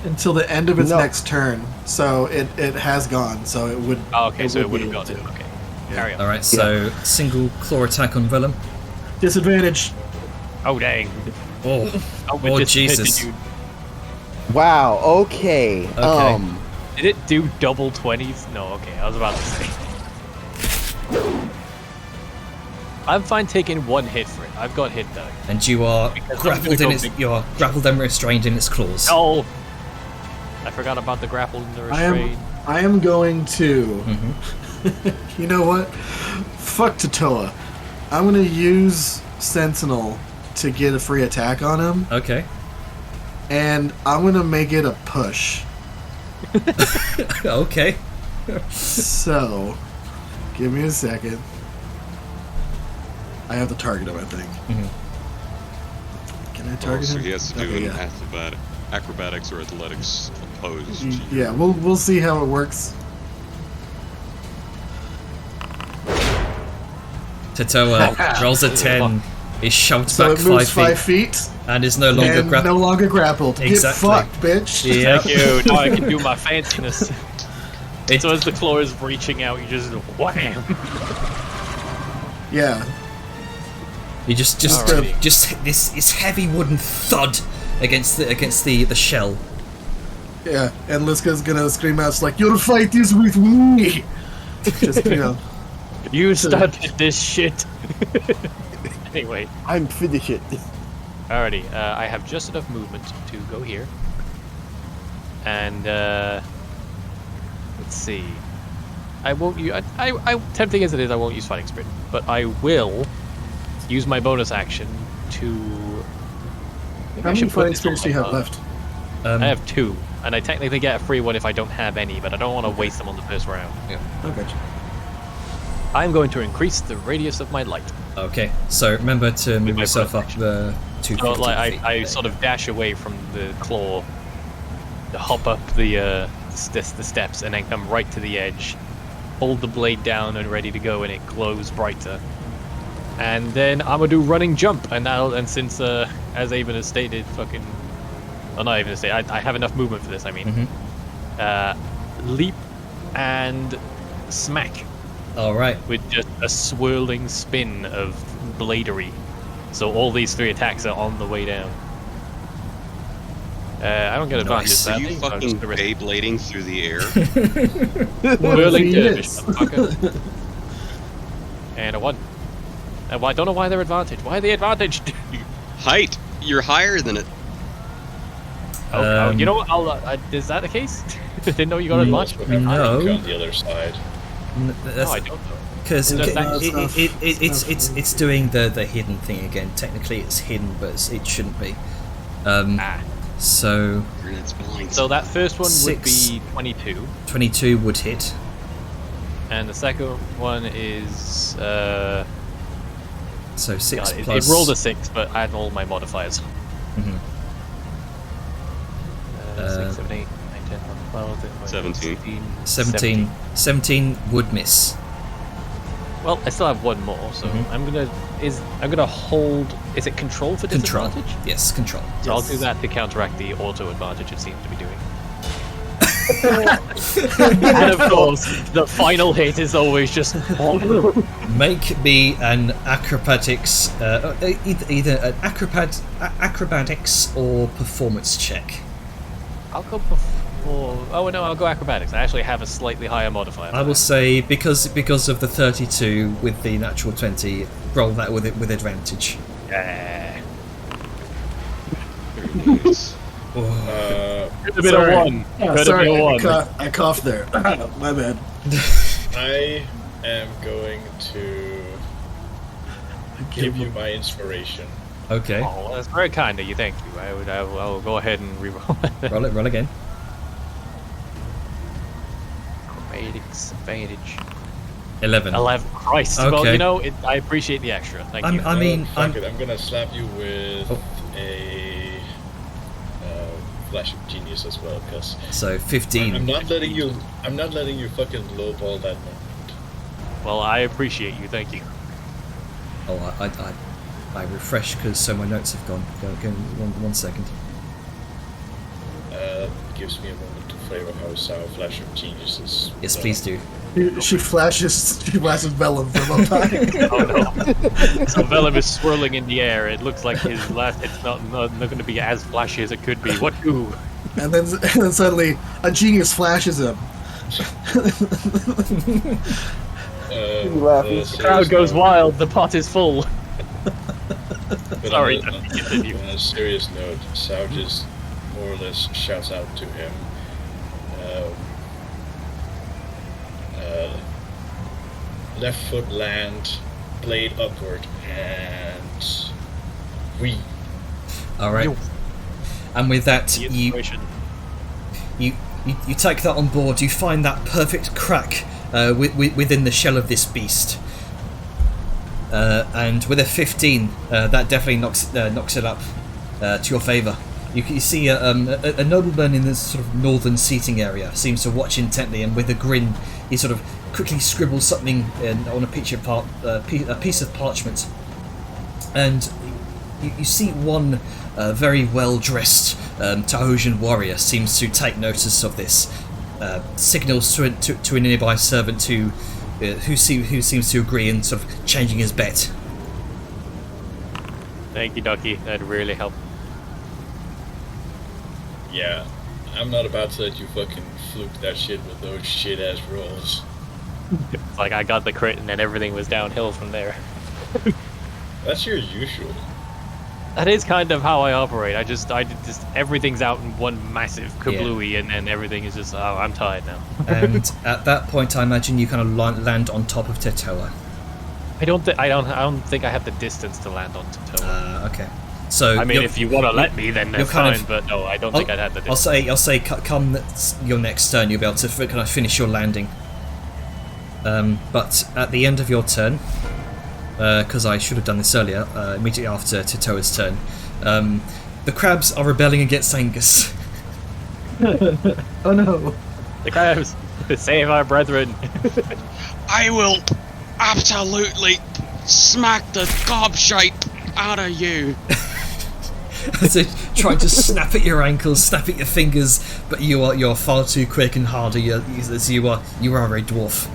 Until the end of its No. next turn, so it has gone. So it would. Oh, okay, so it would be have able got it. to. Okay. Carry on. Alright, so single claw attack on Vellum. Disadvantage. Oh dang. Oh, Oh, oh just- Jesus. Did, Wow. Okay. Okay. did it do double 20s? No, okay, I was about to say. I'm fine taking one hit for it. I've got hit though. And you are Because I'm grappled gonna in go its, you are grappled and restrained in its claws. No! I forgot about the grapple and the restraint. I am going to. Mm-hmm. You know what? Fuck Totoa. I'm gonna use Sentinel to get a free attack on him, Okay. and I'm gonna make it a push. Okay. So, give me a second. I have to target him, I think. Can I Oh, target so him? he has to do Okay, an yeah. acrobatics or athletics opposed. Yeah, we'll see how it works. Totoa rolls a 10, is shoved So back it moves 5 5 feet, feet, and is no longer and grappled. no longer grappled. Exactly. Get fucked, bitch. Yeah. Thank you. Now I can do my fanciness. So as the claw is reaching out, you just wham. Yeah. You just Alrighty. this heavy wooden thud against the shell. Yeah, and Liska's gonna scream out, it's like, your fight is with me! Just, you know. You started this shit. Anyway, I'm finished it. alrighty. I have just enough movement to go here. And, let's see. I won't use... I tempting as it is, I won't use Fighting Spirit. But I will use my bonus action to... Maybe How I many should put fighting this spirits on do you my have bow. left? I have 2. And I technically get a free one if I don't have any, but I don't want to waste them on the first round. Okay. I'm going to increase the radius of my light. Okay, so remember to move my yourself up bonus the 2 So feet. like I sort of dash away from the claw, to hop up the steps, and then come right to the edge, hold the blade down and ready to go, and it glows brighter. And then I'm gonna do running jump, and since as Avon has stated, fucking, oh not Avon has stated, I have enough movement for this. I mean, leap and smack All right. with just a swirling spin of bladery. So all these 3 attacks are on the way down. I don't get advantage. Nice. Are sadly, you so I'm fucking just gonna risk it. Beyblading through the air? Whirling He dervish, is. motherfucker. And a 1. And I don't know why they're advantaged. Why are they advantaged? Height! You're higher than it. You know what? Is that the case? Didn't know you got Must advantage. be No. on the other side. No, I don't know. Because It's it's doing the hidden thing again. Technically, it's hidden, but it shouldn't be. So You're in its blind. So that first one would 6. be 22. 22 would hit. And the second one is So 6 God, it plus. rolled a 6, but I had all my modifiers. Mhm. 6, 7, 8, 9, 10, 11, 12, 17. 17 would miss. Well, I still have one more, so Mhm. I'm gonna hold. Is it control for Control. disadvantage? Yes, control. So I'll do that to counteract the auto advantage it seems to be doing. And of course, the final hit is always just. Make me an acrobatics, either an acrobatics or performance check. I'll go before. Oh no, I'll go acrobatics. I actually have a slightly higher modifier. I will say because of the 32 with the natural 20, roll that with advantage. Yeah. Could have been a 1. Could have been a 1. I coughed there. My bad. I am going to give you my inspiration. Okay. Oh, that's very kind of you. Thank you. I'll go ahead and reroll it. Roll again. Acrobatics advantage. 11. 11. Christ. Okay. Well, you know, I appreciate the extra. Thank you. I mean, Fuck it, I'm gonna slap you with Oh. a flash of genius as well, because so 15. I'm not letting you fucking lowball that moment. Well, I appreciate you. Thank you. Oh, I refresh because so my notes have gone. Go one second. Gives me a moment to flavor how sour flash of genius is. Yes, please do. She flashes Vellum for a long time. Oh no. So Vellum is swirling in the air. It looks like his last hit's not going to be as flashy as it could be. What do? and then suddenly a genius flashes him. laughing. The crowd goes wild. The pot is full. But Sorry, on continue. a serious note, Sao just more or less shouts out to him. Left foot land, blade upward, and we. All right. And with that, The you inspiration. take that on board. You find that perfect crack within the shell of this beast, and with a 15, that definitely knocks it up to your favour. You see a nobleman in this sort of northern seating area seems to watch intently, and with a grin, he sort of quickly scribbles something on a piece of parchment, and you see one very well-dressed Tahosian warrior seems to take notice of this, signals to a nearby servant who seems to agree and sort of changing his bet. Thank you, Ducky. That really helped. Yeah, I'm not about to let you fucking fluke that shit with those shit-ass rolls. It's like I got the crit and then everything was downhill from there. That's your usual. That is kind of how I operate. I just everything's out in one massive kablooey, and then everything is just, oh, I'm tired now. And at that point, I imagine you kind of land on top of Tetoa. I don't think I have the distance to land on Tatoa. Okay. So I mean, if you want to let me, then that's kind fine. of- But no, I don't think I'd have the distance. I'll say, come your next turn, you'll be able to kind of finish your landing. But at the end of your turn, because I should have done this earlier, immediately after Titoa's turn, the crabs are rebelling against Angus. Oh no. The crabs, save our brethren. I will absolutely smack the gobshite out of you. So trying to snap at your ankles, snap at your fingers, but you're far too quick and harder. You are a dwarf,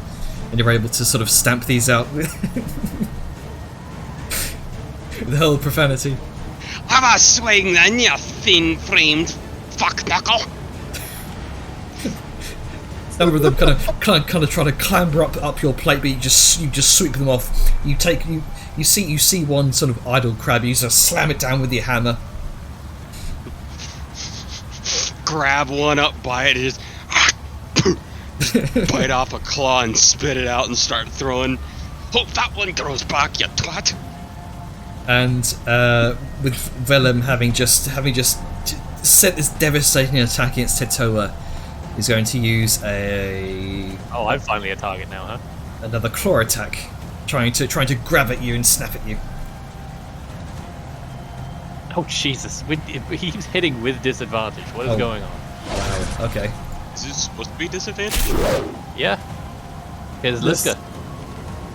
and you're able to sort of stamp these out with the whole profanity. Have a swing then, you thin-framed fuck-knuckle. Some of them kind of trying to clamber up your plate, but you just sweep them off. You see one sort of idle crab. You just slam it down with your hammer. Grab one up by it, and just bite off a claw and spit it out and start throwing. Hope that one throws back, you twat. And with Vellum having just sent this devastating attack against Tetoa, He's going to use a Oh, I'm finally a target now, huh? another claw attack, trying to grab at you and snap at you. Oh Jesus! He's hitting with disadvantage. What is going on? Wow. Okay. Is it supposed to be disadvantage? Yeah. Here's This- Liska.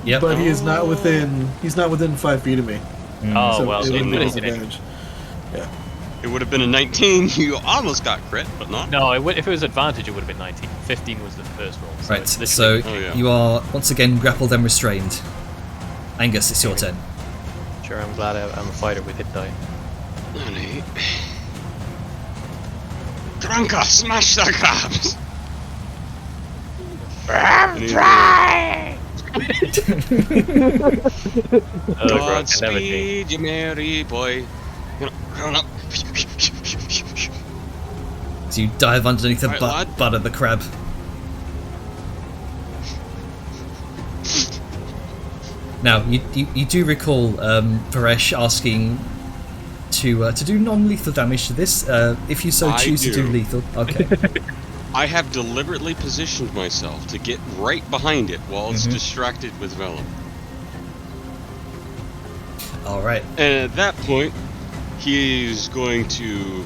Yep. But he is not within. He's not within 5 feet of me. Oh So well, it so would it be would disadvantage. It would have been a 19. You almost got crit, but not. No, if it was advantage, it would have been 19. 15 was the first roll. So Right. it's So literally- Oh, yeah. you are once again grappled and restrained. Angus, it's your turn. Sure, I'm glad I'm a fighter with hit die. Honey. Grunka, smash the crabs! Godspeed, you merry boy. Run up. So you dive underneath the Right, lad. butt of the crab. Now, you do recall Varesh asking to do non-lethal damage to this, if you so I choose to do do. lethal. Okay. I have deliberately positioned myself to get right behind it while it's distracted with Vellum. Alright. And at that point, he's going to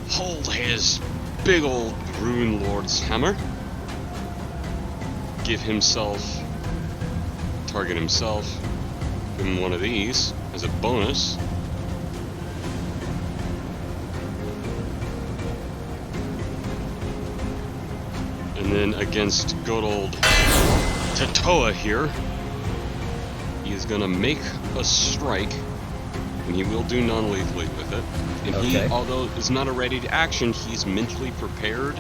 hold his big old Rune Lord's hammer, give himself, target himself, give him one of these as a bonus. And then against good old Tatoa here, he is gonna make a strike, and he will do non-lethally with it. And he, Okay. although is not a ready to action, he's mentally prepared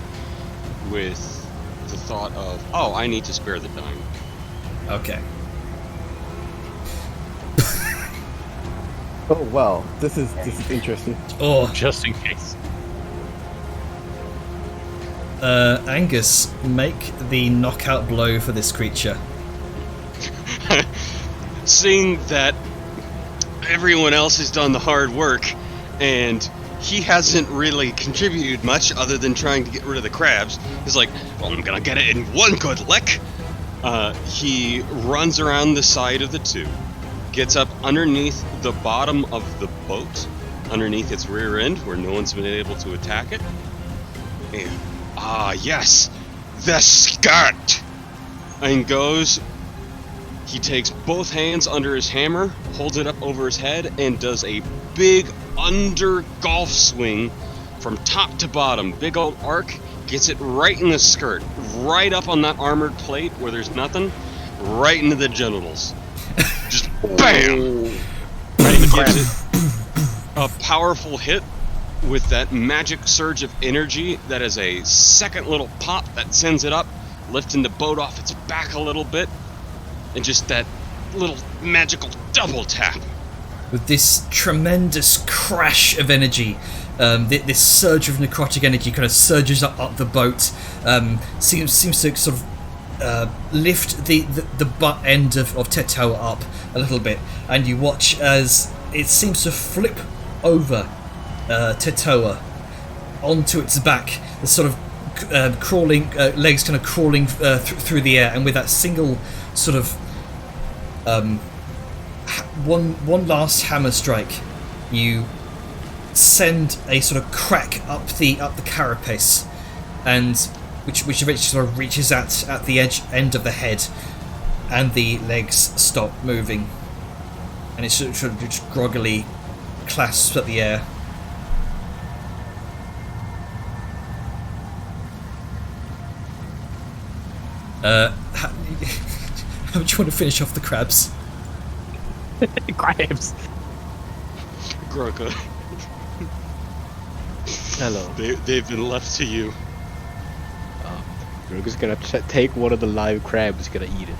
with the thought of, oh, I need to spare the dying. Okay. Oh wow, this is interesting. Oh, just in case. Angus, make the knockout blow for this creature. Seeing that everyone else has done the hard work, and he hasn't really contributed much other than trying to get rid of the crabs, he's like, well, I'm gonna get it in one good lick. He runs around the side of the two, gets up underneath the bottom of the boat, underneath its rear end, where no one's been able to attack it. And, yes, the skirt! And goes, he takes both hands under his hammer, holds it up over his head, and does a big under golf swing from top to bottom. Big old arc, gets it right in the skirt, right up on that armored plate where there's nothing, right into the genitals. Just BAM! And he gives it a powerful hit with that magic surge of energy that is a second little pop that sends it up, lifting the boat off its back a little bit, and just that little magical double tap. With this tremendous crash of energy, this surge of necrotic energy kind of surges up the boat, seems to sort of lift the butt end of Tetoa up a little bit, and you watch as it seems to flip over Tetoa onto its back, the sort of crawling legs kind of crawling through the air, and with that single sort of one last hammer strike, you send a sort of crack up the carapace, and which eventually sort of reaches at the end of the head, and the legs stop moving, and it sort of just groggily clasps at the air. How do you want to finish off the crabs? Crabs. Groka, Hello. they've been left to you. We're just gonna take one of the live crabs, gonna eat it.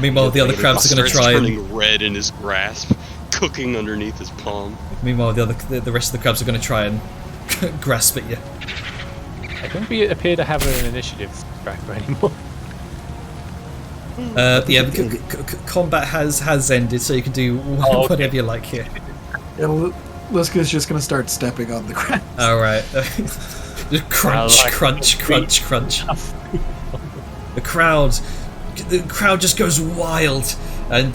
Meanwhile, the other crabs are going to Starts try and. turning red in his grasp, cooking underneath his palm. Meanwhile, the rest of the crabs are going to try and grasp at you. I don't appear to have an initiative tracker anymore. Combat has ended, so you can do Oh, okay. whatever you like here. Yeah, Liska's just gonna start stepping on the crab. All right. Just crunch, like crunch, crunch, crunch. The crowd just goes wild and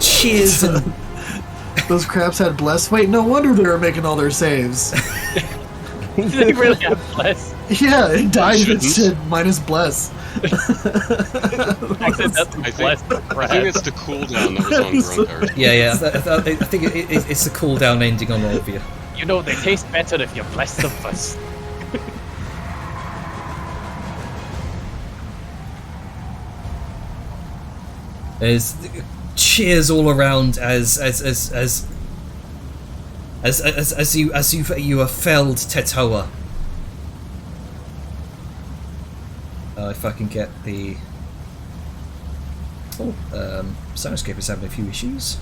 cheers and Those crabs had bless. Wait, no wonder they were making all their saves. They really have bless. Yeah, it died and it shouldn't. said minus bless. Accidentally bless the I crab. think it's the cooldown that was on Grunker. yeah. I think it's the cooldown ending on all of you. You know, they taste better if you bless them first. There's cheers all around as you are felled, Tetoa. If I can get the Soundscape is having a few issues.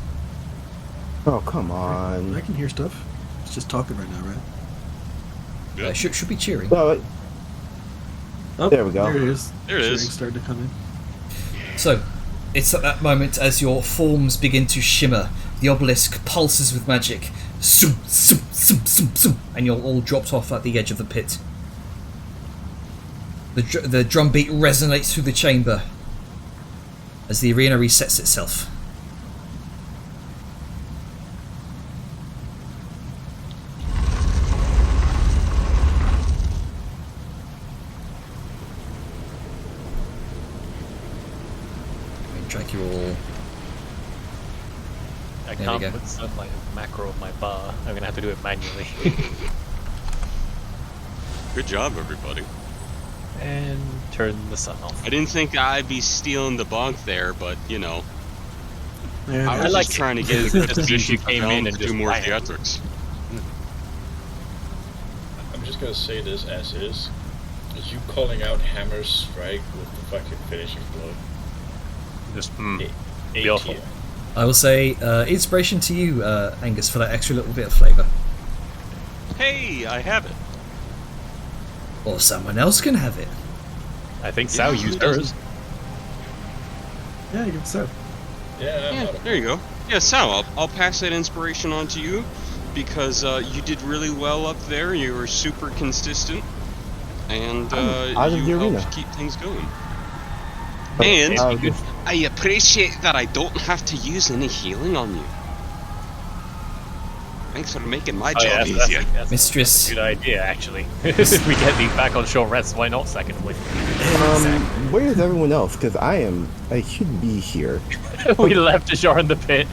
Oh, come I on. can hear stuff. It's just talking right now, right? Yeah. Should be cheering. Oh, Oh, There we go. There it is. There it is. Cheering started to come in. So, it's at that moment as your forms begin to shimmer, the obelisk pulses with magic, zoom, zoom, zoom, zoom, zoom, and you're all dropped off at the edge of the pit. The drum beat resonates through the chamber as the arena resets itself. Drag you all. I There we can't go. put sunlight as macro on my bar. I'm gonna have to do it manually. Good job, everybody. And turn the sun off. I didn't think I'd be stealing the bonk there, but you know, Yeah, I was like just it. trying to get Just a position you for came Helm in to and do just more ran. theatrics. I'm just gonna say this as is. You calling out Hammer's strike with the fucking finishing blow. Just A be awful. tier. I will say inspiration to you, Angus, for that extra little bit of flavour. Hey, I have it. Or someone else can have it. I think Sal Yeah, used who hers. doesn't? Yeah, you can so. Yeah, I'm Yeah, out of there you go. Yeah, Sal, I'll pass that inspiration on to you because you did really well up there. You were super consistent, and out of you the arena. helped keep things going. But, And just- I appreciate that I don't have to use any healing on you. Thanks for making my job easier. That's Mistress. a good idea, actually. If we get these back on short rest, why not secondly? Where is everyone else? Because I should be here. We left Ashar in the pit.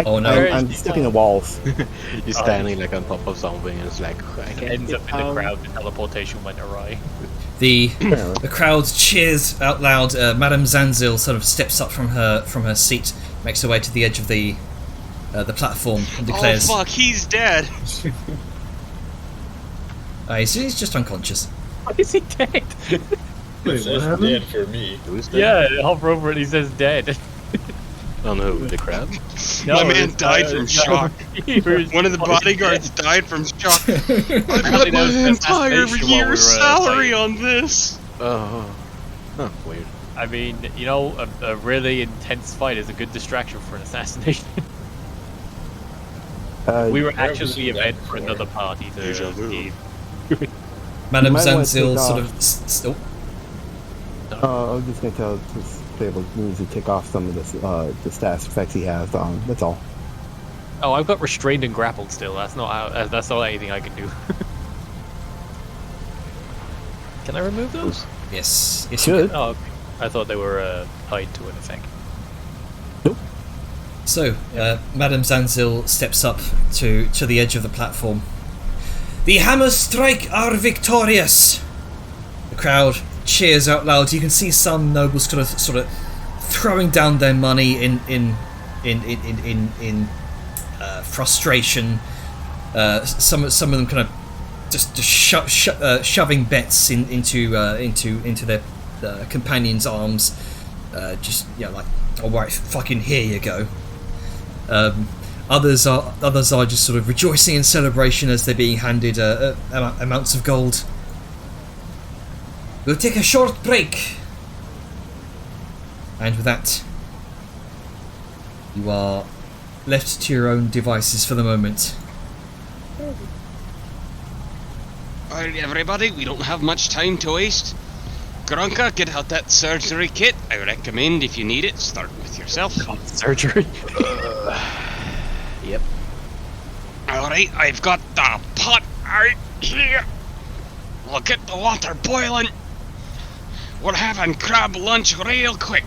Oh, no. I'm stuck in the walls. You're standing like on top of something and it's like, I can't Ends get up in the down. crowd, the teleportation went awry. The crowd cheers out loud. Madame Zanzil sort of steps up from her seat, makes her way to the edge of the platform, and declares, Oh fuck, he's dead. he's just unconscious. Why is he dead? Wait, It what says happened? dead for me. Who's that? Yeah, hover over it, he says dead. Oh no, the crab? My man died from shock. One of the bodyguards died from shock. I put my entire year's salary on this. Oh. Huh, weird. I mean, you know, a really intense fight is a good distraction for an assassination. We were Where was actually that event for before? another party to Deja vu. leave. Madame You might wanna Zanzil take sort off. of. I was just gonna tell this table needs to take off some of the stats effects he has on. That's all. Oh, I've got restrained and grappled still. That's not anything I can do. Can I remove those? Yes, yes, you Should. Oh, okay. I thought they were tied to an effect. So, Madame Zanzil steps up to the edge of the platform. The Hammer Strike are victorious! The crowd cheers out loud. You can see some nobles sort of throwing down their money in frustration. Some of them kind of just shoving bets into their companions' arms. Like, all right, fucking here you go. Others are just sort of rejoicing in celebration as they're being handed amounts of gold. We'll take a short break, and with that, you are left to your own devices for the moment. Alright, everybody, we don't have much time to waste. Gronka, get out that surgery kit. I recommend, if you need it, start with yourself. Surgery. Yep. Alright, I've got the pot right here. We'll get the water boiling. We're having crab lunch real quick.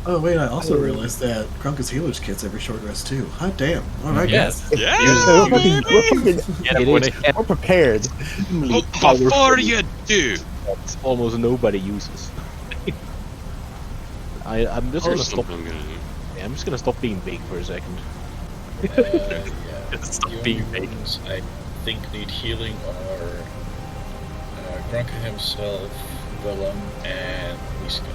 Oh wait, I also realized that Krunkus healer's kit's every short rest too. Hot damn! All right, Yes. guys. Yeah, We're prepared. But before you do, That almost nobody uses. I'm just gonna here's stop. something I'm gonna do. Yeah, I'm just gonna stop being big for a second. Yeah. Stop The being only big. ones I think need healing are Gronka himself, Willem, and Liska.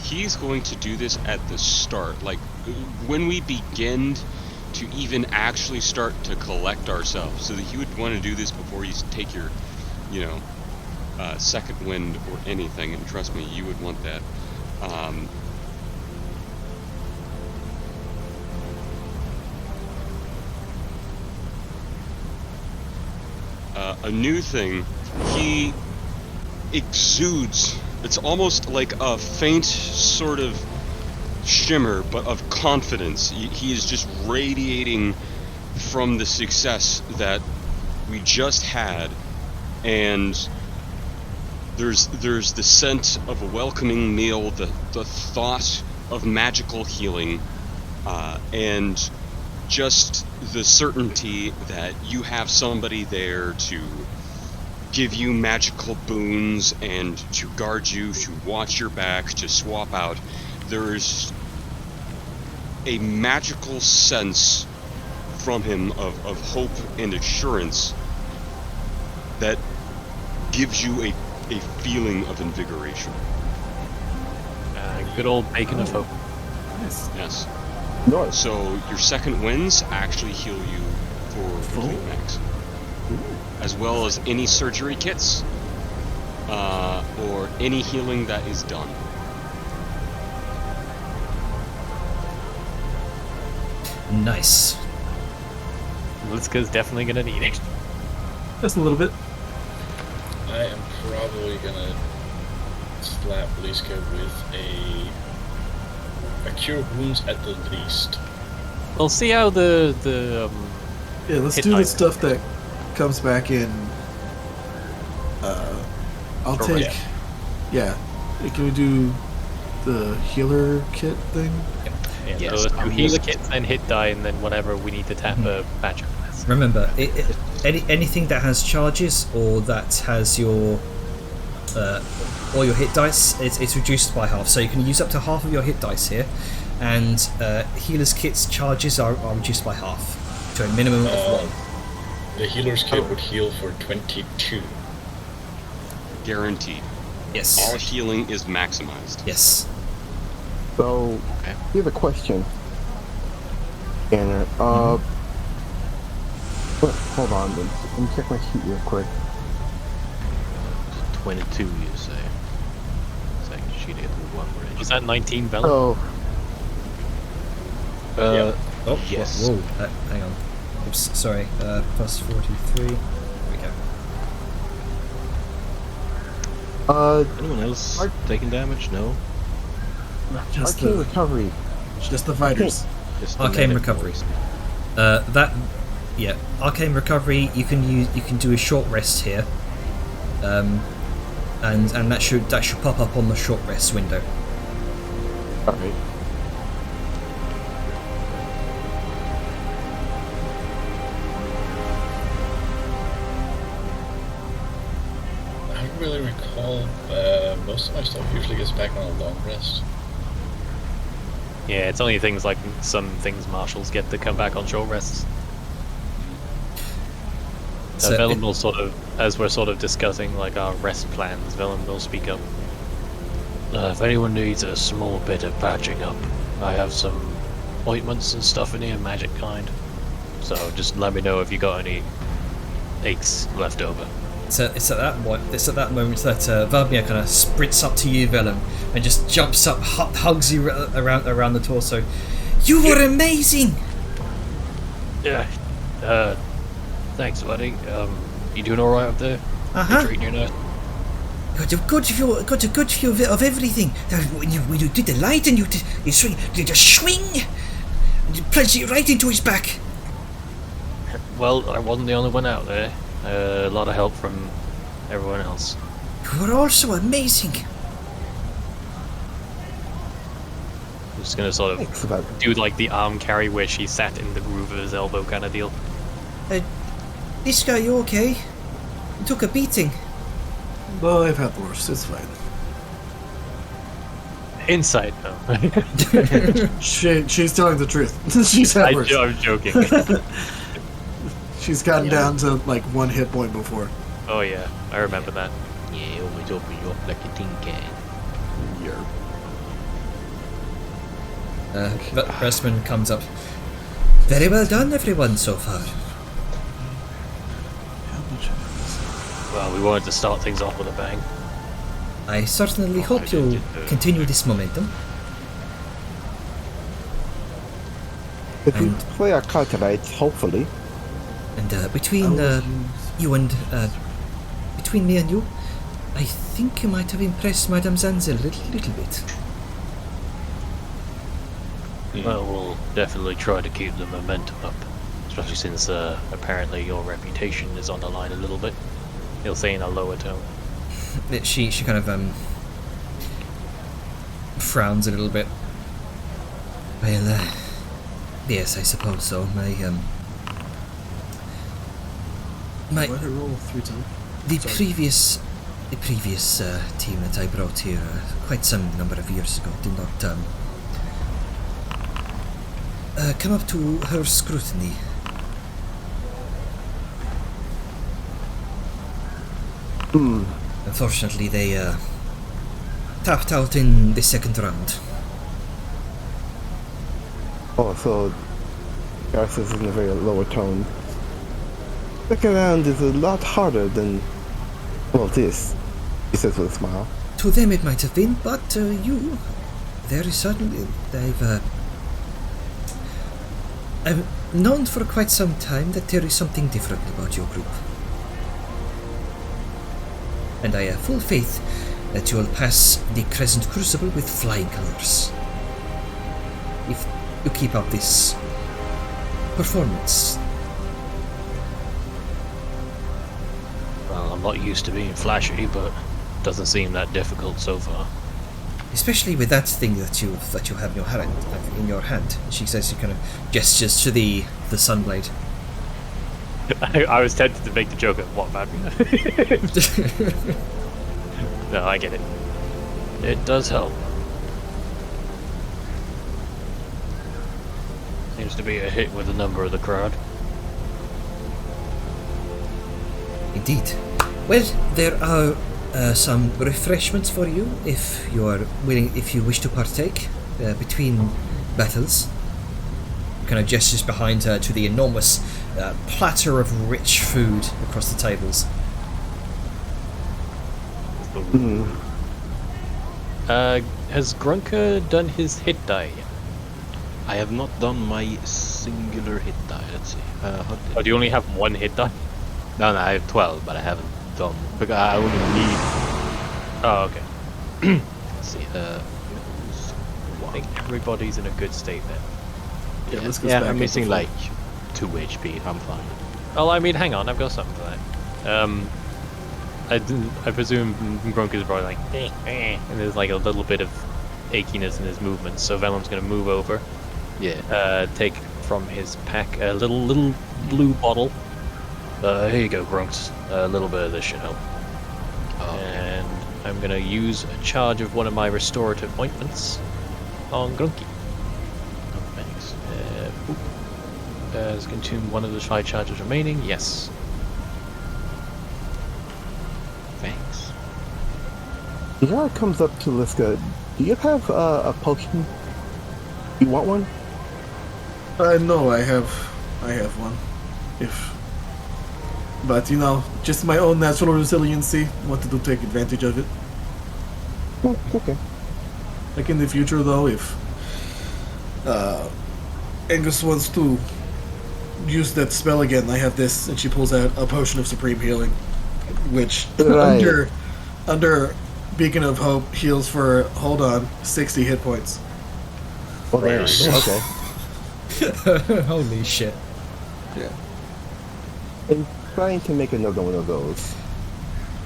He's going to do this at the start, like when we begin to even actually start to collect ourselves. So that he would want to do this before you take your, second wind or anything. And trust me, you would want that. A new thing, he exudes. It's almost like a faint sort of shimmer, but of confidence. He is just radiating from the success that we just had, and there's the scent of a welcoming meal, the thought of magical healing, and just the certainty that you have somebody there to give you magical boons and to guard you, to watch your back, to swap out. There's a magical sense from him of hope and assurance that gives you a feeling of invigoration. Good old bacon of hope. Nice. Yes. Nice. So your second winds actually heal you for complete max, as well as any surgery kits or any healing that is done. Nice. Liska's definitely gonna need it. Just a little bit. I am probably gonna slap Liska with a cure wounds at the least. We'll see how the Yeah, let's Hit do the type. stuff that comes back in. I'll Sure, take. Yeah. Can we do the healer kit thing? so let's do healer kits, then hit die, and then whatever we need to tap a patch up. Remember, anything that has charges or that has your all your hit dice, it's reduced by half. So you can use up to half of your hit dice here, and healer's kit's charges are reduced by half to a minimum of 1. The healer's kit would heal for 22. Guaranteed. Yes. All healing is maximized. Yes. So, here's a question. Scanner. Hold on, let me check my sheet real quick. 22, you say? Second sheet at the 1 range. Was that 19 Velen? So, Oh, Yes. Whoa. Hang on. Oops. Sorry. Plus 43. There we go. Anyone else taking damage? No? Just arcane the, recovery. just the fighters. Just the Arcane medic recovery. boys. Arcane recovery. You can do a short rest here, and that should pop up on the short rest window. Alright. I don't really recall. Most of my stuff usually gets back on a long rest. Yeah, it's only things like some things marshals get to come back on short rests. So Velen will sort of, as we're sort of discussing like our rest plans, Velen will speak up. If anyone needs a small bit of patching up, I have some ointments and stuff in here, magic kind. So just let me know if you got any aches left over. It's at that moment that Vladimir kind of sprints up to you, Vellum, and just jumps up, hugs you around the torso. You were amazing. Yeah. Thanks, buddy. You doing all right up there? You treating your nurse? Got a good view of everything. When you did the light and you did a swing, you plunged it right into his back. Well, I wasn't the only one out there. A lot of help from everyone else. You were also amazing. I'm just gonna sort of do like the arm carry where she sat in the groove of his elbow kind of deal. This guy, you okay? You took a beating. Well, I've had worse. It's fine. Inside, though. She's telling the truth. She's had worse. I'm joking. She's gotten down to like 1 hit point before. Oh yeah, I remember that. Yeah, always open you up like a tin can. Pressman comes up. Very well done, everyone, so far. Well, we wanted to start things off with a bang. I certainly hope you'll continue this momentum. If we play our card tonight, hopefully. And between me and you, I think you might have impressed Madame Zanz a little bit. Well, we'll definitely try to keep the momentum up, especially since apparently your reputation is on the line a little bit. He'll say in a lower tone. She kind of frowns a little bit. Well, yes, I suppose so. Let her roll 3 times. The previous team that I brought here quite some number of years ago did not come up to her scrutiny. Unfortunately, they tapped out in the second round. Oh, so Garth is in a very lower tone. Second round is a lot harder than, well, this, he says with a smile. To them it might have been, but very certainly, I've known for quite some time that there is something different about your group. And I have full faith that you will pass the Crescent Crucible with flying colours. If you keep up this performance. Well, I'm not used to being flashy, but it doesn't seem that difficult so far. Especially with that thing that you have in your hand. She says, she kind of gestures to the sunblade. I was tempted to make the joke of what about me? No, I get it. It does help. Seems to be a hit with a number of the crowd. Indeed. Well, there are some refreshments for you if you are willing, if you wish to partake between battles. Kind of gestures behind her to the enormous platter of rich food across the tables. Has Grunker done his hit die yet? I have not done my singular hit die. Let's see. Oh, do you only have one hit die? No, I have 12, but I haven't done. Because I only need. Oh, okay. Let's see. I think everybody's in a good state then. Yeah, I'm missing like 2 HP. I'm fine. Well, I mean, hang on, I've got something for that. I presume Grunker's probably like, and there's like a little bit of achiness in his movements. So Venom's gonna move over. Yeah. Take from his pack a little blue bottle. Here you go, Grunks. A little bit of this should help. Oh. And I'm gonna use a charge of one of my restorative ointments on Grunky. Oh, thanks. Does consume one of the 5 charges remaining? Yes. Thanks. Yara comes up to Liska. Do you have a potion? You want one? No, I have one. If But just my own natural resiliency. Wanted to take advantage of it. Oh, okay. Like in the future, though, if Angus wants to use that spell again, I have this, and she pulls out a potion of supreme healing, which Right. under Beacon of Hope heals for 60 hit points. Well, there Nice. you go. Okay. Holy shit. Yeah. I'm trying to make another one of those.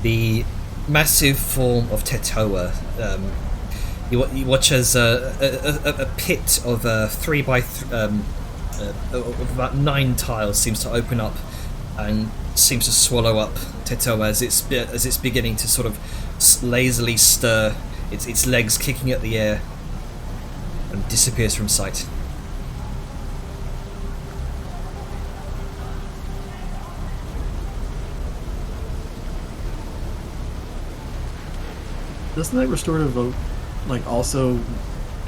The massive form of Tetoa. You watch as a pit of 3 by of about 9 tiles seems to open up and seems to swallow up Tetoa as it's beginning to sort of lazily stir, its legs kicking at the air, and disappears from sight. Doesn't that restorative vote also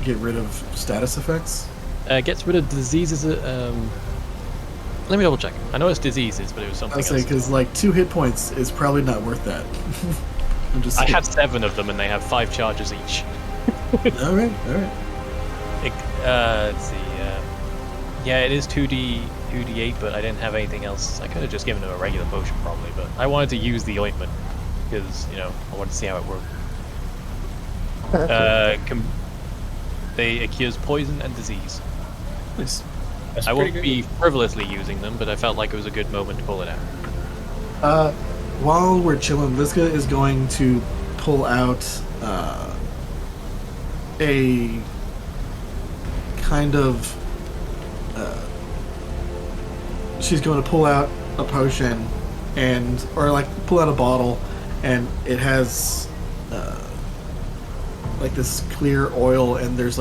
get rid of status effects? Gets rid of diseases. Let me double check. I know it's diseases, but it was something I'll say else. because 2 hit points is probably not worth that. I'm just I saying. have 7 of them, and they have 5 charges each. All right. Let's see. Yeah, it is 2d8, but I didn't have anything else. I could have just given him a regular potion probably, but I wanted to use the ointment because I wanted to see how it worked. They cures poison and disease. Nice. That's I pretty won't good. be frivolously using them, but I felt like it was a good moment to pull it out. While we're chilling, Liska is going to pull out a kind of. She's going to pull out a potion, or pull out a bottle, and it has this clear oil, and there's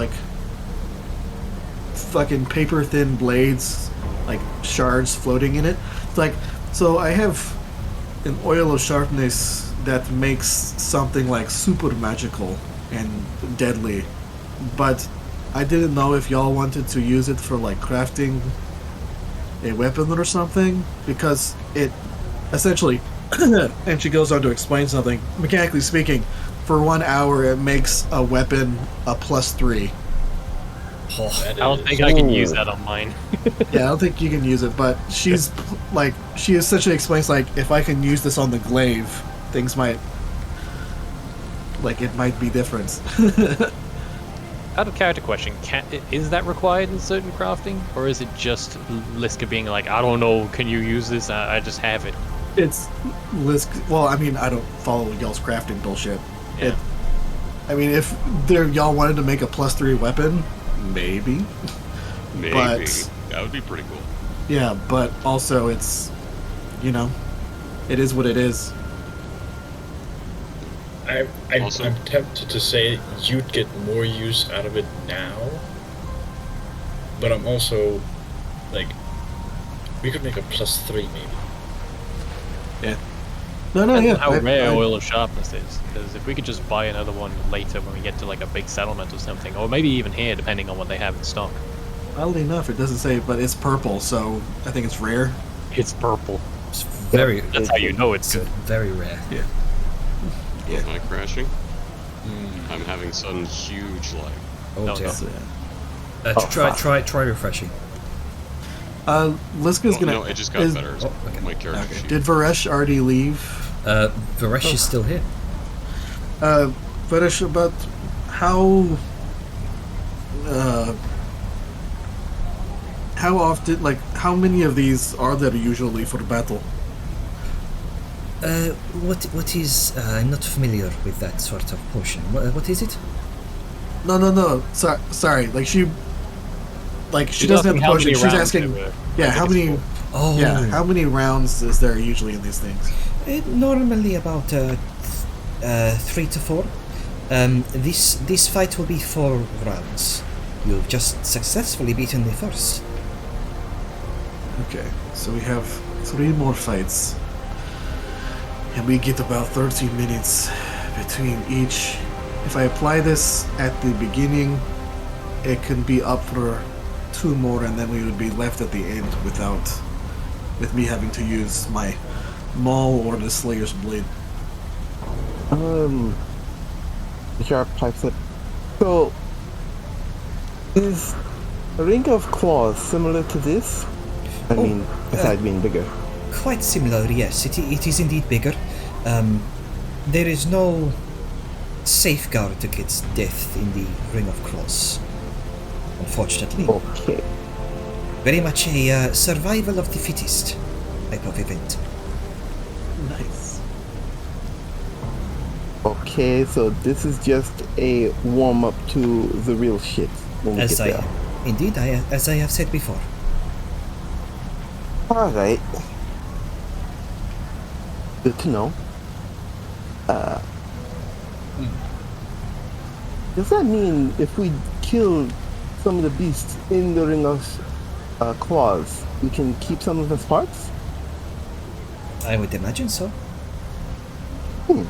fucking paper thin blades, shards floating in it. It's so I have an oil of sharpness that makes something super magical and deadly, but I didn't know if y'all wanted to use it for crafting a weapon or something, because it essentially and she goes on to explain something. Mechanically speaking, for 1 hour it makes a weapon a +3. Oh, I don't think I can use that on mine. Yeah, I don't think you can use it, but she's she essentially explains if I can use this on the glaive, things might it might be different. Out of character question, is that required in certain crafting, or is it just Liska being like, I don't know, can you use this? I just have it. It's Lisk. Well, I mean, I don't follow y'all's crafting bullshit. Yeah. If y'all wanted to make a +3 weapon, maybe. Maybe. But- That would be pretty cool. Yeah, but also it's, it is what it is. I'm Also- tempted to say you'd get more use out of it now, but I'm also we could make a +3 maybe. Yeah. No, Depends yeah. on how rare I- oil of sharpness is, because if we could just buy another one later when we get to a big settlement or something, or maybe even here, depending on what they have in stock. Oddly enough, it doesn't say, but it's purple, so I think it's rare. It's purple. it's very. That's how you know it's It's good. very rare. Am I crashing? I'm having sudden huge lag. Oh No, dear. no. So, Try refreshing. Liska's Oh, gonna. no, it just got is- better. Oh, okay. My character Okay. sheet. Did Varesh already leave? Varesh is still here. Varesh, about how often, how many of these are there usually for battle? What is? I'm not familiar with that sort of potion. What is it? No. Sorry. She She's doesn't have asking the how potion. many She's rounds asking, there were. yeah, I how think many? it's Oh, Yeah, how many rounds is there usually in these things? Normally about 3 to 4. This fight will be 4 rounds. You've just successfully beaten the first. Okay, so we have 3 more fights, and we get about 30 minutes between each. If I apply this at the beginning, it can be up for 2 more, and then we would be left at the end with me having to use my maul or to Slayer's blade. The sharp pipes up. So, is a ring of claws similar to this? I mean, besides being bigger. Quite similar, yes. It is indeed bigger. There is no safeguard against death in the Ring of Claws, unfortunately. Okay. Very much a survival of the fittest type of event. Nice. Okay, so this is just a warm up to the real shit when we As get there. Indeed, as I have said before. Alright. Good to know. Does that mean if we kill some of the beasts in the Ring of Claws, we can keep some of his parts? I would imagine so. Hmm.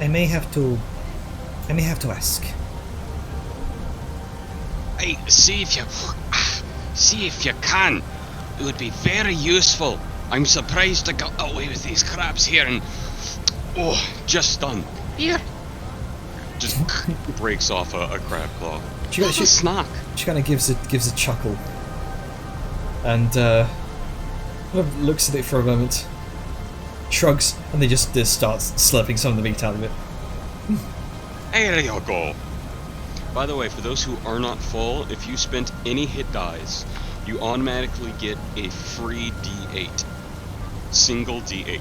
I may have to ask. Hey, see if you can. It would be very useful. I'm surprised I got away with these crabs here and just done. Here. Just breaks off a crab claw. She snack. She kind of gives a chuckle, and looks at it for a moment, shrugs, and then just starts slurping some of the meat out of it. There you go. By the way, for those who are not full, if you spent any hit dice, you automatically get a free D8. Single D8.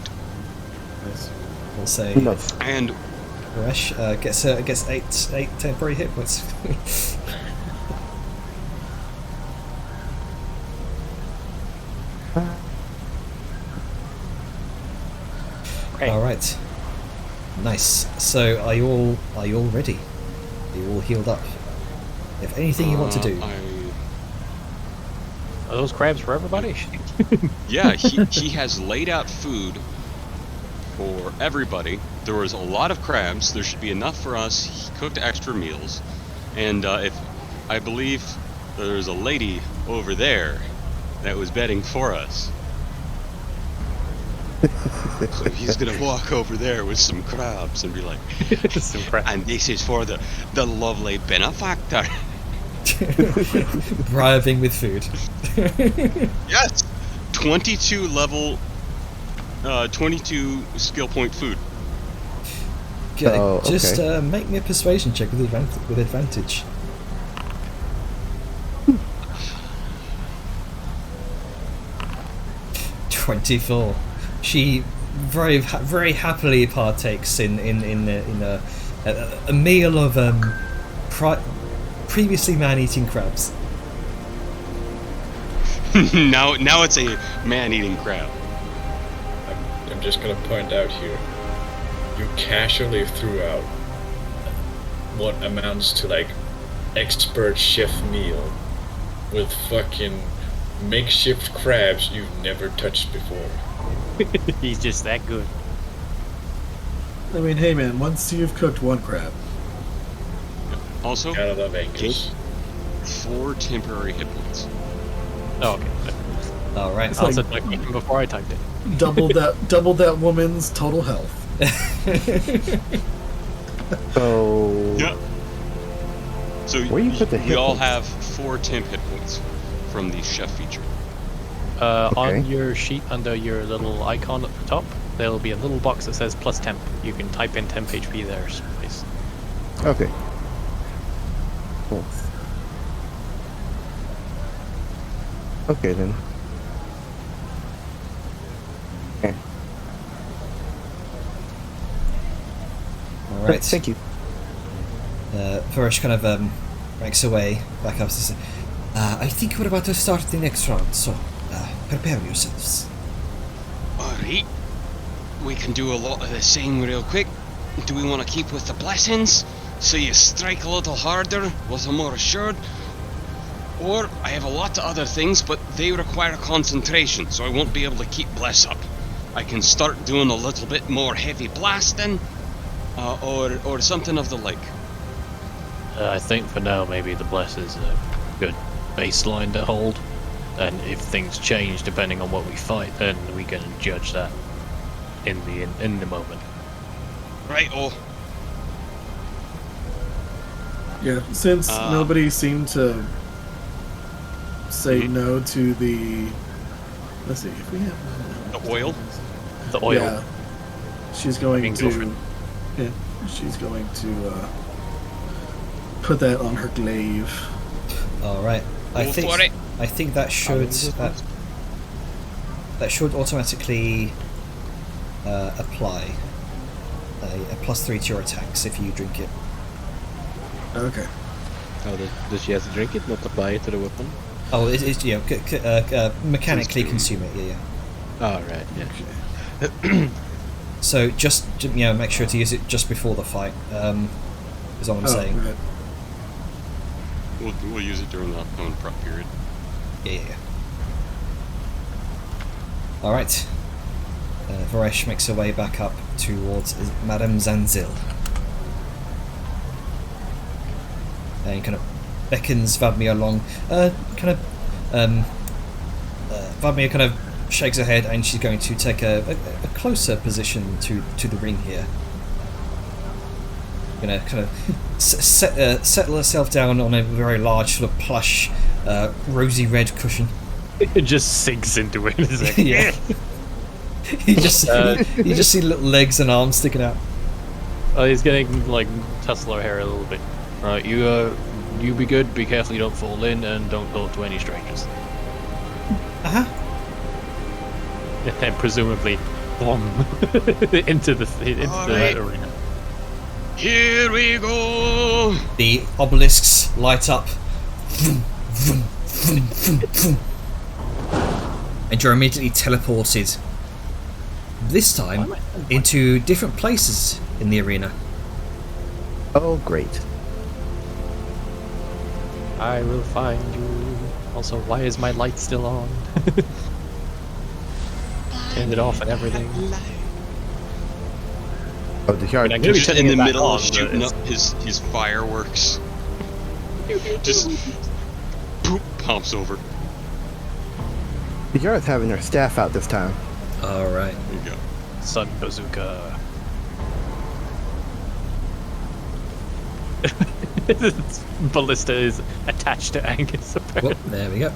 Nice. We'll say, Nice. And Resh gets 8 temporary hit points. Okay. All right. Nice. So are you all ready? Are you all healed up? If anything you want to do. Are those crabs for everybody? Yeah, he has laid out food for everybody. There was a lot of crabs. There should be enough for us. He cooked extra meals. And if I believe there's a lady over there that was betting for us. So he's gonna walk over there with some crabs and be like, Some crabs. and this is for the lovely benefactor. Bribing with food. Yes! 22 level, 22 skill point food. Okay, Oh, okay. just make me a persuasion check with advantage. Hmm. 24. She very happily partakes in a meal of previously man-eating crabs. now it's a man-eating crab. I'm just gonna point out here. You casually threw out what amounts to like expert chef meal with fucking makeshift crabs you've never touched before. He's just that good. I mean, hey man, once you've cooked one crab, Also, Gotta love angus. 4 temporary hit points. Oh, okay. All right. It's I'll like- set my question before I typed it. double that woman's total health. So, Yeah. So Where you put the we hit all points? have 4 temp hit points from the chef feature. Okay. On your sheet under your little icon at the top, there'll be a little box that says plus temp. You can type in temp HP there, please. okay. Thanks. Okay then. Okay. All right. Thank you. Varesh kind of ranks away, back up to say, I think we're about to start the next round, so prepare yourselves. Alright. We can do a lot of the same real quick. Do we want to keep with the blessings? So you strike a little harder with a more assured? Or I have a lot of other things, but they require concentration, so I won't be able to keep bless up. I can start doing a little bit more heavy blasting, or something of the like. I think for now maybe the bless is a good baseline to hold. And if things change depending on what we fight, then we can judge that in the moment. Right, oh. Yeah, since nobody seemed to say no to the... Let's see, if we have... The oil? The oil. Yeah. She's going Being to... girlfriend. Yeah, she's going to put that on her glaive. All right. Go for it. I think that should that should automatically apply a +3 to your attacks if you drink it. Okay. Oh, does she have to drink it, not apply it to the weapon? Oh, it's mechanically consume it. Yeah. Oh, right, yeah. So just make sure to use it just before the fight. Is all I'm saying. Right. We'll use it during the upcoming prep period. Yeah. All right. Varesh makes her way back up towards Madame Zanzil. And kind of beckons Vadmir along. Vadmir kind of shakes her head, and she's going to take a closer position to the ring here. Gonna kind of settle herself down on a very large sort of plush, rosy red cushion. It just sinks into it. It's like, Yeah. you just see little legs and arms sticking out. Oh, he's getting like tussle her hair a little bit. Right, you be good. Be careful you don't fall in, and don't talk to any strangers. And presumably, bomb into the arena. Here we go! The obelisks light up. And you're immediately teleported. This time into different places in the arena. Oh, great. I will find you. Also, why is my light still on? Turned it off and everything. Oh, the yard. I'm gonna be Just turning in it the back middle on, of shooting up his fireworks. Just poop, pops over. The yard's having her staff out this time. All right. There you go. Sun bazooka. Ballista is attached to Angus. Apparently. Well, there we go.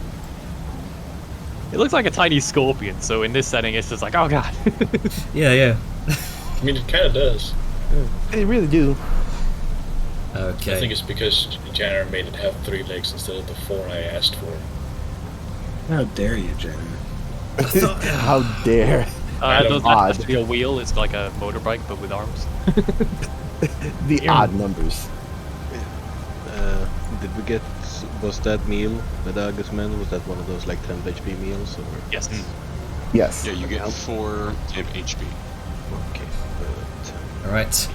It looks like a tiny scorpion, so in this setting, it's just like, oh god. Yeah. I mean, it kind of does. They really do. Okay. I think it's because Janner made it have 3 legs instead of the 4 I asked for. How dare you, Jenny? How dare. Doesn't odd. have to be a wheel, it's like a motorbike, but with arms. The odd numbers. Did we get... Was that meal with August Men? Was that one of those like 10 HP meals? Or? Yes. Yes. Yeah, you get 4 temp HP. Okay. All right.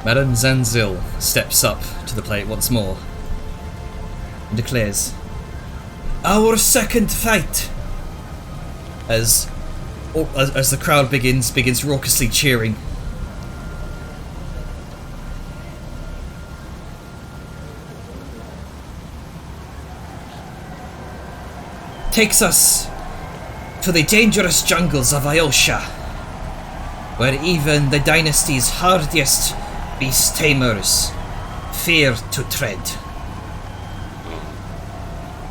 Madame Zanzil steps up to the plate once more and declares, "Our second fight." As the crowd begins raucously cheering. Takes us to the dangerous jungles of Iosha, where even the dynasty's hardiest beast tamers fear to tread.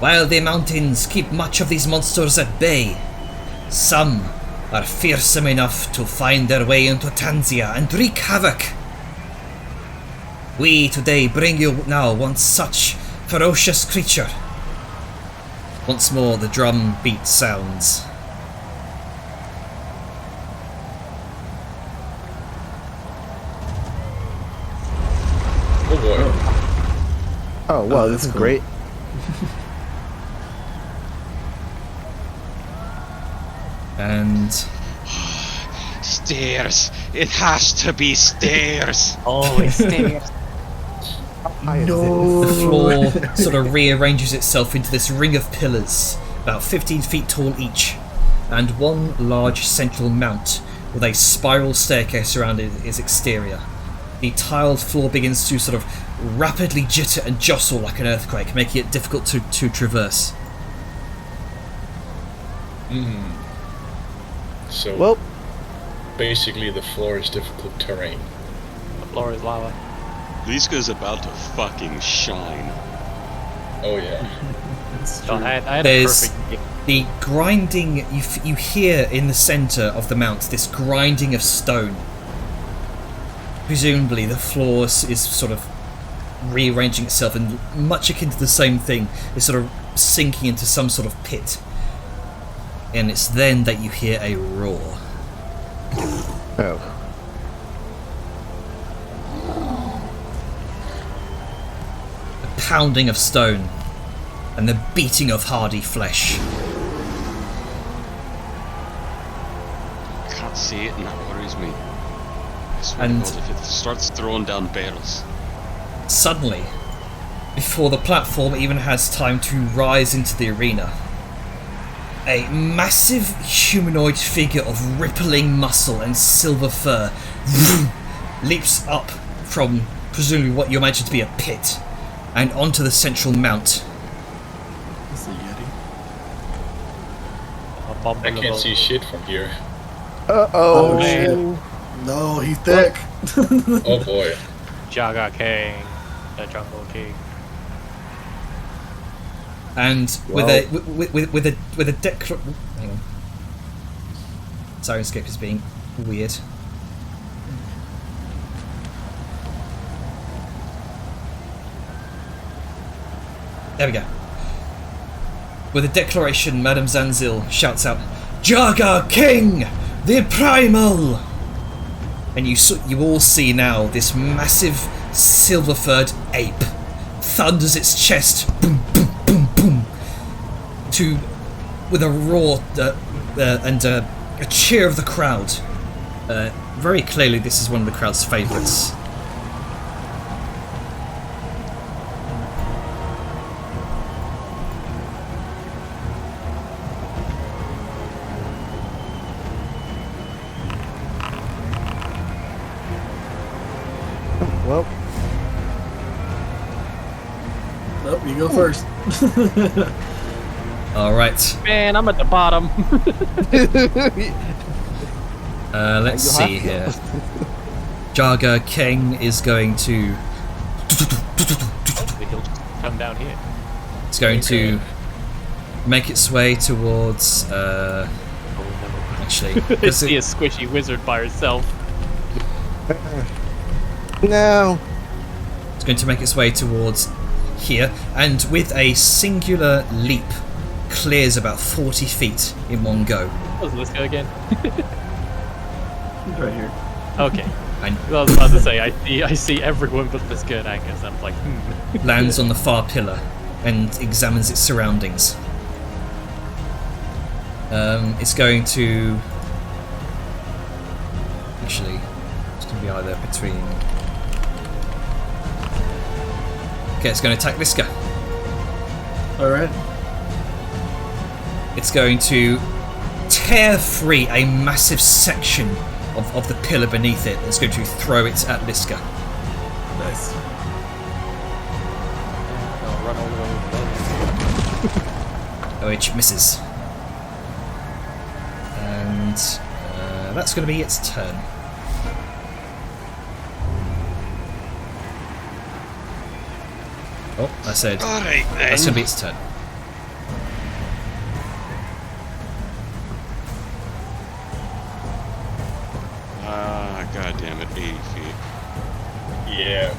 While the mountains keep much of these monsters at bay, some are fearsome enough to find their way into Tanzia and wreak havoc. We today bring you now one such ferocious creature. Once more the drum beat sounds. Oh boy. Oh, well, this is cool. great. And Stairs! It has to be stairs! Always stairs. No. the floor sort of rearranges itself into this ring of pillars, about 15 feet tall each, and one large central mount with a spiral staircase around its exterior. The tiled floor begins to sort of rapidly jitter and jostle like an earthquake, making it difficult to traverse. So Well, basically, the floor is difficult terrain. The floor is lava. Liska's about to fucking shine. Oh yeah. It's John, true. I had a There's perfect. the grinding. You hear in the center of the mount this grinding of stone. Presumably, the floor is sort of rearranging itself, and much akin to the same thing, is sort of sinking into some sort of pit. And it's then that you hear a roar. oh. A pounding of stone, and the beating of hardy flesh. I can't see it, and that worries me. I swear And- to God, if it starts throwing down barrels. Suddenly, before the platform even has time to rise into the arena, a massive humanoid figure of rippling muscle and silver fur leaps up from presumably what you imagine to be a pit and onto the central mount. It's a Yeti. I can't see shit from here. Uh-oh. Oh, shit. No, he's thick. Oh boy. Jaga King, the Jungle King. And Wow. with a hang on. Sirenscape is being weird. There we go. With a declaration, Madame Zanzil shouts out, "Jaga King, the Primal!" And you all see now this massive silver-furred ape thunders its chest, boom, boom, boom, boom, with a roar and a cheer of the crowd. Very clearly, this is one of the crowd's favourites. Well, Nope, you go first. All right. Man, I'm at the bottom. Let's see here. Jaga King is going to. He'll just come down here. It's going to make its way towards. Oh Actually, no. because See a squishy wizard by herself. no. it's going to make its way towards here, and with a singular leap, clears about 40 feet in one go. How's Liska again? He's right here. Okay. And I was about to say, I see everyone but Liska and Angus. I'm like, lands on the far pillar and examines its surroundings. It's going to. Actually, it's going to be either between. Okay, it's going to attack Liska. Alright. It's going to tear free a massive section of the pillar beneath it. It's going to throw it at Liska. Nice. I'll run over. Which misses. And that's going to be its turn. Oh, I said Alright that's going to then. be its turn. God damn it, 80 feet. Yeah.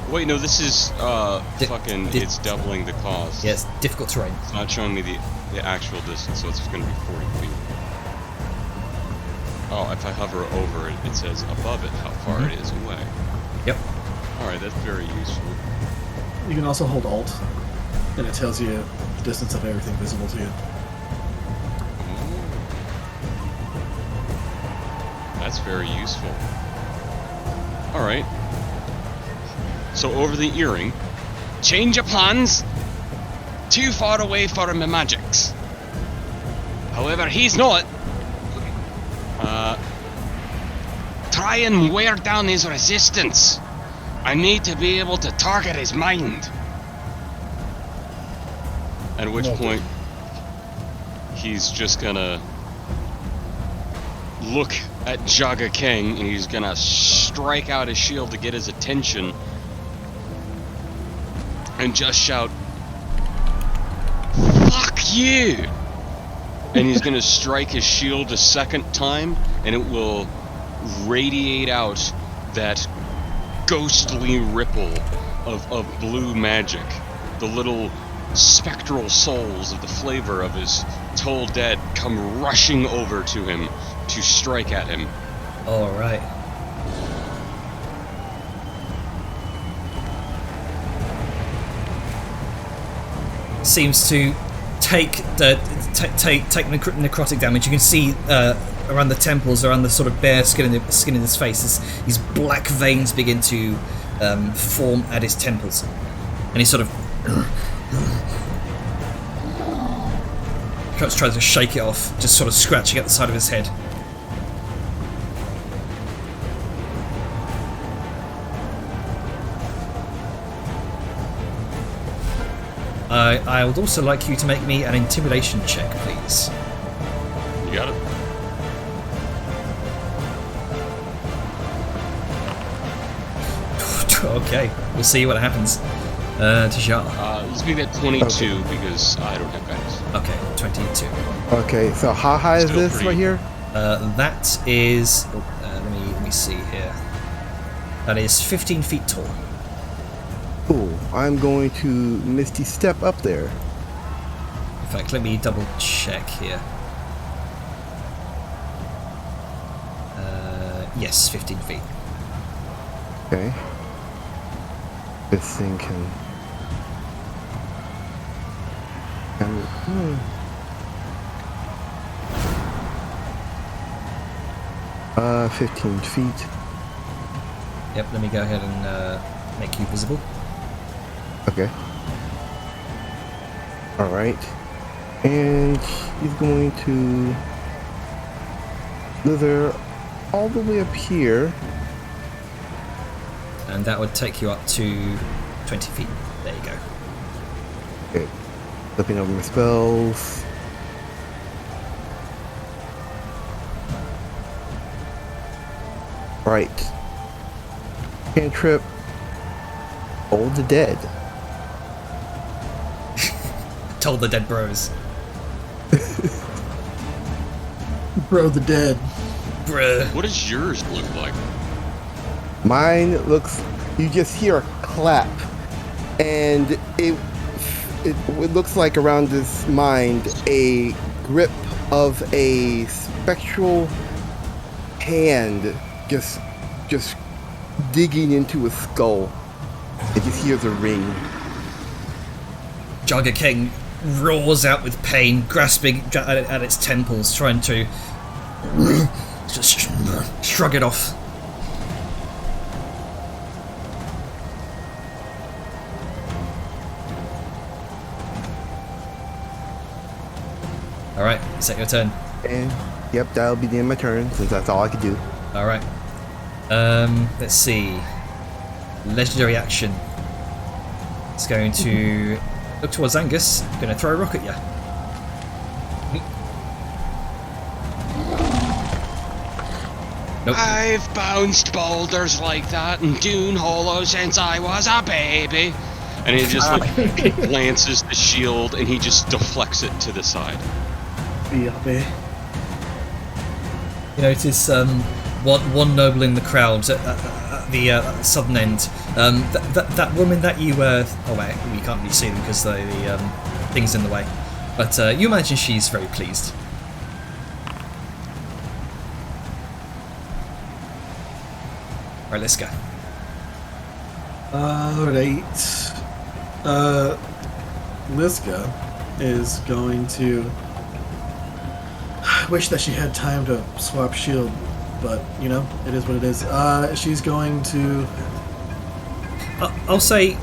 Wait, no, this is, Di- fucking, di- it's doubling the cost. Yeah, it's difficult terrain. It's not showing me the actual distance, so it's gonna be 40 feet. Oh, if I hover over it, it says above it how far it is away. Yep. Alright, that's very useful. You can also hold Alt, and it tells you the distance of everything visible to you. That's very useful. Alright. So over the earring. Change of plans. Too far away for my magics. However, he's not. Try and wear down his resistance. I need to be able to target his mind. At which Noted. point he's just gonna look at Jaga King and he's gonna strike out his shield to get his attention and just shout, "Fuck you!" And he's gonna strike his shield a second time, and it will radiate out that ghostly ripple of blue magic. The little spectral souls of the flavor of his toll dead come rushing over to him to strike at him. All right. Seems to take the necrotic damage. You can see around the temples, around the sort of bare skin in his face, these black veins begin to form at his temples, and he sort of tries to shake it off, just sort of scratching at the side of his head. I would also like you to make me an intimidation check, please. You got it. Okay, we'll see what happens. Tajar. Let's make that 22 because I don't have guidance. Okay, 22. Okay, so how high is Still this pretty- right here? That is. Let me see here. That is 15 feet tall. Cool. I'm going to Misty Step up there. In fact, let me double check here. Yes, 15 feet. Okay. This thing can. 15 feet. Yep, let me go ahead and make you visible. Okay. Alright. And he's going to slither all the way up here. And that would take you up to 20 feet. There you go. Okay. Flipping over my spells. Right. Cantrip. Hold the dead. Told the dead bros. Bro, the dead. Bruh. What does yours look like? Mine looks. You just hear a clap, and it looks like around this mind a grip of a spectral hand just digging into a skull. It just hears a ring. Jaga King roars out with pain, grasping at its temples, trying to just shrug it off. Alright, set your turn. And yep, that'll be the end of my turn since that's all I could do. Alright. Let's see. Legendary action. It's going to look towards Angus. Going to throw a rock at you. Nope. I've bounced boulders like that in Dune Hollow since I was a baby. And he just like lances the shield and he just deflects it to the side. Yeah, You notice one noble in the crowd at the southern end. That woman that you oh wait, you can't really see them because the thing's in the way. But you imagine she's very pleased. Right, let's go. Alright. Liska is going to. I wish that she had time to swap shield, but you know, it is what it is. She's going to. I'll say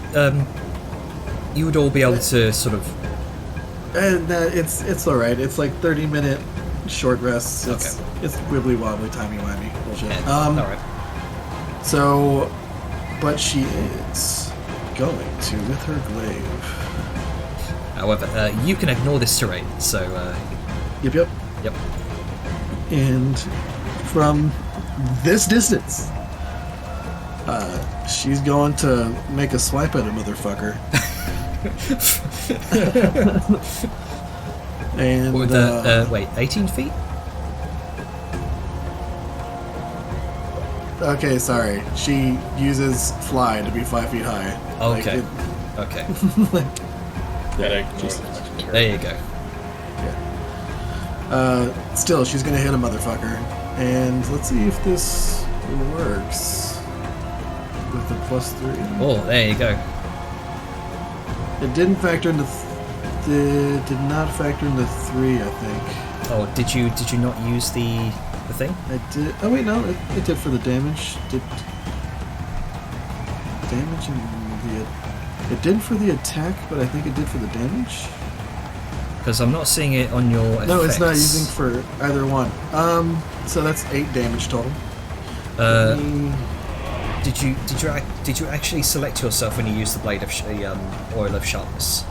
you would all be able to sort of. And it's all right. It's like 30-minute short rests. It's wibbly wobbly, timey wimey bullshit. Yeah, all right. So, but she is going to with her glaive. However, you can ignore this terrain, so Yep. Yep. And from this distance, she's going to make a swipe at a motherfucker. And With wait, 18 feet? Okay, sorry. She uses fly to be 5 feet high. Okay. Like, Okay. That ignores the turn. There you go. Still, she's gonna hit a motherfucker. And let's see if this works. With the +3. Oh, there you go. It didn't factor into... did not factor into 3, I think. Oh, did you not use the thing? I did... Oh, wait, no. It did for the damage. Damage and the... It did for the attack, but I think it did for the damage. Because I'm not seeing it on your effects. No, it's not using for either one. So that's 8 damage total. Did you actually select yourself when you used the blade of oil of sharpness?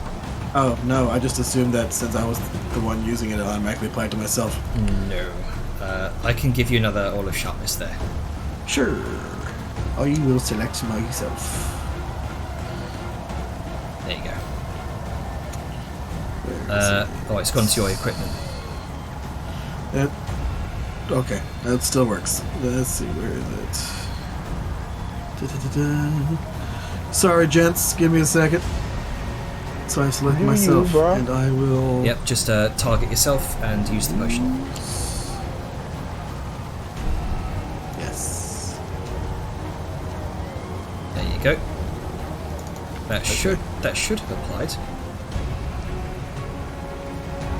Oh, no, I just assumed that since I was the one using it, it automatically applied to myself. No. I can give you another oil of sharpness there. Sure. I will select myself. There you go. Where is it? It's gone to your equipment. Okay, that still works. Let's see, where is it? Da-da-da-da. Sorry, gents, give me a second. So I select You, myself, bro. and I will... Yep, just target yourself and use the potion. Yes. There you go. That should have applied.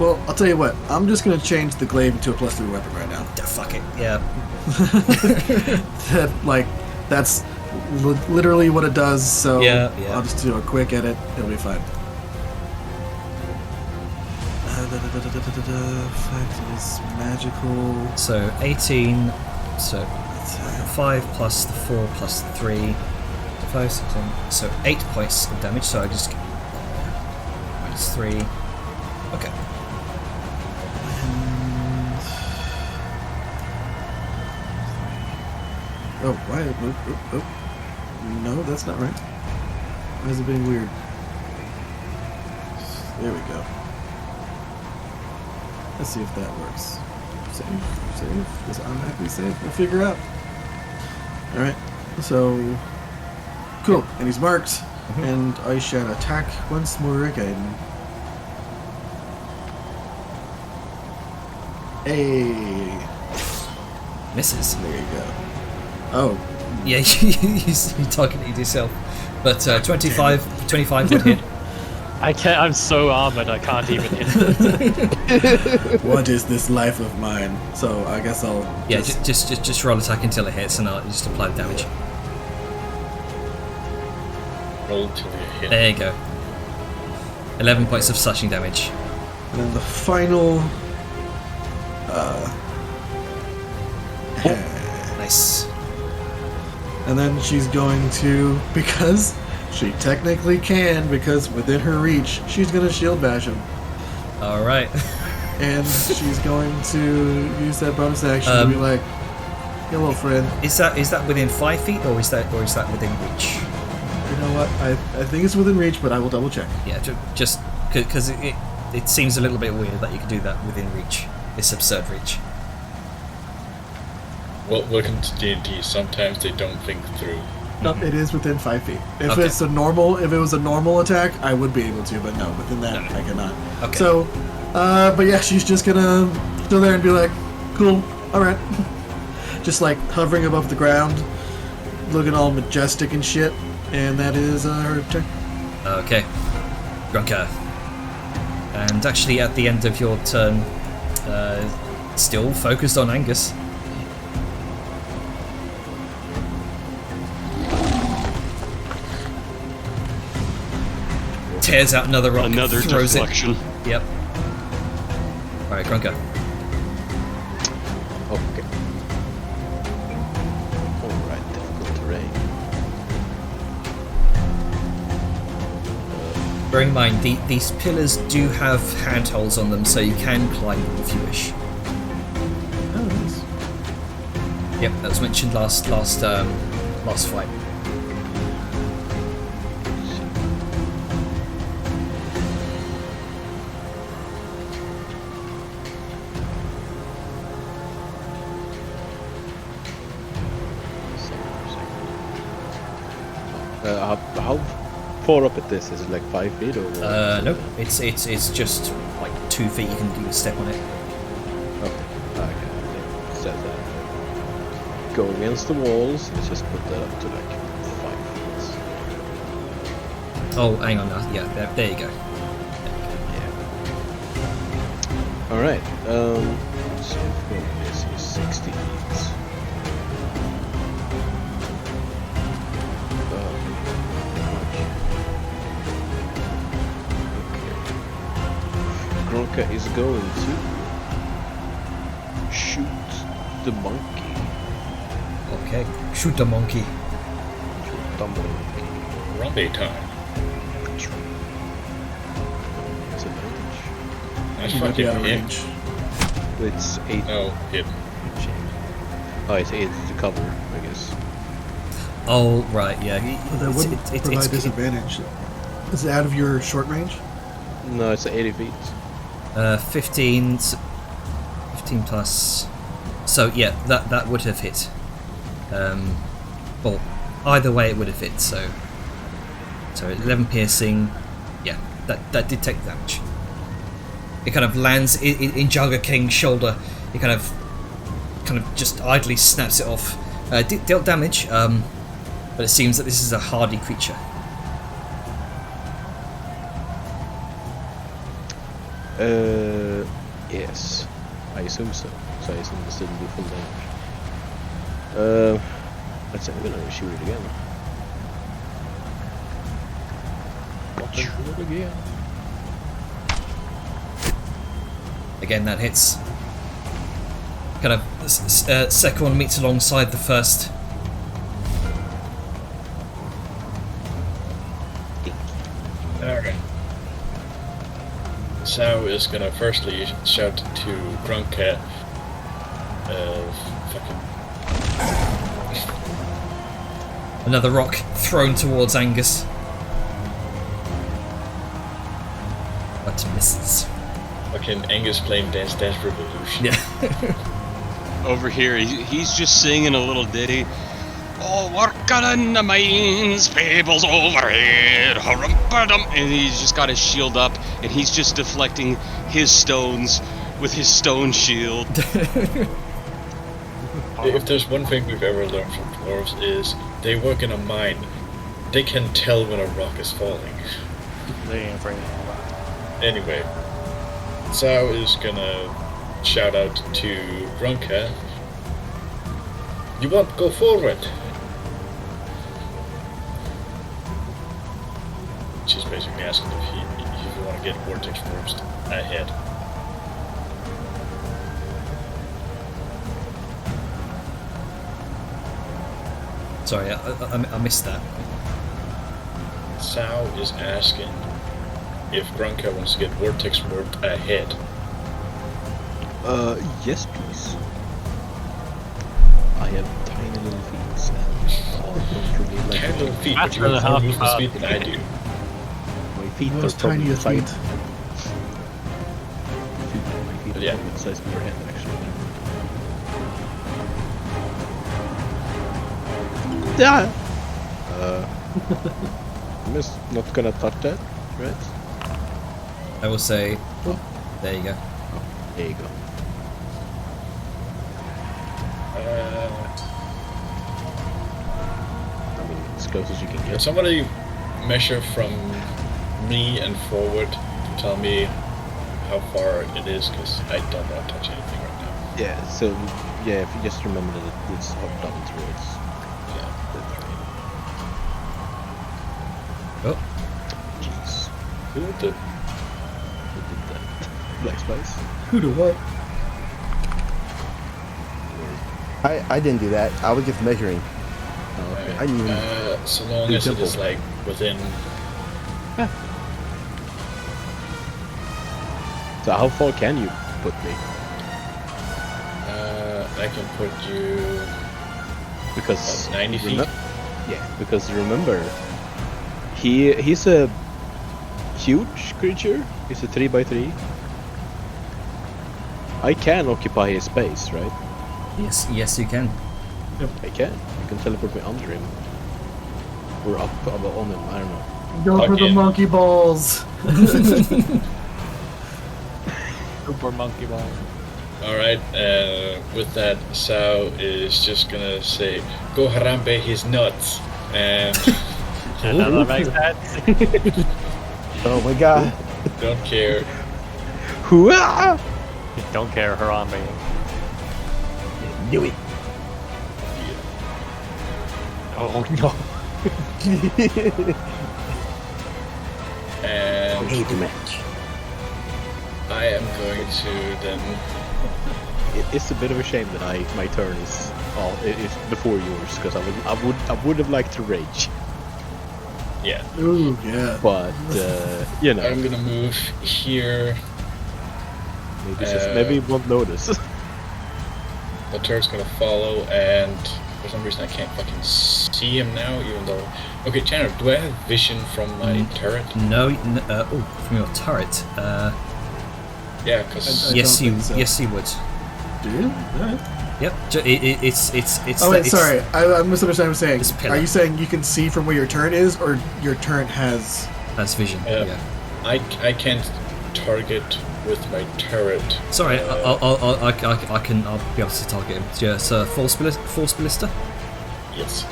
Well, I'll tell you what. I'm just going to change the glaive to a +3 weapon right now. Fuck it. Yeah. That's literally what it does, so Yeah. I'll just do a quick edit. It'll be fine. Fact is magical. So 18. So 5 plus the 4 plus the 3. 5, 6, 7. So 8 points of damage. So I just -3. Okay. Oh, why? Oh. No, that's not right. Why is it being weird? There we go. Let's see if that works. Save. Because I'm happy save. We'll figure out. Alright, so... Cool, and he's marked, and I shall attack once more again. Hey! Misses. There you go. Oh, Yeah, you targeted yourself. But 25 would hit. I'm so armored I can't even hit. what is this life of mine? So I guess I'll... Yeah, just roll attack until it hits and I'll just apply the damage. Roll till you hit. There you go. 11 points of slashing damage. And then the final... Nice. And then she's going to... Because she technically can, because within her reach, she's going to shield bash him. Alright. And she's going to use that bonus action to be like, hello, friend. Is that within 5 feet or is that within reach? You know what? I think it's within reach, but I will double check. Yeah, just because it seems a little bit weird that you could do that within reach. It's absurd reach. Well, welcome to D&D. Sometimes they don't think through. Nope, it is within 5 feet. If Okay. if it was a normal attack, I would be able to, but no, within that, I cannot. Okay. So, but yeah, she's just gonna go there and be like, cool, alright. Just like hovering above the ground, looking all majestic and shit, and that is her turn. Okay. Grunka. And actually at the end of your turn, still focused on Angus. Tears out another rock, Another throws deflection. it. Yep. Alright, Grunka. Okay. Alright, difficult terrain. Bearing in mind, these pillars do have handholds on them, so you can climb them if you wish. Oh, nice. Yep, that was mentioned last fight. How far up at this? Is it like 5 feet or? No, it's just like 2 feet. You can do a step on it. Okay. Set that. Go against the walls. Let's just put that up to like 5 feet. Oh, hang on now. Yeah, there you go. Yeah. All right. So from this is 60 feet. Gronka is going to shoot the monkey. Okay, shoot the monkey. Shoot the monkey. Rumble time. It's advantage. Nice You might be fucking out of hit. range. It's 8. Oh, hit. Oh, it's 8 to cover, I guess. Oh, right, yeah. But that wouldn't provide disadvantage. Is it out of your short range? No, it's 80 feet. 15 plus. So yeah, that would have hit. Well, either way it would have hit. So 11 piercing. Yeah, that did take damage. It kind of lands in Jagger King's shoulder. It kind of just idly snaps it off. Dealt damage, but it seems that this is a hardy creature. Yes. I assume so. So I assume this didn't do full damage. Let's say I'm gonna shoot it again. Shoot it again. Again, that hits. Kind of second one meets alongside the first. Alright. Sao is gonna firstly shout to Gruncat, fucking... Another rock thrown towards Angus. But misses. Fucking Angus playing Dance Dance Revolution. Yeah. Over here, he's just singing a little ditty. Oh, working in the mines, people's overhead, hurrum-ba-dum, and he's just got his shield up, and he's just deflecting his stones with his stone shield. If there's one thing we've ever learned from dwarves is they work in a mine. They can tell when a rock is falling. They ain't afraid of that. Anyway, Sao is gonna shout out to Grunka. You want to go forward? She's basically asking if you want to get Vortex Forged ahead. Sorry, I missed that. Sao is asking if Grunka wants to get Vortex Forged ahead. Yes, please. I have tiny little feet and all comfortably like Tiny little feet, but That's you have really more hard. movement speed than I do. my feet Those are probably tiny the size. feet. My feet are Yeah. probably the size of your hand, actually. Yeah. I'm just not gonna touch that, right? I will say, there you go. There you go. I mean, as close as you can Can get. somebody measure from me and forward to tell me how far it is? Because I don't want to touch anything right now. Yeah, so, yeah, if you just remember that it's up down towards Yeah. the train. Oh, Who the? Who did that? Black Spice? Who to what? I didn't do that. I was just measuring. Oh, okay. I didn't even. So long do as it simple. is like within So how far can you put me? I can put you Because 90 feet. Yeah, because remember, he's a huge creature. He's a 3x3. I can occupy his space, right? Yes, you can. I can. You can teleport me under him. Or up on him, I don't know. Go for the Again. monkey balls. Super monkey ball. Alright, with that, Sao is just gonna say, go Harambe his nuts. And Another makes sense. Oh my god. don't care. Hooah! Don't care, Harambe. Do it. Oh no. And Hate the match. I am going to then... It's a bit of a shame that my turn is before yours, because I would have liked to rage, Yeah. Ooh, yeah. but you know, I'm gonna move here. maybe it won't notice. The turret's gonna follow, and for some reason I can't fucking see him now, even though... Okay, Chandler, do I have vision from my turret? No, from your turret. Yeah, because... I Yes, don't you. think so. Yes, you would. Do you? Alright. Yep. It's. Oh wait, it's- sorry. I misunderstood what I'm saying. It's pillar. Are you saying you can see from where your turret is, or your turret has... That's vision. Yeah. Yeah. I can't target with my turret. Sorry, I'll be able to target him. Yeah, it's a force ballista. Yes.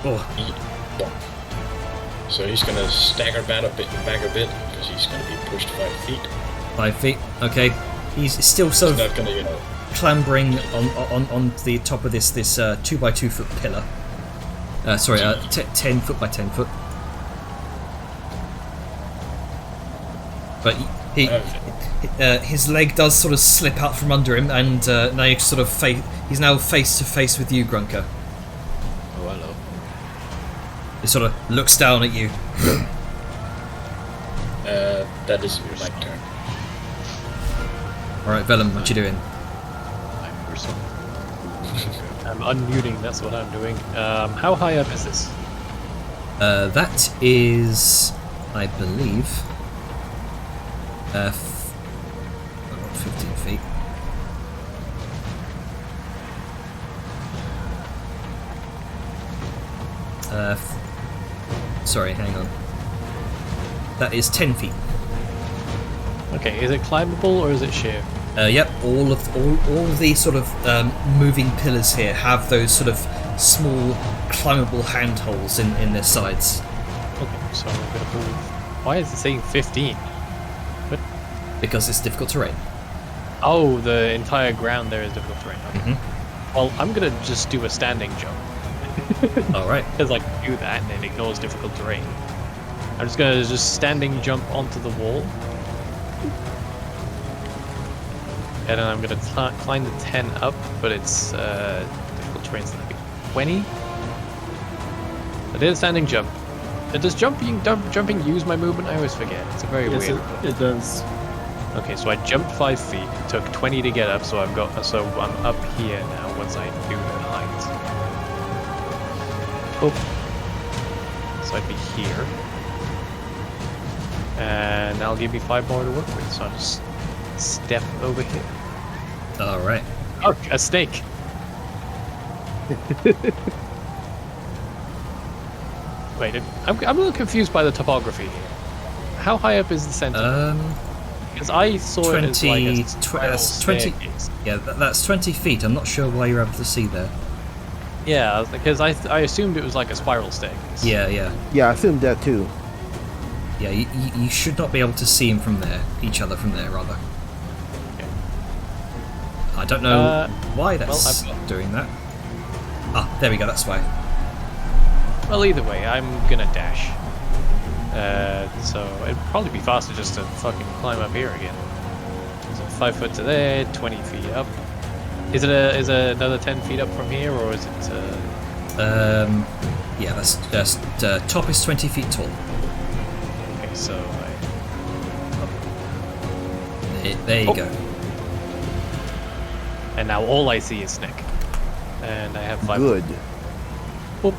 Oh, So he's gonna stagger back a bit, because he's gonna be pushed 5 feet. 5 feet. Okay, he's still sort He's of not gonna, clambering on the top of this 2x2 foot pillar. 10 foot by 10 foot. But his leg does sort of slip out from under him, and now you're sort of he's now face to face with you, Grunker. Oh, hello. He sort of looks down at you. that is my turn. All right, Vellum, what you doing? I'm unmuting, that's what I'm doing. How high up is this? That is, I believe, 15 feet. Sorry, hang on. That is 10 feet. Okay, is it climbable or is it sheer? Yep, all of the sort of moving pillars here have those sort of small climbable handholds in their sides. Okay, so I'm gonna move. Why is it saying 15? Because it's difficult terrain. Oh, the entire ground there is difficult terrain. Okay. Mm-hmm. Well, I'm gonna just do a standing jump. All right. Because I can do that and it ignores difficult terrain. I'm just gonna standing jump onto the wall. And then I'm gonna climb the 10 up, but it's difficult terrain, so that'd be 20. I did a standing jump. Does jumping use my movement? I always forget. It's a very Yes, weird. it does. Okay, so I jumped 5 feet. It took 20 to get up, so I'm up here now. Once I do the height. Oh. So I'd be here. And that'll give me 5 more to work with, so I'll just step over here. All right. Oh, a snake! Wait, I'm a little confused by the topography here. How high up is the center? Because I saw it as like a spiral staircase. Yeah, that's 20 feet. I'm not sure why you're able to see there. Yeah, because I assumed it was like a spiral staircase. Yeah. Yeah, I assumed that too. Yeah, you should not be able to see him from there. Each other from there, rather. Okay. I don't know why well, that's I've- doing that. Ah, there we go. That's why. Well, either way, I'm gonna dash. So it'd probably be faster just to fucking climb up here again. So 5 foot to there, 20 feet up. Is it another 10 feet up from here, or is it? Yeah, that's top is 20 feet tall. Okay, so There you go. And now all I see is Snick. And I have 5. Good. Boop.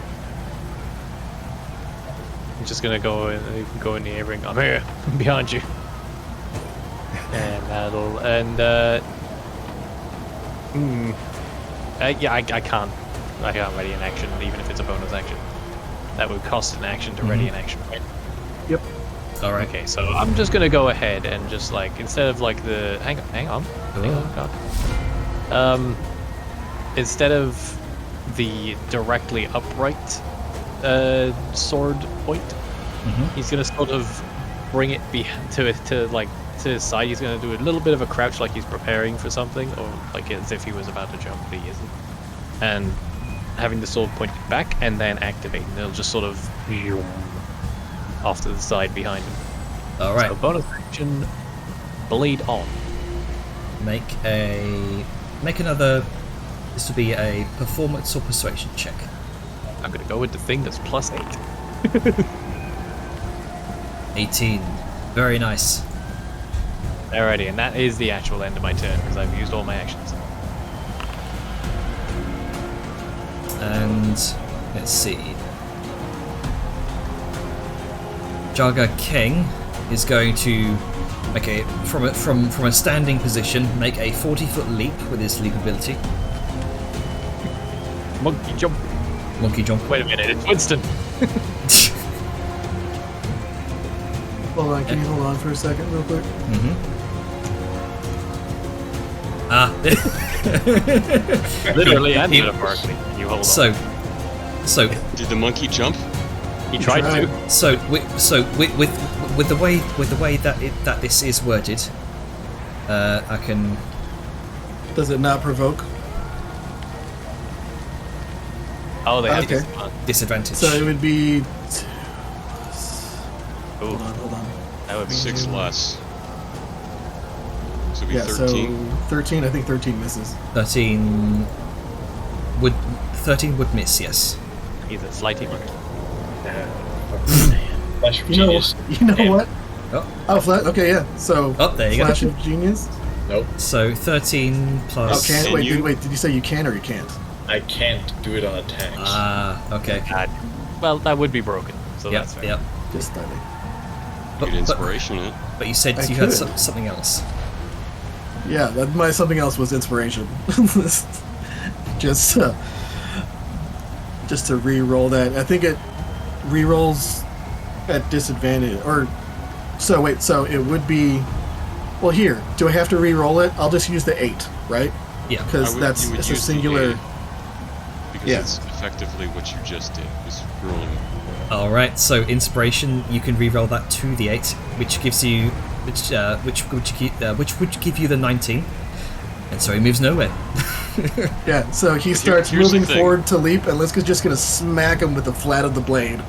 I'm just gonna go in the A ring. I'm here, behind you. And that'll yeah, I can't ready an action, even if it's a bonus action. That would cost an action to ready an action, right? Yep. All right. Okay, so I'm just gonna go ahead and just like instead of like the hang on, God. Instead of the directly upright sword point, he's gonna sort of bring it to his side. He's gonna do a little bit of a crouch, like he's preparing for something, or like as if he was about to jump, but he isn't. And having the sword pointed back, and then activate, and it'll just sort of off to the side behind him. All right. So bonus action, blade on. Make another. This will be a performance or persuasion check. I'm gonna go with the thing that's +8. 18. Very nice. Alrighty, and that is the actual end of my turn because I've used all my actions. And let's see. Jaga King is going to from a standing position make a 40-foot leap with his leap ability. Monkey jump. Monkey jump. Wait a minute, it's Winston. Hold on, can you hold on for a second real quick? Literally and metaphorically. You hold on. So Did the monkey jump? He tried to. with the way that this is worded, I can. Does it not provoke? Oh, they have Okay. Disadvantage. So it would be. Ooh, Hold on. that would be 6 less. So it'd be Yeah, 13. so 13. I think 13 misses. 13 would miss. Yes. He's a flighty monkey. Flash of You know, genius. you know what? Oh, Okay, yeah. So there you Flash go. of Genius. Nope, So 13 Oh, plus. can't Can wait. you- Did you say you can or you can't? I can't do it on attacks. Ah, okay. God. Well, that would be broken, so Yep, that's fair. yep. Just starting. But, Good inspiration, it. but you said I you had could. something else. Yeah, my something else was inspiration. just to re-roll that. I think it re-rolls at disadvantage. Or so wait, so it would be. Well, here, do I have to re-roll it? I'll just use the 8, right? Yeah. Because You it's would a use the singular. 8, because Yeah. it's effectively what you just did, was rolling. All right. So inspiration, you can re-roll that to the 8, which gives you which would give you the 19, and so he moves nowhere. Yeah, so he starts here's the moving thing. forward to leap, and Liska's just gonna smack him with the flat of the blade,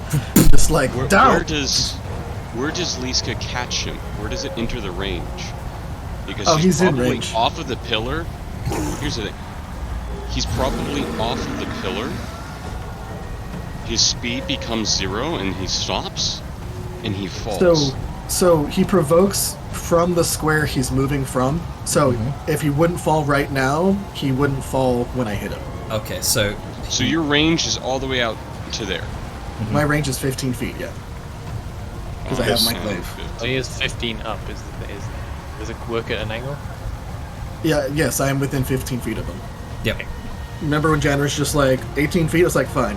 just like Where down. does Liska catch him? Where does it enter the range? Because Oh, she's he's in probably range. off of the pillar. Here's the thing. He's probably off of the pillar. His speed becomes 0 and he stops and he falls. So he provokes from the square he's moving from. So if he wouldn't fall right now, he wouldn't fall when I hit him. Okay. So So your range is all the way out to there. My range is 15 feet, yeah. Because I have my glaive. So he is 15 up. Does it work at an angle? Yeah, yes, I am within 15 feet of him. yep. Remember when Jan was just like 18 feet? It's like fine.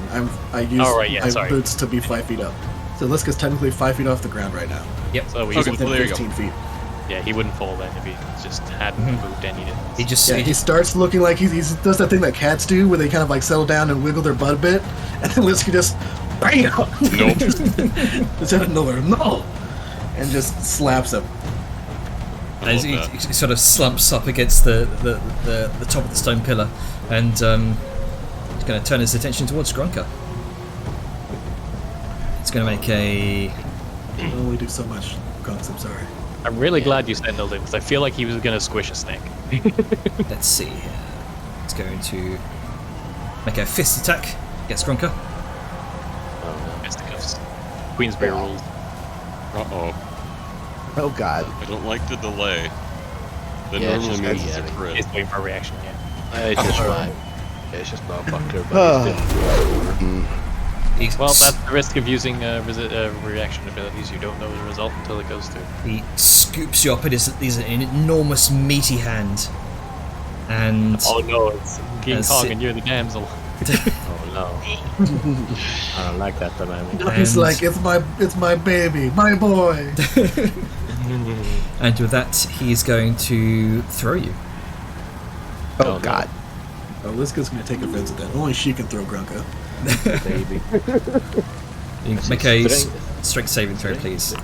I use Oh, right, yeah, my sorry. boots to be 5 feet up. So Liska's technically 5 feet off the ground right now. Yep. So we Okay. Within well, there you go. 15 feet. yeah, he wouldn't fall then if he just hadn't moved any. He just. Yeah, he starts looking like he does that thing that cats do, where they kind of like settle down and wiggle their butt a bit, and then Liska just bam, Nope. just out of nowhere, no, and just slaps him. I As love he that. sort of slumps up against the top of the stone pillar, and he's going to turn his attention towards Grunker. It's going to make a. I can only do so much, Gonks, I'm sorry. I'm really glad you sentineled him because I feel like he was going to squish a snake. Let's see here. It's going to make a fist attack against Grunker. Fisticuffs. Queensberry rules. Uh-oh. Oh god. I don't like the delay. That Yeah, it's normally just means yeah, it's a crit. He's waiting for a reaction, yeah. It's just fine. Yeah, it's just not a bunker, but it's still. He, Well, that's the risk of using reaction abilities. You don't know the result until it goes through. he scoops you up in his an enormous meaty hand, and Oh no, it's King Kong it- and you're the damsel. Oh no. I don't like that dynamic. He's And- like, it's my baby, my boy. and with that, he's going to throw you. Oh, God. Oh, Liska's gonna take offense at that. Only she can throw Grunka. Baby. You make a Strength. strength saving throw, please.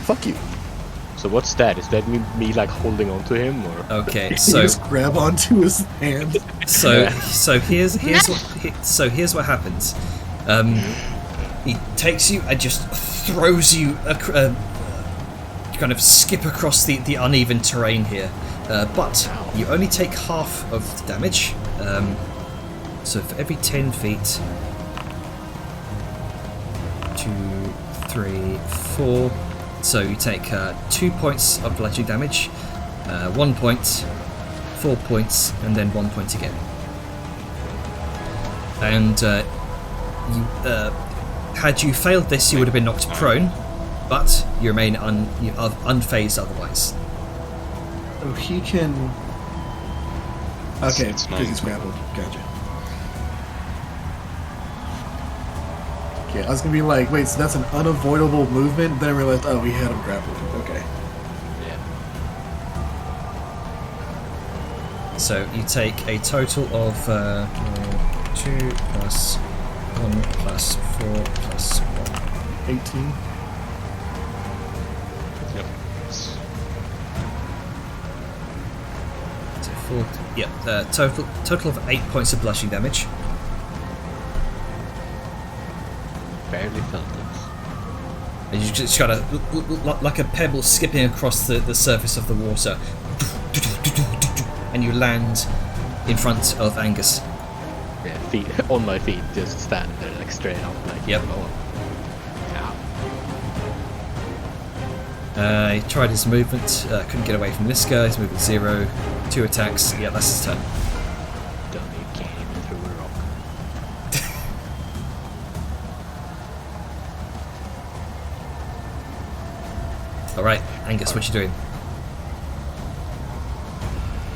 Fuck you. So what's that? Is that me like holding on to him or? Okay, You so just grab onto his hand. here's what happens. He takes you and just throws you, kind of skip across the uneven terrain here. But you only take half of the damage. So for every 10 feet, 2, 3, 4. So you take 2 points of bludgeoning damage, 1 point, 4 points, and then 1 point again. And had you failed this, you would have been knocked prone, but you remain unfazed otherwise. Oh, he can. Okay, It's because he's grappled. Gotcha. Okay, I was gonna be like, wait, so that's an unavoidable movement? Then I realized, oh, we had him grappled. Okay. Yeah. So you take a total of 2 plus 1 plus 4 plus 1. 18. Yep. So 4, yeah, total of 8 points of bludgeoning damage. Barely felt it. And you just gotta, like a pebble skipping across the surface of the water, and you land in front of Angus. Yeah, feet on my feet, just standing there like straight up, like. Yep. Oh. He tried his movement, couldn't get away from Liska. His movement 0, 2 attacks. Yeah, that's his turn. Don't need can't even throw a rock. All right, Angus, what you doing?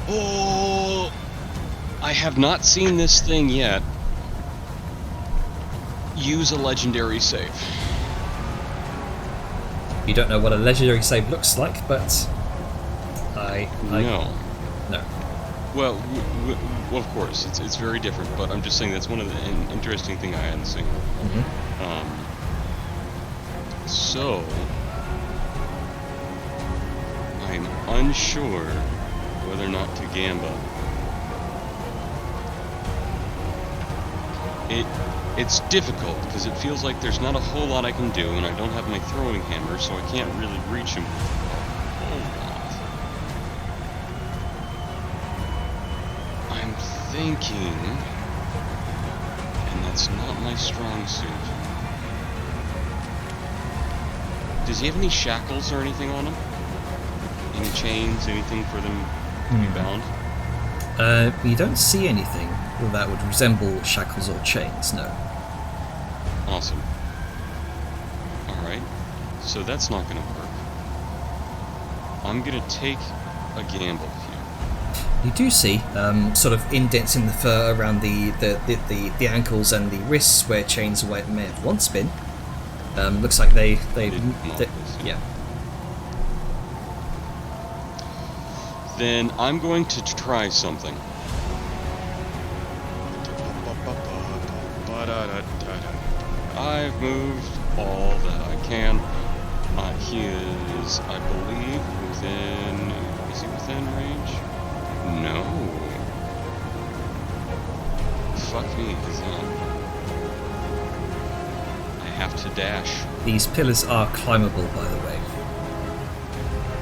Oh, I have not seen this thing yet. Use a legendary save. You don't know what a legendary save looks like, but No. no. Well, of course, it's very different, but I'm just saying that's one of the interesting thing I hadn't seen. So, I'm unsure whether or not to Gamba. It's difficult because it feels like there's not a whole lot I can do, and I don't have my throwing hammer, so I can't really reach him. I'm thinking, and that's not my strong suit. Does he have any shackles or anything on him? Any chains, anything for them to be bound? You don't see anything that would resemble shackles or chains, no. Awesome. Alright, so that's not gonna work. I'm gonna take a gamble here. You do see sort of indents in the fur around the ankles and the wrists where chains may have once been. Looks like they yeah. Then I'm going to try something. I've moved all that I can. He is, I believe, within... Is he within range? No. Fuck me, he's not. I have to dash. These pillars are climbable, by the way.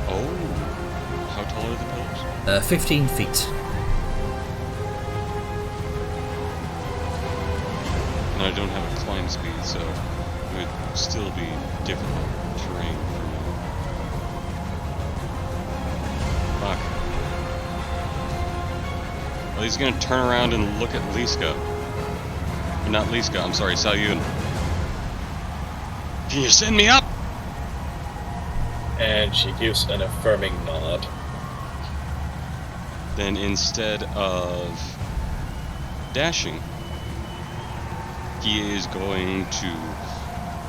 Oh. How tall are the pillars? 15 feet. And I don't have a climb speed, so it would still be difficult terrain for me. Well, he's gonna turn around and look at Liska. Not Liska, I'm sorry, Salyun. Can you send me up? And she gives an affirming nod. Then instead of dashing, he is going to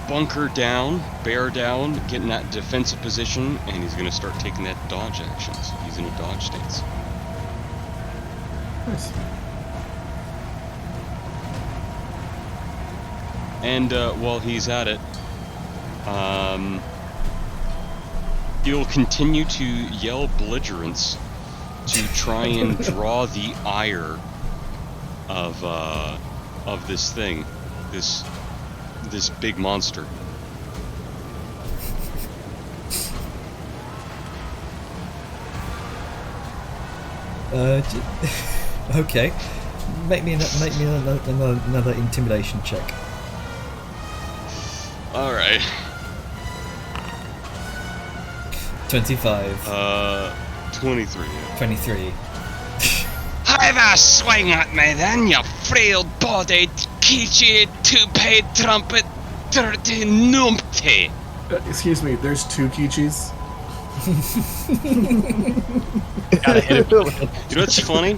bunker down, bear down, get in that defensive position, and he's going to start taking that dodge action. So he's in a dodge stance. Nice. And while he's at it, he'll continue to yell belligerence to try and draw the ire of this thing, this big monster. Okay. Make me another intimidation check. All right. 25. 23. 23. Have a swing at me then, you frail-bodied, keechy, two-paid trumpet, dirty numpty. Excuse me, there's 2 Kichis. Gotta hit it. You know what's funny?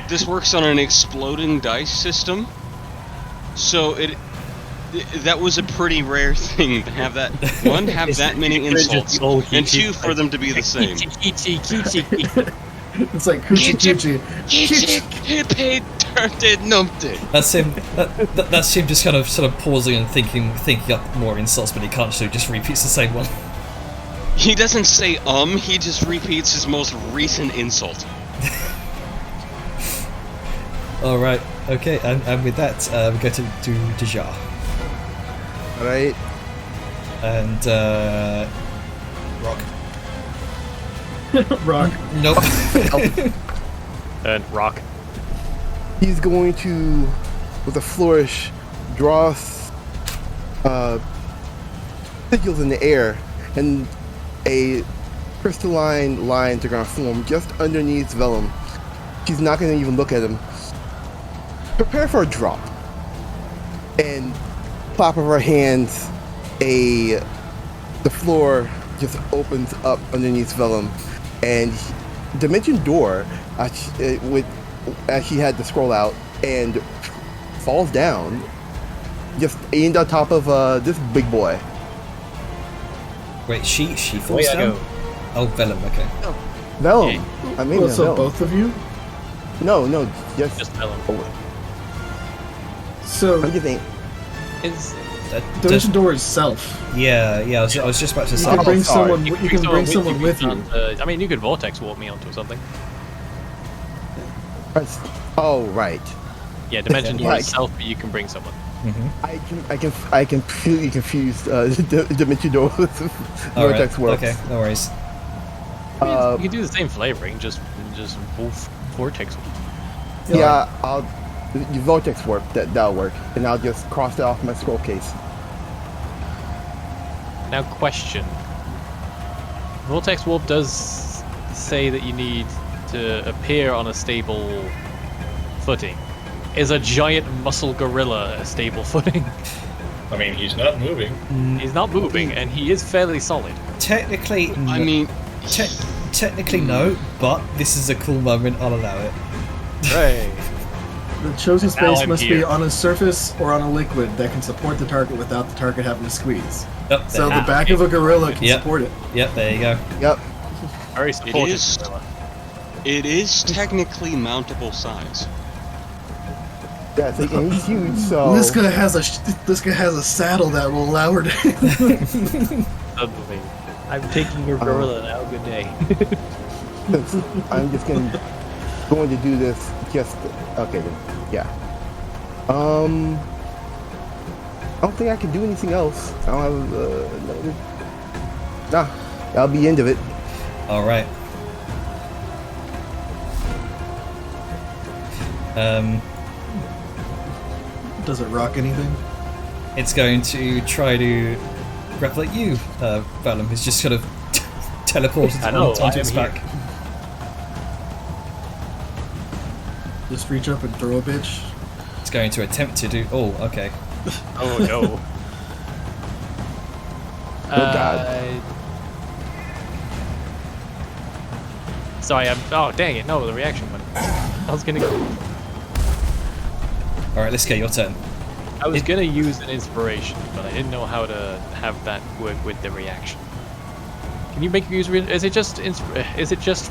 This works on an exploding dice system, so that was a pretty rare thing to have that. One, have that many insults, and 2, for them to be the same. It's like Coochie Coochie. Keechy, two-paid, dirty numpty. That's him. That's him just kind of sort of pausing and thinking up more insults, but he can't, so he just repeats the same one. He doesn't say he just repeats his most recent insult. Alright, okay, and with that, we go to Dejar. Alright. And, Rock. Rock. Nope. And rock. He's going to, with a flourish, draw sigils in the air, and a crystalline lines are going to form just underneath Vellum. She's not going to even look at him. Prepare for a drop. And clap of her hands, the floor just opens up underneath Vellum, and Dimension Door, as she had the scroll out, and falls down, just aimed on top of this big boy. Wait, she falls down? Oh, Vellum, okay. Vellum. Yeah. I mean, Well, so Vellum. both of you? No, Just Vellum. So, I'm just saying. Is Dimension Door is self. Yeah, I was just about to You say. can bring sorry. someone. You can bring someone with you. I mean, you could vortex warp me onto something. Oh, right. Yeah, Dimension Door Like- itself, but you can bring someone. I can completely confuse Dimension Door with Vortex Works. Okay, no worries. You can do the same flavoring, just wolf vortex warp. Yeah, I'll the Vortex Warp. That'll work, and I'll just cross it off my scroll case. Now, question. Vortex Warp does say that you need to appear on a stable footing. Is a giant muscle gorilla a stable footing? I mean, he's not moving. He's not moving, and he is fairly solid. Technically, I mean, technically no, but this is a cool moment. I'll allow it. Right. The chosen Now space I'm must here. be on a surface or on a liquid that can support the target without the target having to squeeze. Yep, So there, the back of a gorilla can Yep. support it. yep, there you go. Yep. Very supportive. is- gorilla. it is technically mountable size. Yeah, and he's huge. So Liska has a saddle that will allow her to. Suddenly. I'm taking your gorilla now. Good day. I'm just going to do this. Just okay. Then. Yeah. I don't think I can do anything else. I don't have. Nah, that'll be the end of it. All right. Does it rock anything? It's going to try to replicate you, Vellum, who's just sort of. Teleported I know, onto I its am back. Just reach up and throw a bitch. It's going to attempt to do. Oh, okay. Oh no. Oh, God. Sorry, oh, dang it. No, the reaction went. I was gonna go. Alright, let's go, your turn. I was gonna use an inspiration, but I didn't know how to have that work with the reaction. Can you make use? Is it just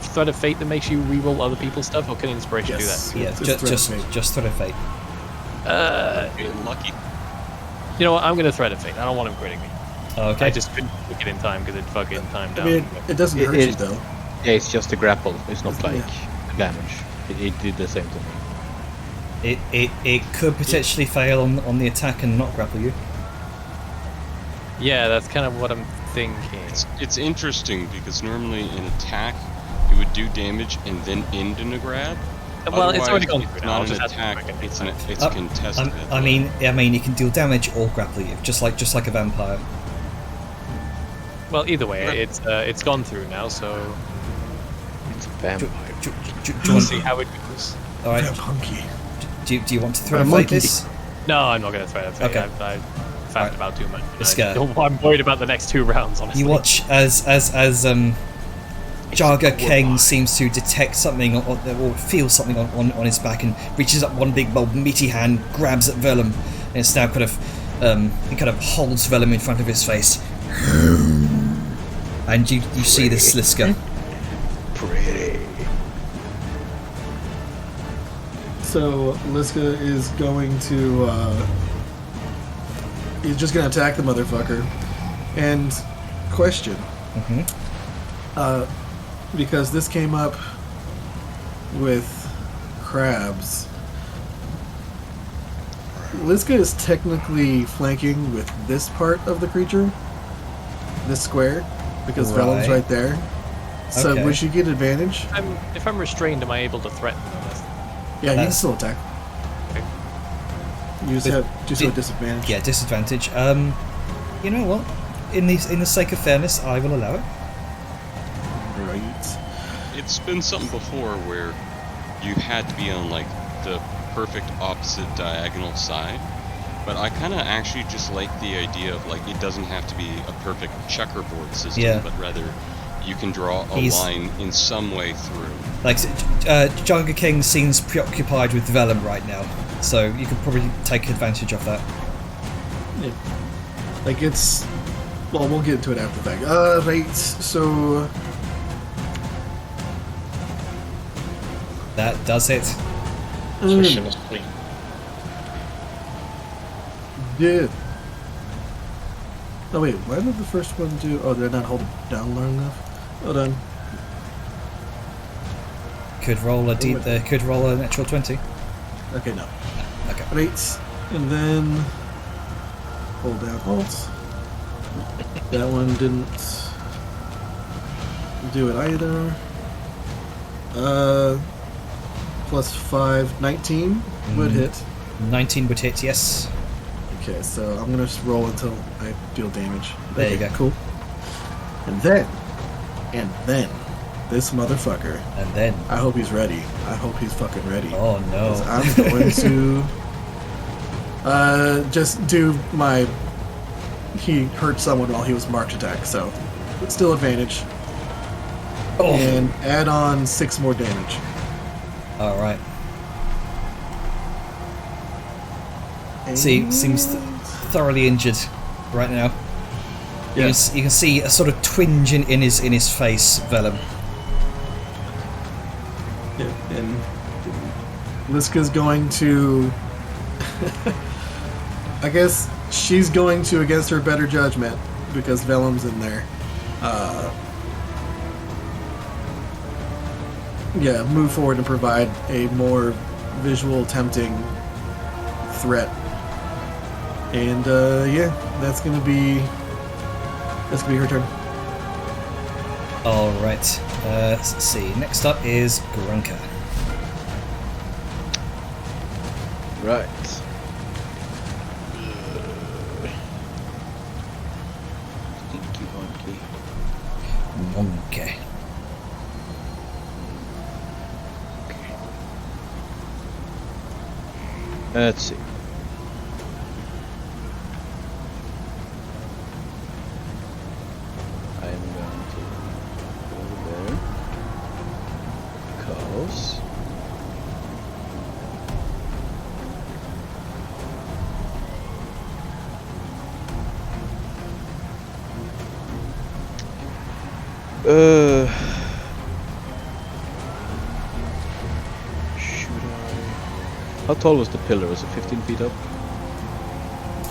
Thread of Fate that makes you reroll other people's stuff, or can inspiration Yes. do Yeah, It's just Thread of Fate. that? Getting lucky. You know what? I'm gonna Thread of Fate. I don't want him critting me. Okay. I just couldn't make it in time because it fucking timed I out. mean, it doesn't hurt you It- though. Yeah, it's just a grapple. It's not like Yeah. damage. It did the same to me. It could potentially fail on the attack and not grapple you. Yeah, that's kind of what I'm thinking. It's interesting because normally in attack, it would do damage and then end in a grab. Well, it's already Otherwise, gone through it's now. I'll not an just have to attack. make it It's next time. it's contested. I mean, you can deal damage or grapple you, just like a vampire. Well, either way, it's gone through now, so It's a vampire. Do you we'll want? see how it goes. All right. Punky. Do you want to throw monkey. fight this? No, I'm not going to thread it. Okay. I've faffed Alright. about too much. Let's go. I'm worried about the next 2 rounds, honestly. You watch as Jaga Keng seems to detect something or feel something on his back and reaches up one big bold meaty hand, grabs at Vellum, and it's now kind of he kind of holds Vellum in front of his face. And you see this Slisker. Pretty. So Liska is going to he's just gonna attack the motherfucker. And question. Because this came up with crabs. Liska is technically flanking with this part of the creature. This square. Because Vellum's Right. right there. So Okay. would she get advantage? If I'm restrained, am I able to threaten them? Yeah, you can still attack. Okay. You just have a disadvantage. Yeah, disadvantage. You know what? In the sake of fairness, I will allow it. Right. It's been something before where you had to be on like the perfect opposite diagonal side, but I kind of actually just like the idea of like it doesn't have to be a perfect checkerboard system, Yeah. but rather you can draw a He's- line in some way through. Like, Jaga King seems preoccupied with Vellum right now, so you could probably take advantage of that. Yeah. Like it's. Well, we'll get into it after the fact. Right. So. That does it. Switching is clean. Yeah. Oh wait, why did the first one do? Oh, did I not hold it down long enough? Hold on. Could roll a natural 20. Okay, no. Okay. Right, and then hold down Alt. That one didn't do it either. Plus 5, 19 would hit. 19 would hit, yes. Okay, so I'm gonna just roll until I deal damage. There you Okay, go. Cool. And then, this motherfucker. And then, I hope he's ready. I hope he's fucking ready. oh 'Cause no. I'm going to just do my. He hurt someone while he was march attack, so it's still advantage. Oh. And add on 6 more damage. Alright. See, seems thoroughly injured right now. Yes. You can see a sort of twinge in his face, Vellum. Yeah, and Liska's going to. I guess she's going to, against her better judgment, because Vellum's in there. Yeah, move forward and provide a more visual, tempting threat. And yeah, that's gonna be her turn. Alright. Let's see. Next up is Grunka. Right. Stinky monkey. Monkey. Let's see. I'm going to go there. Because should I? How tall was the pillar? Was it 15 feet up?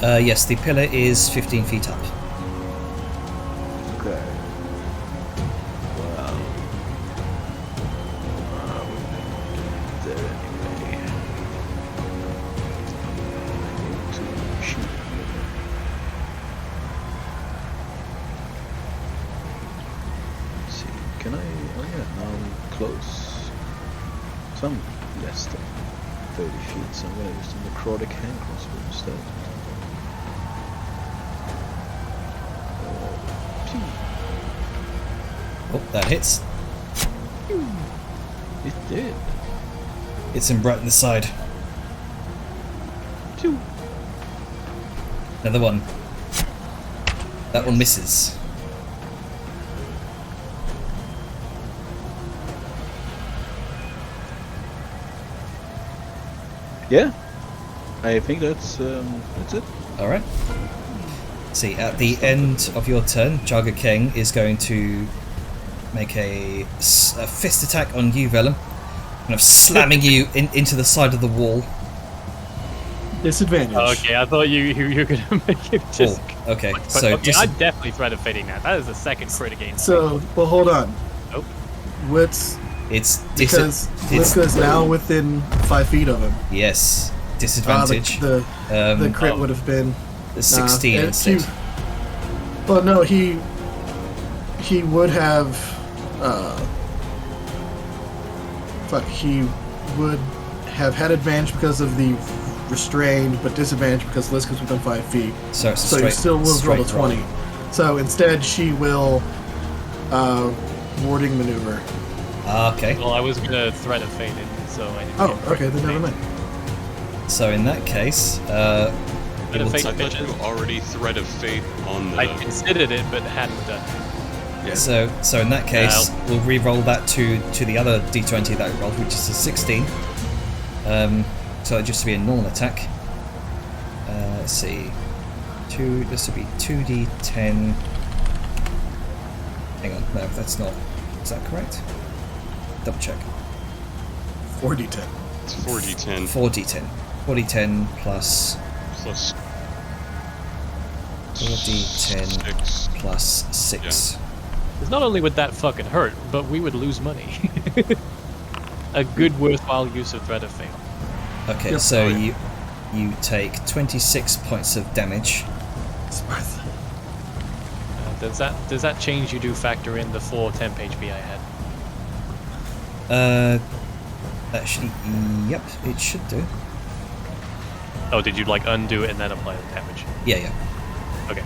Yes, the pillar is 15 feet up. Okay. Well, there anyway. I need to shoot. Let's see, can I? Oh yeah, now I'm close. Some less than 30 feet, so I'm going to use the necrotic hand crossbow instead. Pew. Oh, that hits. It did. Hits him right in the side. Pew. Another one. That one misses. Yeah, I think that's it. All right. See, at the end of your turn, Jaga King is going to make a fist attack on you, Vellum, kind of slamming you into the side of the wall. Disadvantage. Okay, I thought you were gonna make it just. Oh, okay, But so okay, I'm definitely threat of fading that. That is the second crit against. So, well, hold on. Nope. What's it's because Liska's now within 5 feet of him. yes, disadvantage. The crit would have been 16 instead. Well, no, he would have. He would have had advantage because of the restrained, but disadvantage because Liska's within 5 feet. So it's a So you straight, still will roll a straight roll. 20. So instead, she will warding maneuver. Okay. Well, I was gonna threat of fade it, so I didn't. Oh, get okay, then never mind. So in that case, Threat of will fate I thought you bitches. already threat of fate on the. I considered it, but hadn't done it. Yeah. so in that case, we'll re-roll that to the other d20 that we rolled, which is a 16. So just to be a normal attack. Let's see. This will be 2d10. Hang on, no, that's not. Is that correct? Double check. 4d10. It's 4d10 4d10. 4d10 plus plus 4d10 6. plus 6. Because not only would that fucking hurt, but we would lose money. A good, worthwhile use of threat of fate. Okay, Yep. so you take 26 points of damage. Sparth. Does that change? You do factor in the 4 temp HP I had. Actually, yep, it should do. Oh, did you like undo it and then apply the damage? Yeah. Okay.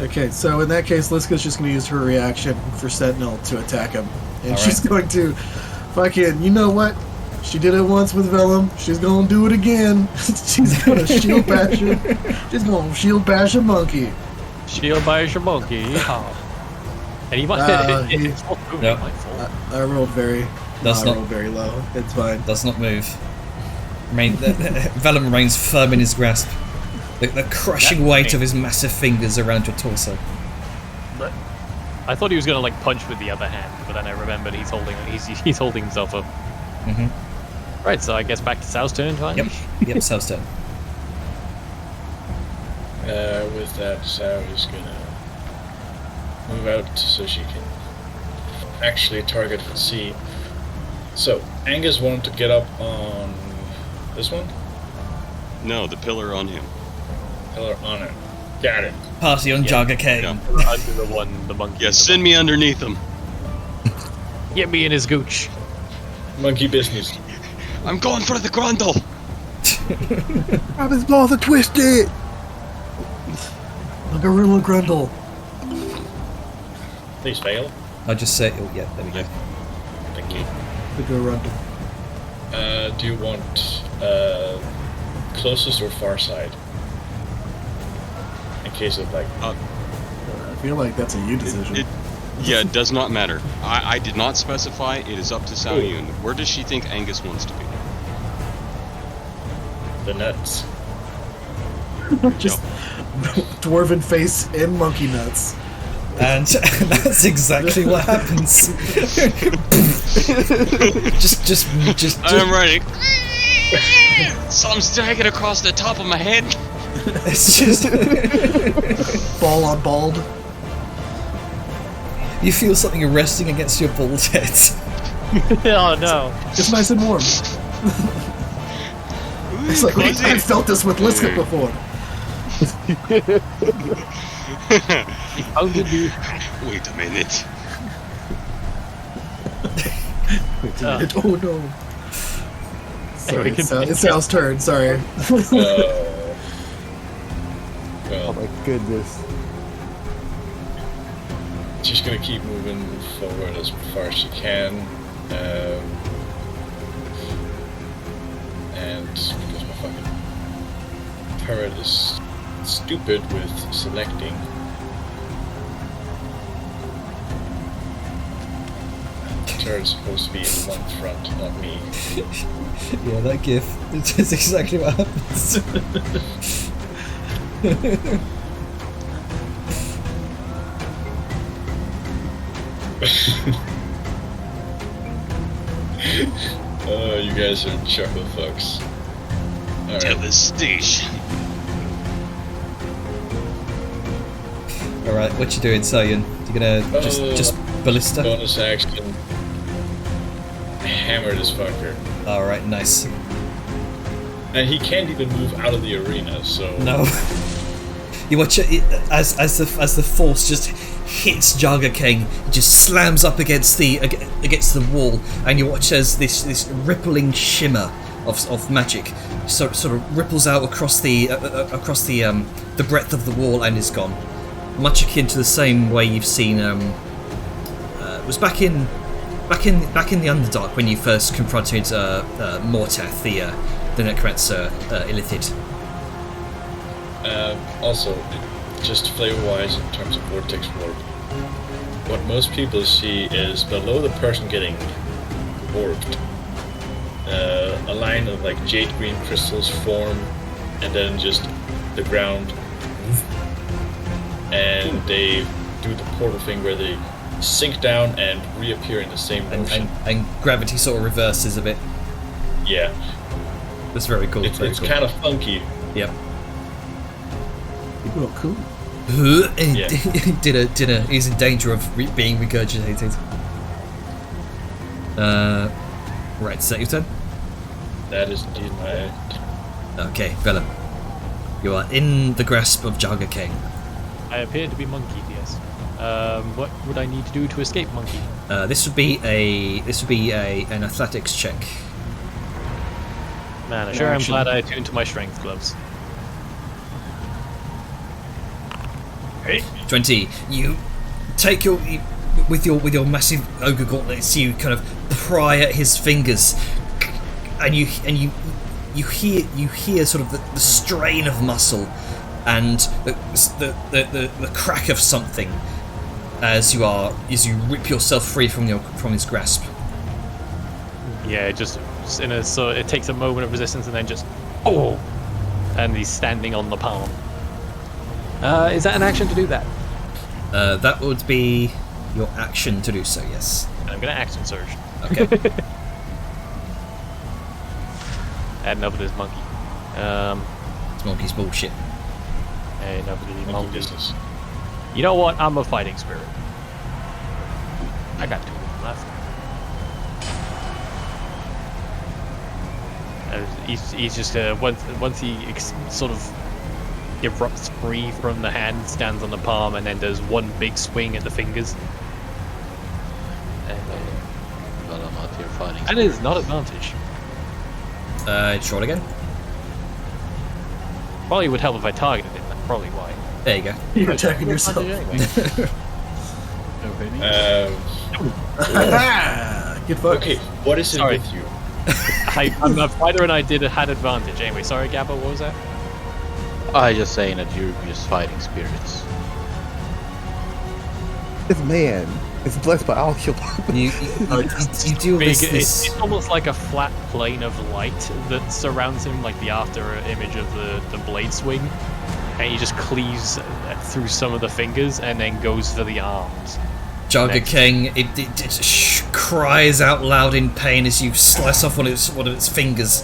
Okay, so in that case, Liska's just going to use her reaction for Sentinel to attack him. And All she's right. going to fucking, you know what? She did it once with Vellum. She's going to do it again. She's going to shield bash him. She's going to shield bash a monkey. Shield by your monkey. Yeah. And he might. It's not moving, No. it might fall. I rolled very... That's I not- rolled very low. It's fine. Does not move. Vellum remains firm in his grasp. The crushing That's weight me. of his massive fingers around your torso. But I thought he was gonna like punch with the other hand, but then I remembered he's holding himself up. Mm-hmm. Right, so I guess back to Sal's turn finally. Yep, Sal's turn. With that, Sal is gonna move out so she can actually target and see. So, Angus wanted to get up on this one? No, the pillar on him. Pillar on it. Got it. Party on Jaga Kane. Yeah. Under the one, the monkey. Yeah, send me underneath him. Get me in his gooch. Monkey business. I'm going for the grundle. Grab his balls and twist it! A gorilla grundle. Please fail. I'll just say, oh yeah, there we go. Thank you. The gorilla. Do you want closest or far side? In case of like. I feel like that's a you decision. Yeah, it does not matter. I did not specify. It is up to Sao Yun. Where does she think Angus wants to be? The nuts. Just dwarven face and monkey nuts. And that's exactly what happens. just. I'm ready. Something's dragging across the top of my head. It's just Ball on bald. you feel something resting against your bald head. Oh no. It's nice and warm. It's like, wait, I felt this with Liska before. How did you? Wait a minute. Oh no. Sorry, Anyway, it's Sal's turn, sorry. Oh Well, my goodness. she's gonna keep moving forward as far as she can. And because my fucking turret is stupid with selecting. The turret's supposed to be in one front, not me. Yeah, that gif. It's exactly what happens. Oh, you guys are chuckle fucks. Alright. Devastation. Alright, what you doing, Sayan? You gonna just ballista? Bonus action. Hammer this fucker. Alright, nice. And he can't even move out of the arena, so. No. You watch it as the force just hits Jaga King, it just slams up against the wall, and you watch as this rippling shimmer of magic sort of ripples out across the breadth of the wall and is gone. Much akin to the same way you've seen it was back in the Underdark when you first confronted Morteth, the Necromancer Illithid. Also, just flavor-wise, in terms of vortex warp, what most people see is below the person getting warped, a line of like jade green crystals form, and then just the ground, and they do the portal thing where they sink down and reappear in the same motion. And gravity sort of reverses a bit. Yeah, That's very cool. it's very cool. kind of funky. Yep. Oh, cool. Yeah. Dinner is in danger of being regurgitated. Right, is that your turn? That is indeed my. Okay, Bella. You are in the grasp of Jaga King. I appear to be monkeyed, yes. What would I need to do to escape monkey? This would be an athletics check. Man, sure I'm Action. glad I attuned to my strength gloves. 20. You take with your massive ogre gauntlets. You kind of pry at his fingers, and you hear sort of the strain of muscle and the crack of something as you rip yourself free from his grasp. Yeah, it it takes a moment of resistance and then just and he's standing on the palm. Is that an action to do that? That would be your action to do so. Yes. I'm gonna action surge. Okay. Add up this monkey. This monkey's bullshit. Add up the Monkey monkey. business. You know what? I'm a fighting spirit. I got 2 left. He's just once he sort of erupts free from the hand, stands on the palm, and then does one big swing at the fingers. Well, I'm not here fighting. And it is not advantage. Just roll again. Probably would help if I targeted him. That's probably why. There you go. You're attacking yourself. Anyway. Get fucked. Okay, what is it Sorry. with you? I'm a fighter and I had advantage. Anyway, sorry, Gabba, what was that? I just saying that you're just fighting spirits. This man is blessed by all heal. You do Big, this. it's almost like a flat plane of light that surrounds him, like the after image of the blade swing, and he just cleaves through some of the fingers and then goes for the arms. Jaga King, it cries out loud in pain as you slice off one of its fingers.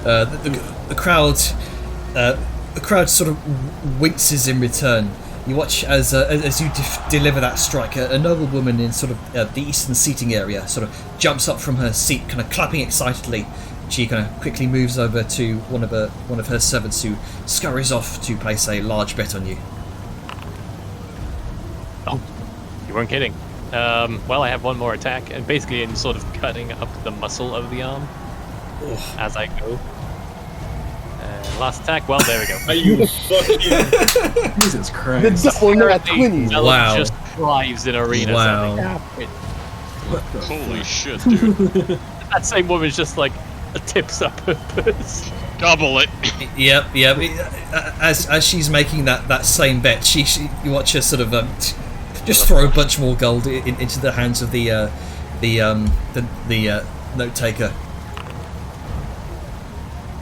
The crowd sort of winces in return. You watch as you deliver that strike. A noble woman in sort of the eastern seating area sort of jumps up from her seat, kind of clapping excitedly. She kind of quickly moves over to one of her servants, who scurries off to place a large bet on you. Oh, you weren't kidding. Well, I have one more attack, and basically I'm sort of cutting up the muscle of the arm as I go. Last attack, well, there we go. Are you fucking... Jesus Christ. The double nat 20. Vellum Wow. just thrives in arenas. Wow. What the Holy fuck? shit, dude. That same woman's just like tips up her purse. Double it. Yep. As she's making that same bet, she you watch her sort of just throw a bunch more gold into the hands of the note taker.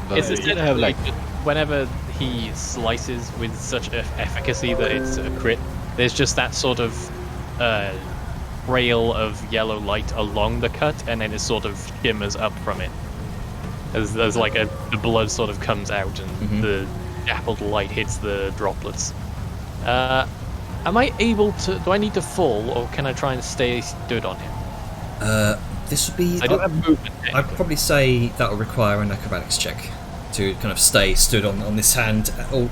It's You essentially have like whenever he slices with such efficacy that it's a crit, there's just that sort of trail of yellow light along the cut, and then it sort of shimmers up from it. There's like the blood sort of comes out, and the dappled light hits the droplets. Am I able to? Do I need to fall, or can I try and stay stood on him? This would be. I don't have movement. I'd probably say that will require an acrobatics check to kind of stay stood on this hand, or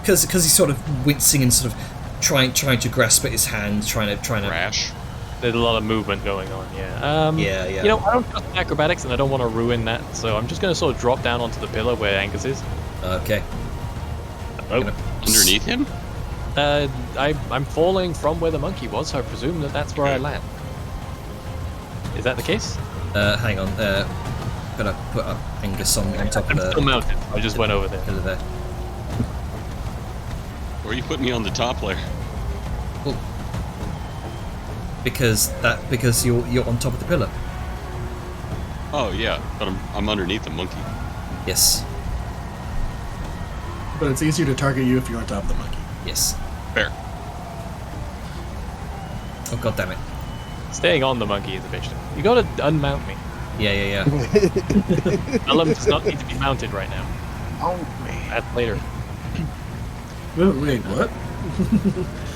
because he's sort of wincing and sort of trying to grasp at his hand, trying to. Crash. There's a lot of movement going on. Yeah. Yeah. You know, I don't trust acrobatics, and I don't want to ruin that, so I'm just going to sort of drop down onto the pillar where Angus is. Okay. Oh. Underneath him? I'm falling from where the monkey was, so I presume that's where I land. Is that the case? Hang on. Gotta put up Angus on top I'm of still the mounted. I just went over there. pillar there. Or are you putting me on the top layer? Well, because you're on top of the pillar. Oh yeah, but I'm underneath the monkey. Yes. But it's easier to target you if you're on top of the monkey. Yes. Fair. Oh god damn it. Staying on the monkey is a bitch. You gotta unmount me. Yeah. Vellum does not need to be mounted right now. Oh man. That's later. Wait, what?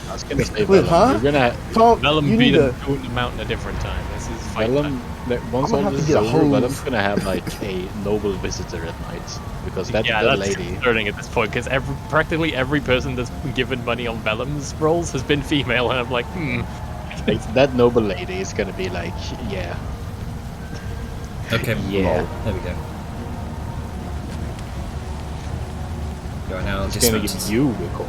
I was gonna say, Wait, Vellum, huh? you're gonna Tom, Vellum you beat need him to. to the mountain a different time. This is fight Vellum. time. Once I'm gonna all have this to is get a over, hose. Vellum's gonna have like a noble visitor at night because that That's lady. concerning at this point, because practically every person that's been given money on Vellum's rolls has been female, and I'm like, Like, that noble lady is gonna be like, yeah, Okay. yeah. There we go. You are now It's gonna dismounted. give you a coin.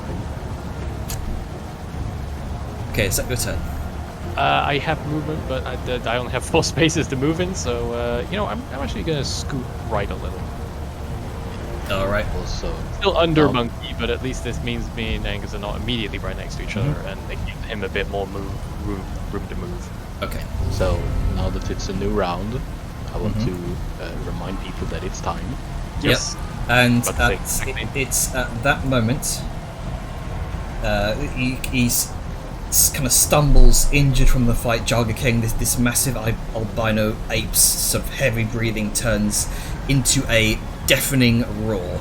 Okay, is that your turn? I have movement, but I only have 4 spaces to move in, so you know, I'm actually gonna scoot right a little. All right. Also, Still under Um, monkey, but at least this means me and Angus are not immediately right next to each other, and it gives him a bit more room to move. Okay. so now that it's a new round, I want to remind people that it's time. Yes. And But it's at that moment he's kind of stumbles, injured from the fight. Jaga King, this massive albino ape's sort of heavy breathing turns into a deafening roar.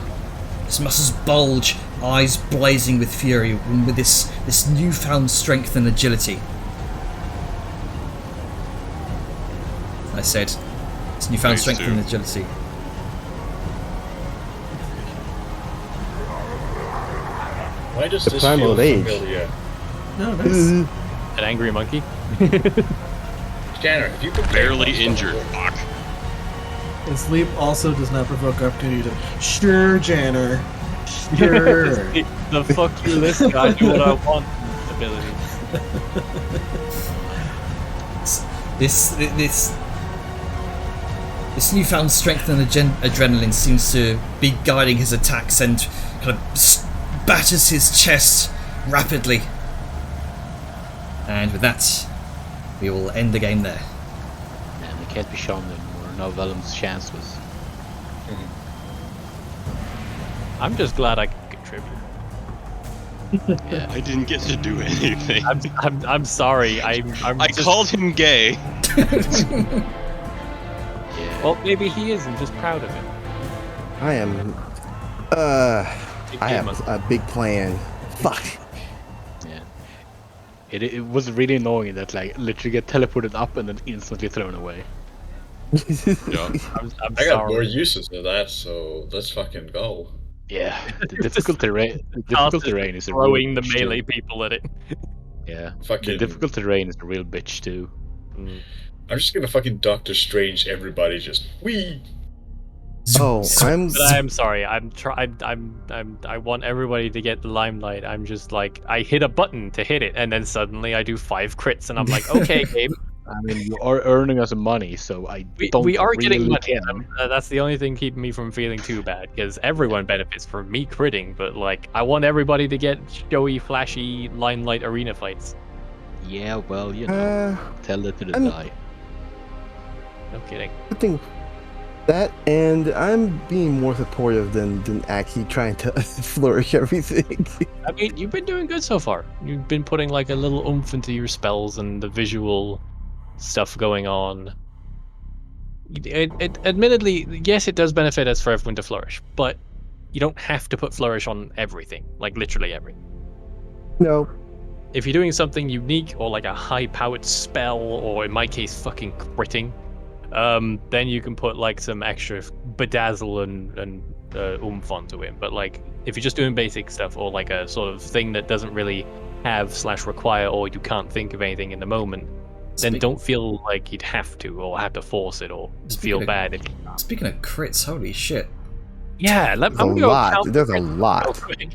His muscles bulge, eyes blazing with fury, with this newfound strength and agility. I said, it's newfound Phase strength 2. and agility. Why does The this primal feel age. familiar? No, nice. An angry monkey. Janner, have you been Barely injured. Fuck. And sleep also does not provoke opportunity to. Sure, Janner. Sure. The fuck you listen, I do what I want ability. This This newfound strength and adrenaline seems to be guiding his attacks and kind of batters his chest rapidly. And with that, we will end the game there. And it can't be shown anymore. No Vellum's chance was. I'm just glad I could contribute. Yeah. I didn't get to do anything. I'm sorry. I just, called him gay. Yeah. Well, maybe he is. I'm just proud of him. I am. I have a big plan. Fuck. Yeah. It was really annoying that like literally get teleported up and then instantly thrown away. Yeah. I'm I got more sorry. uses of that, so let's fucking go. Yeah. The difficult terrain. Difficult terrain is a real Throwing the bitch, too. melee people at it. Yeah. Fucking. The difficult terrain is a real bitch too. I'm just gonna fucking Doctor Strange everybody. Just wee. Oh, But I'm sorry. I want everybody to get the limelight. I'm just like I hit a button to hit it, and then suddenly I do 5 crits, and I'm like, okay, Gabe. I mean, you are earning us money, so I We don't are really getting money. care. That's the only thing keeping me from feeling too bad, because everyone benefits from me critting. But like, I want everybody to get showy, flashy, limelight arena fights. Yeah, well, you know, tell it to the die. No kidding. I think that, and I'm being more supportive than actually trying to flourish everything. I mean, you've been doing good so far. You've been putting like a little oomph into your spells and the visual stuff going on. Admittedly, yes, it does benefit us for everyone to flourish, but you don't have to put flourish on everything, like literally everything. No. If you're doing something unique or like a high-powered spell, or in my case, fucking critting, then you can put like some extra bedazzle and oomph onto it. But like, if you're just doing basic stuff or like a sort of thing that doesn't really have / require, or you can't think of anything in the moment, then don't feel like you'd have to or have to force it or feel bad if you can't. Speaking of crits, holy shit. Yeah, I'm There's a gonna lot. count There's a crits real lot. quick.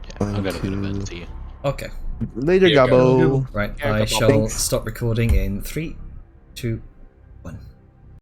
Yeah, I'm gonna go to One, bed. two. See you. Okay. Later, Yeah, Gabo. Right, Yeah, I Gabo. shall Thanks. stop recording in 3, 2,